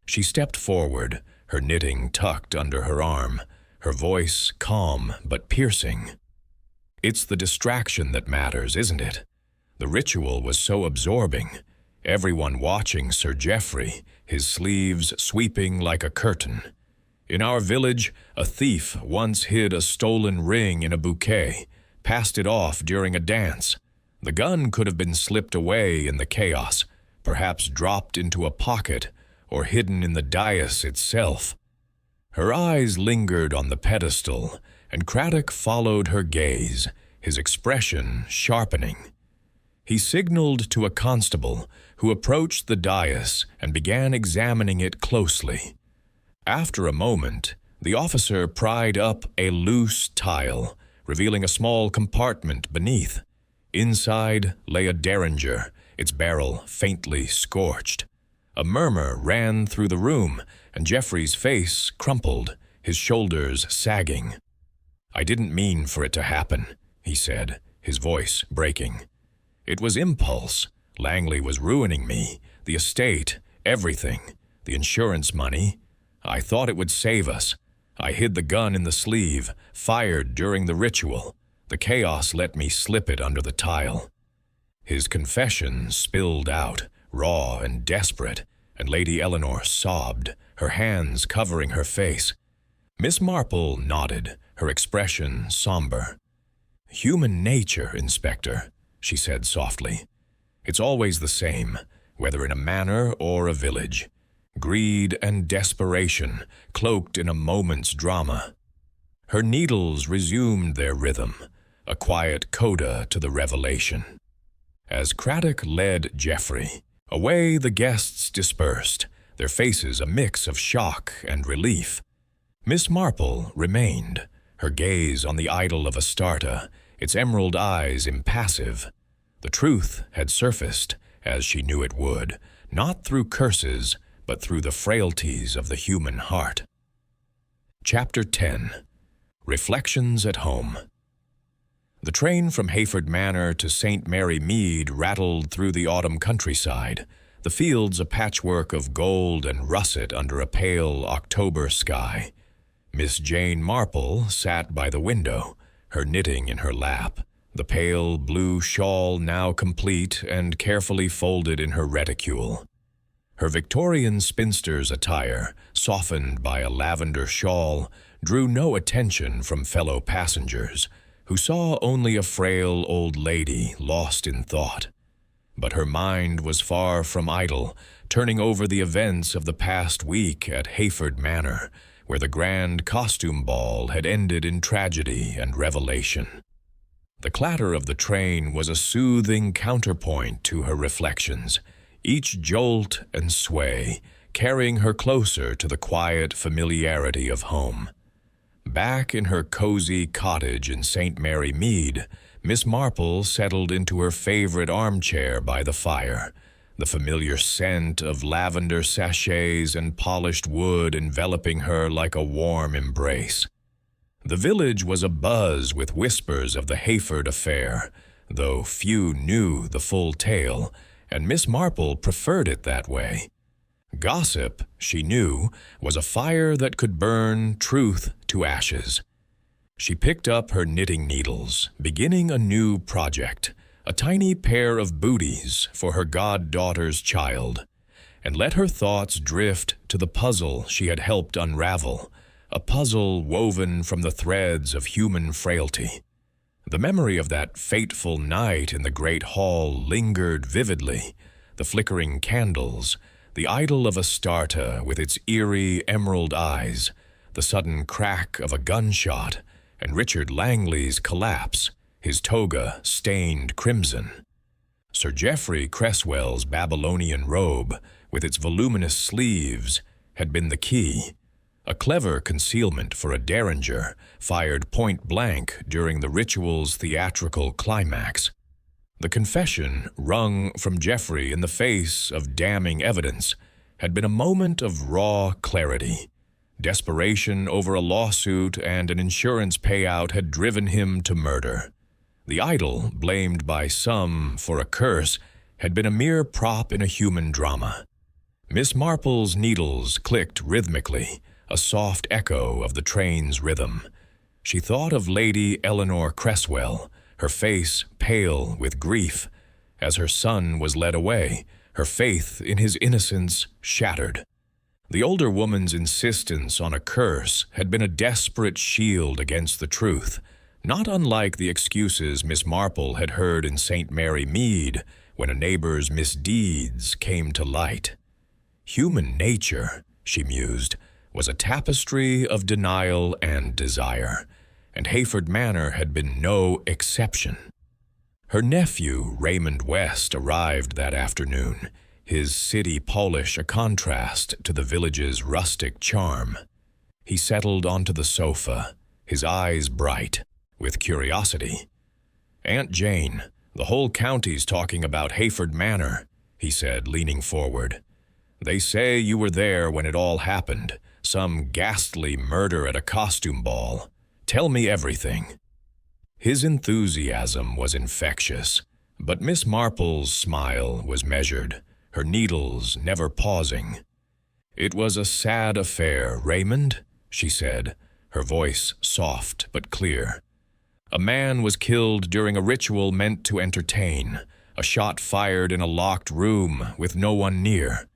She stepped forward, her knitting tucked under her arm, her voice calm but piercing. "It's the distraction that matters, isn't it? The ritual was so absorbing, everyone watching Sir Geoffrey, his sleeves sweeping like a curtain. In our village, a thief once hid a stolen ring in a bouquet, passed it off during a dance. The gun could have been slipped away in the chaos, perhaps dropped into a pocket or hidden in the dais itself." Her eyes lingered on the pedestal, and Craddock followed her gaze, his expression sharpening. He signaled to a constable, who approached the dais and began examining it closely. After a moment, the officer pried up a loose tile, revealing a small compartment beneath. Inside lay a derringer, its barrel faintly scorched. A murmur ran through the room, and Geoffrey's face crumpled, his shoulders sagging. "I didn't mean for it to happen," he said, his voice breaking. "It was impulse. Langley was ruining me, the estate, everything, the insurance money. I thought it would save us. I hid the gun in the sleeve, fired during the ritual. The chaos let me slip it under the tile." His confession spilled out, raw and desperate, and Lady Eleanor sobbed, her hands covering her face. Miss Marple nodded, her expression somber. "Human nature, Inspector," she said softly. "It's always the same, whether in a manor or a village. Greed and desperation, cloaked in a moment's drama." Her needles resumed their rhythm, a quiet coda to the revelation. As Craddock led Geoffrey, away the guests dispersed, their faces a mix of shock and relief. Miss Marple remained, her gaze on the Idol of Astarte, its emerald eyes impassive. The truth had surfaced, as she knew it would, not through curses, but through the frailties of the human heart. Chapter 10. Reflections at Home. The train from Hayford Manor to St. Mary Mead rattled through the autumn countryside, the fields a patchwork of gold and russet under a pale October sky. Miss Jane Marple sat by the window, her knitting in her lap, the pale blue shawl now complete and carefully folded in her reticule. Her Victorian spinster's attire, softened by a lavender shawl, drew no attention from fellow passengers, who saw only a frail old lady lost in thought. But her mind was far from idle, turning over the events of the past week at Hayford Manor, where the grand costume ball had ended in tragedy and revelation. The clatter of the train was a soothing counterpoint to her reflections, each jolt and sway carrying her closer to the quiet familiarity of home. Back in her cozy cottage in St. Mary Mead, Miss Marple settled into her favorite armchair by the fire, the familiar scent of lavender sachets and polished wood enveloping her like a warm embrace. The village was abuzz with whispers of the Hayford affair, though few knew the full tale, and Miss Marple preferred it that way. Gossip, she knew, was a fire that could burn truth to ashes. She picked up her knitting needles, beginning a new project, a tiny pair of booties for her goddaughter's child, and let her thoughts drift to the puzzle she had helped unravel, a puzzle woven from the threads of human frailty. The memory of that fateful night in the great hall lingered vividly, the flickering candles, the Idol of Astarte with its eerie emerald eyes, the sudden crack of a gunshot, and Richard Langley's collapse, his toga stained crimson. Sir Geoffrey Cresswell's Babylonian robe, with its voluminous sleeves, had been the key, a clever concealment for a derringer fired point-blank during the ritual's theatrical climax. The confession, wrung from Jeffrey in the face of damning evidence, had been a moment of raw clarity. Desperation over a lawsuit and an insurance payout had driven him to murder. The idol, blamed by some for a curse, had been a mere prop in a human drama. Miss Marple's needles clicked rhythmically, a soft echo of the train's rhythm. She thought of Lady Eleanor Cresswell, her face pale with grief. As her son was led away, her faith in his innocence shattered. The older woman's insistence on a curse had been a desperate shield against the truth, not unlike the excuses Miss Marple had heard in St. Mary Mead when a neighbor's misdeeds came to light. Human nature, she mused, was a tapestry of denial and desire, and Hayford Manor had been no exception. Her nephew, Raymond West, arrived that afternoon, his city polish a contrast to the village's rustic charm. He settled onto the sofa, his eyes bright with curiosity. "Aunt Jane, the whole county's talking about Hayford Manor," he said, leaning forward. "They say you were there when it all happened, some ghastly murder at a costume ball. Tell me everything." His enthusiasm was infectious, but Miss Marple's smile was measured, her needles never pausing. "It was a sad affair, Raymond," she said, her voice soft but clear. "A man was killed during a ritual meant to entertain, a shot fired in a locked room with no one near.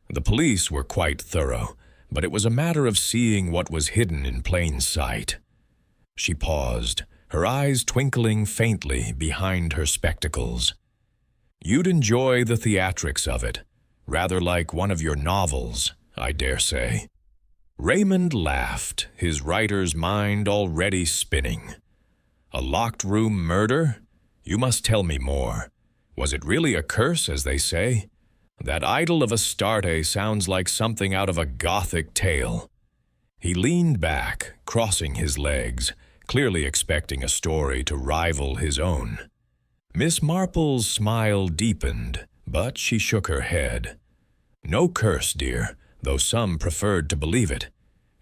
The police were quite thorough, but it was a matter of seeing what was hidden in plain sight." She paused, her eyes twinkling faintly behind her spectacles. "You'd enjoy the theatrics of it, rather like one of your novels, I dare say." Raymond laughed, his writer's mind already spinning. "A locked room murder? You must tell me more. Was it really a curse, as they say? That Idol of Astarte sounds like something out of a Gothic tale." He leaned back, crossing his legs, clearly expecting a story to rival his own. Miss Marple's smile deepened, but she shook her head. "No curse, dear, though some preferred to believe it.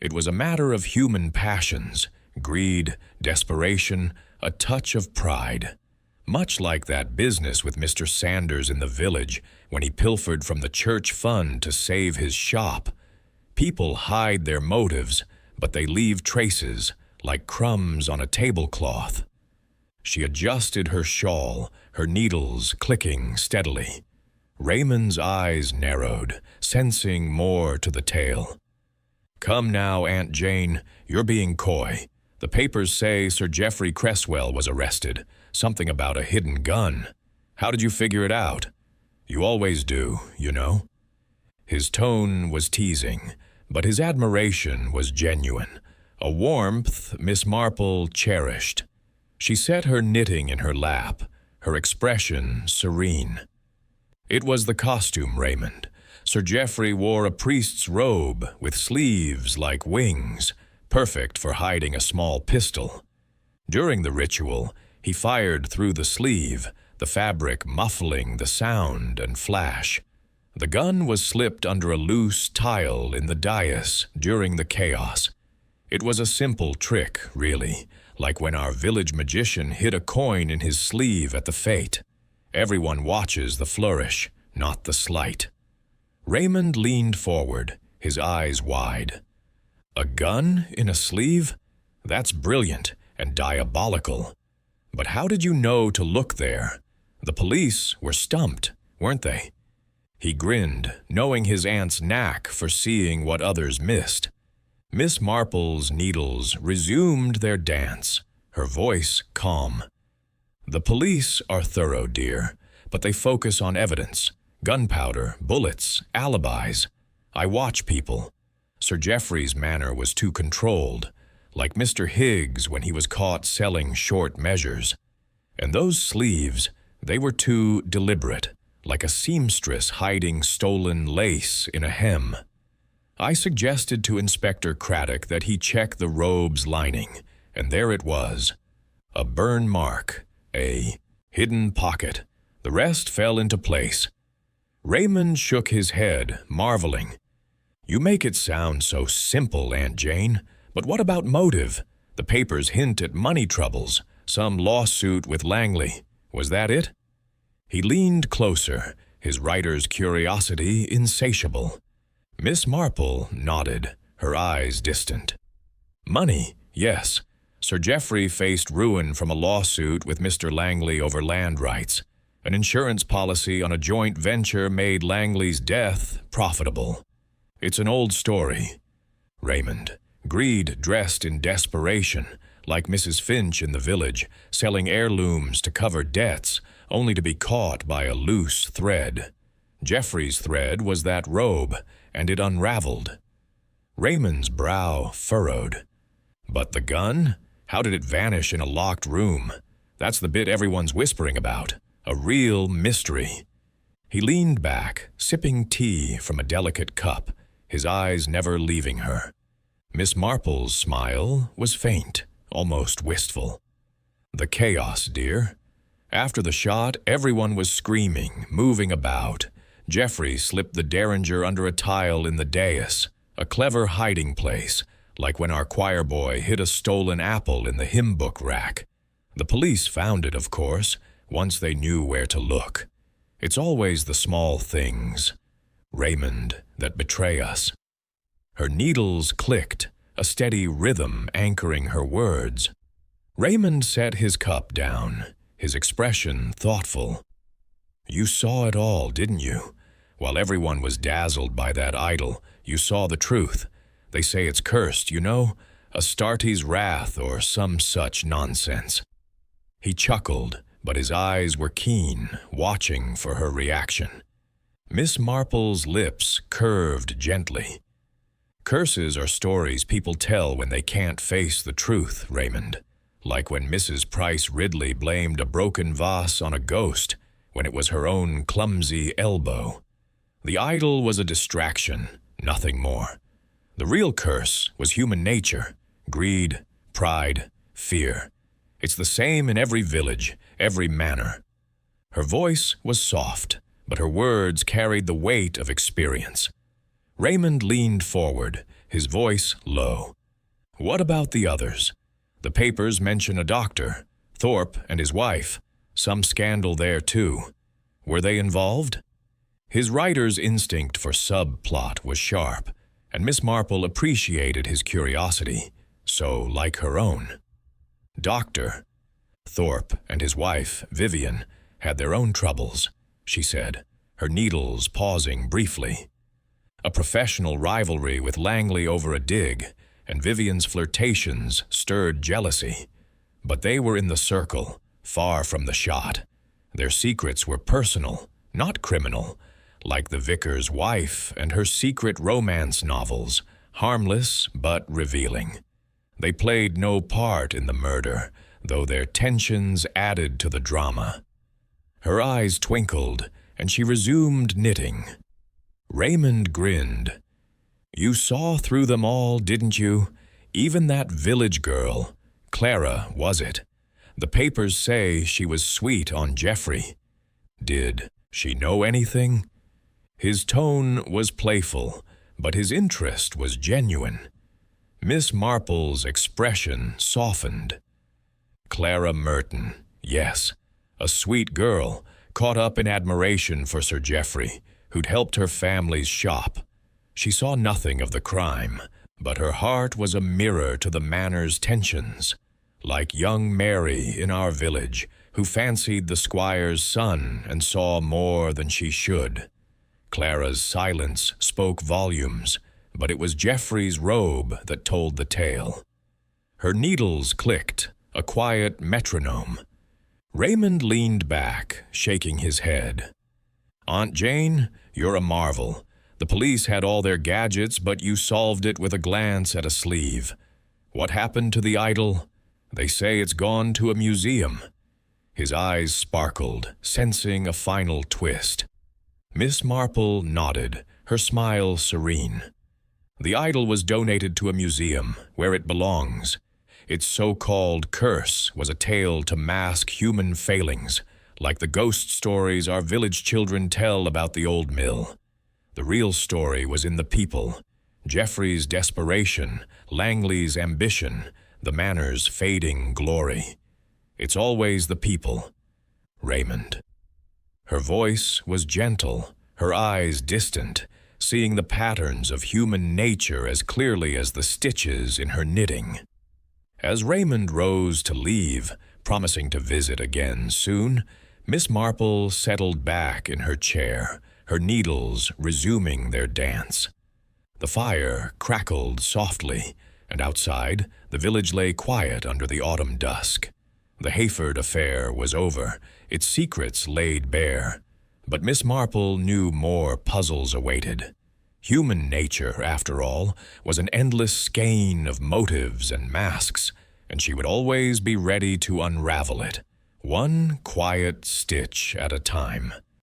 It was a matter of human passions, greed, desperation, a touch of pride. Much like that business with Mr. Sanders in the village when he pilfered from the church fund to save his shop. People hide their motives, but they leave traces, like crumbs on a tablecloth." She adjusted her shawl, her needles clicking steadily. Raymond's eyes narrowed, sensing more to the tale. "Come now, Aunt Jane, you're being coy. The papers say Sir Geoffrey Cresswell was arrested, something about a hidden gun. How did you figure it out? You always do, you know." His tone was teasing, but his admiration was genuine, a warmth Miss Marple cherished. She set her knitting in her lap, her expression serene. "It was the costume, Raymond. Sir Geoffrey wore a priest's robe with sleeves like wings, perfect for hiding a small pistol. During the ritual, he fired through the sleeve, the fabric muffling the sound and flash. The gun was slipped under a loose tile in the dais during the chaos. It was a simple trick, really, like when our village magician hid a coin in his sleeve at the fete. Everyone watches the flourish, not the sleight." Raymond leaned forward, his eyes wide. "A gun in a sleeve? That's brilliant and diabolical. But how did you know to look there? The police were stumped, weren't they?" He grinned, knowing his aunt's knack for seeing what others missed. Miss Marple's needles resumed their dance, her voice calm. "The police are thorough, dear, but they focus on evidence, gunpowder, bullets, alibis. I watch people. Sir Geoffrey's manner was too controlled, like Mr. Higgs when he was caught selling short measures. And those sleeves, they were too deliberate, like a seamstress hiding stolen lace in a hem. I suggested to Inspector Craddock that he check the robe's lining, and there it was. A burn mark, a hidden pocket, The rest fell into place. Raymond shook his head, marveling. You make it sound so simple, Aunt Jane, but what about motive? The papers hint at money troubles, some lawsuit with Langley. Was that it? He leaned closer, his writer's curiosity insatiable. Miss Marple nodded, her eyes distant. Money, yes. Sir Geoffrey faced ruin from a lawsuit with Mr. Langley over land rights. An insurance policy on a joint venture made Langley's death profitable. It's an old story. Raymond. Greed dressed in desperation, like Mrs. Finch in the village, selling heirlooms to cover debts, only to be caught by a loose thread. Geoffrey's thread was that robe, and it unraveled. Raymond's brow furrowed. But the gun? How did it vanish in a locked room? That's the bit everyone's whispering about. A real mystery. He leaned back, sipping tea from a delicate cup, his eyes never leaving her. Miss Marple's smile was faint, almost wistful. The chaos, dear. After the shot, everyone was screaming, moving about. Geoffrey slipped the derringer under a tile in the dais, a clever hiding place, like when our choir boy hid a stolen apple in the hymn book rack. The police found it, of course, once they knew where to look. It's always the small things, Raymond, that betray us. Her needles clicked, a steady rhythm anchoring her words. Raymond set his cup down, his expression thoughtful. You saw it all, didn't you? While everyone was dazzled by that idol, you saw the truth. They say it's cursed, you know? Astarte's wrath or some such nonsense. He chuckled, but his eyes were keen, watching for her reaction. Miss Marple's lips curved gently. Curses are stories people tell when they can't face the truth, Raymond. Like when Mrs. Price Ridley blamed a broken vase on a ghost when it was her own clumsy elbow. The idol was a distraction, nothing more. The real curse was human nature, greed, pride, fear. It's the same in every village, every manor. Her voice was soft, but her words carried the weight of experience. Raymond leaned forward, his voice low. What about the others? The papers mention a doctor, Thorpe and his wife. Some scandal there too. Were they involved? His writer's instinct for subplot was sharp, and Miss Marple appreciated his curiosity, so like her own. Doctor. Thorpe and his wife, Vivian, had their own troubles, she said, her needles pausing briefly. A professional rivalry with Langley over a dig, and Vivian's flirtations stirred jealousy. But they were in the circle, far from the shot. Their secrets were personal, not criminal, like the vicar's wife and her secret romance novels, harmless but revealing. They played no part in the murder, though their tensions added to the drama. Her eyes twinkled, and she resumed knitting. Raymond grinned. You saw through them all, didn't you? Even that village girl. Clara, was it? The papers say she was sweet on Geoffrey. Did she know anything? His tone was playful, but his interest was genuine. Miss Marple's expression softened. Clara Merton, yes, a sweet girl, caught up in admiration for Sir Geoffrey, who'd helped her family's shop. She saw nothing of the crime, but her heart was a mirror to the manor's tensions, like young Mary in our village, who fancied the squire's son and saw more than she should. Clara's silence spoke volumes, but it was Geoffrey's robe that told the tale. Her needles clicked, a quiet metronome. Raymond leaned back, shaking his head. Aunt Jane, you're a marvel. The police had all their gadgets, but you solved it with a glance at a sleeve. What happened to the idol? They say it's gone to a museum. His eyes sparkled, sensing a final twist. Miss Marple nodded, her smile serene. The idol was donated to a museum, where it belongs. Its so-called curse was a tale to mask human failings, like the ghost stories our village children tell about the old mill. The real story was in the people. Geoffrey's desperation, Langley's ambition, the manor's fading glory. It's always the people. Raymond. Her voice was gentle, her eyes distant, seeing the patterns of human nature as clearly as the stitches in her knitting. As Raymond rose to leave, promising to visit again soon, Miss Marple settled back in her chair, her needles resuming their dance. The fire crackled softly, and outside, the village lay quiet under the autumn dusk. The Hayford affair was over, its secrets laid bare. But Miss Marple knew more puzzles awaited. Human nature, after all, was an endless skein of motives and masks, and she would always be ready to unravel it, one quiet stitch at a time.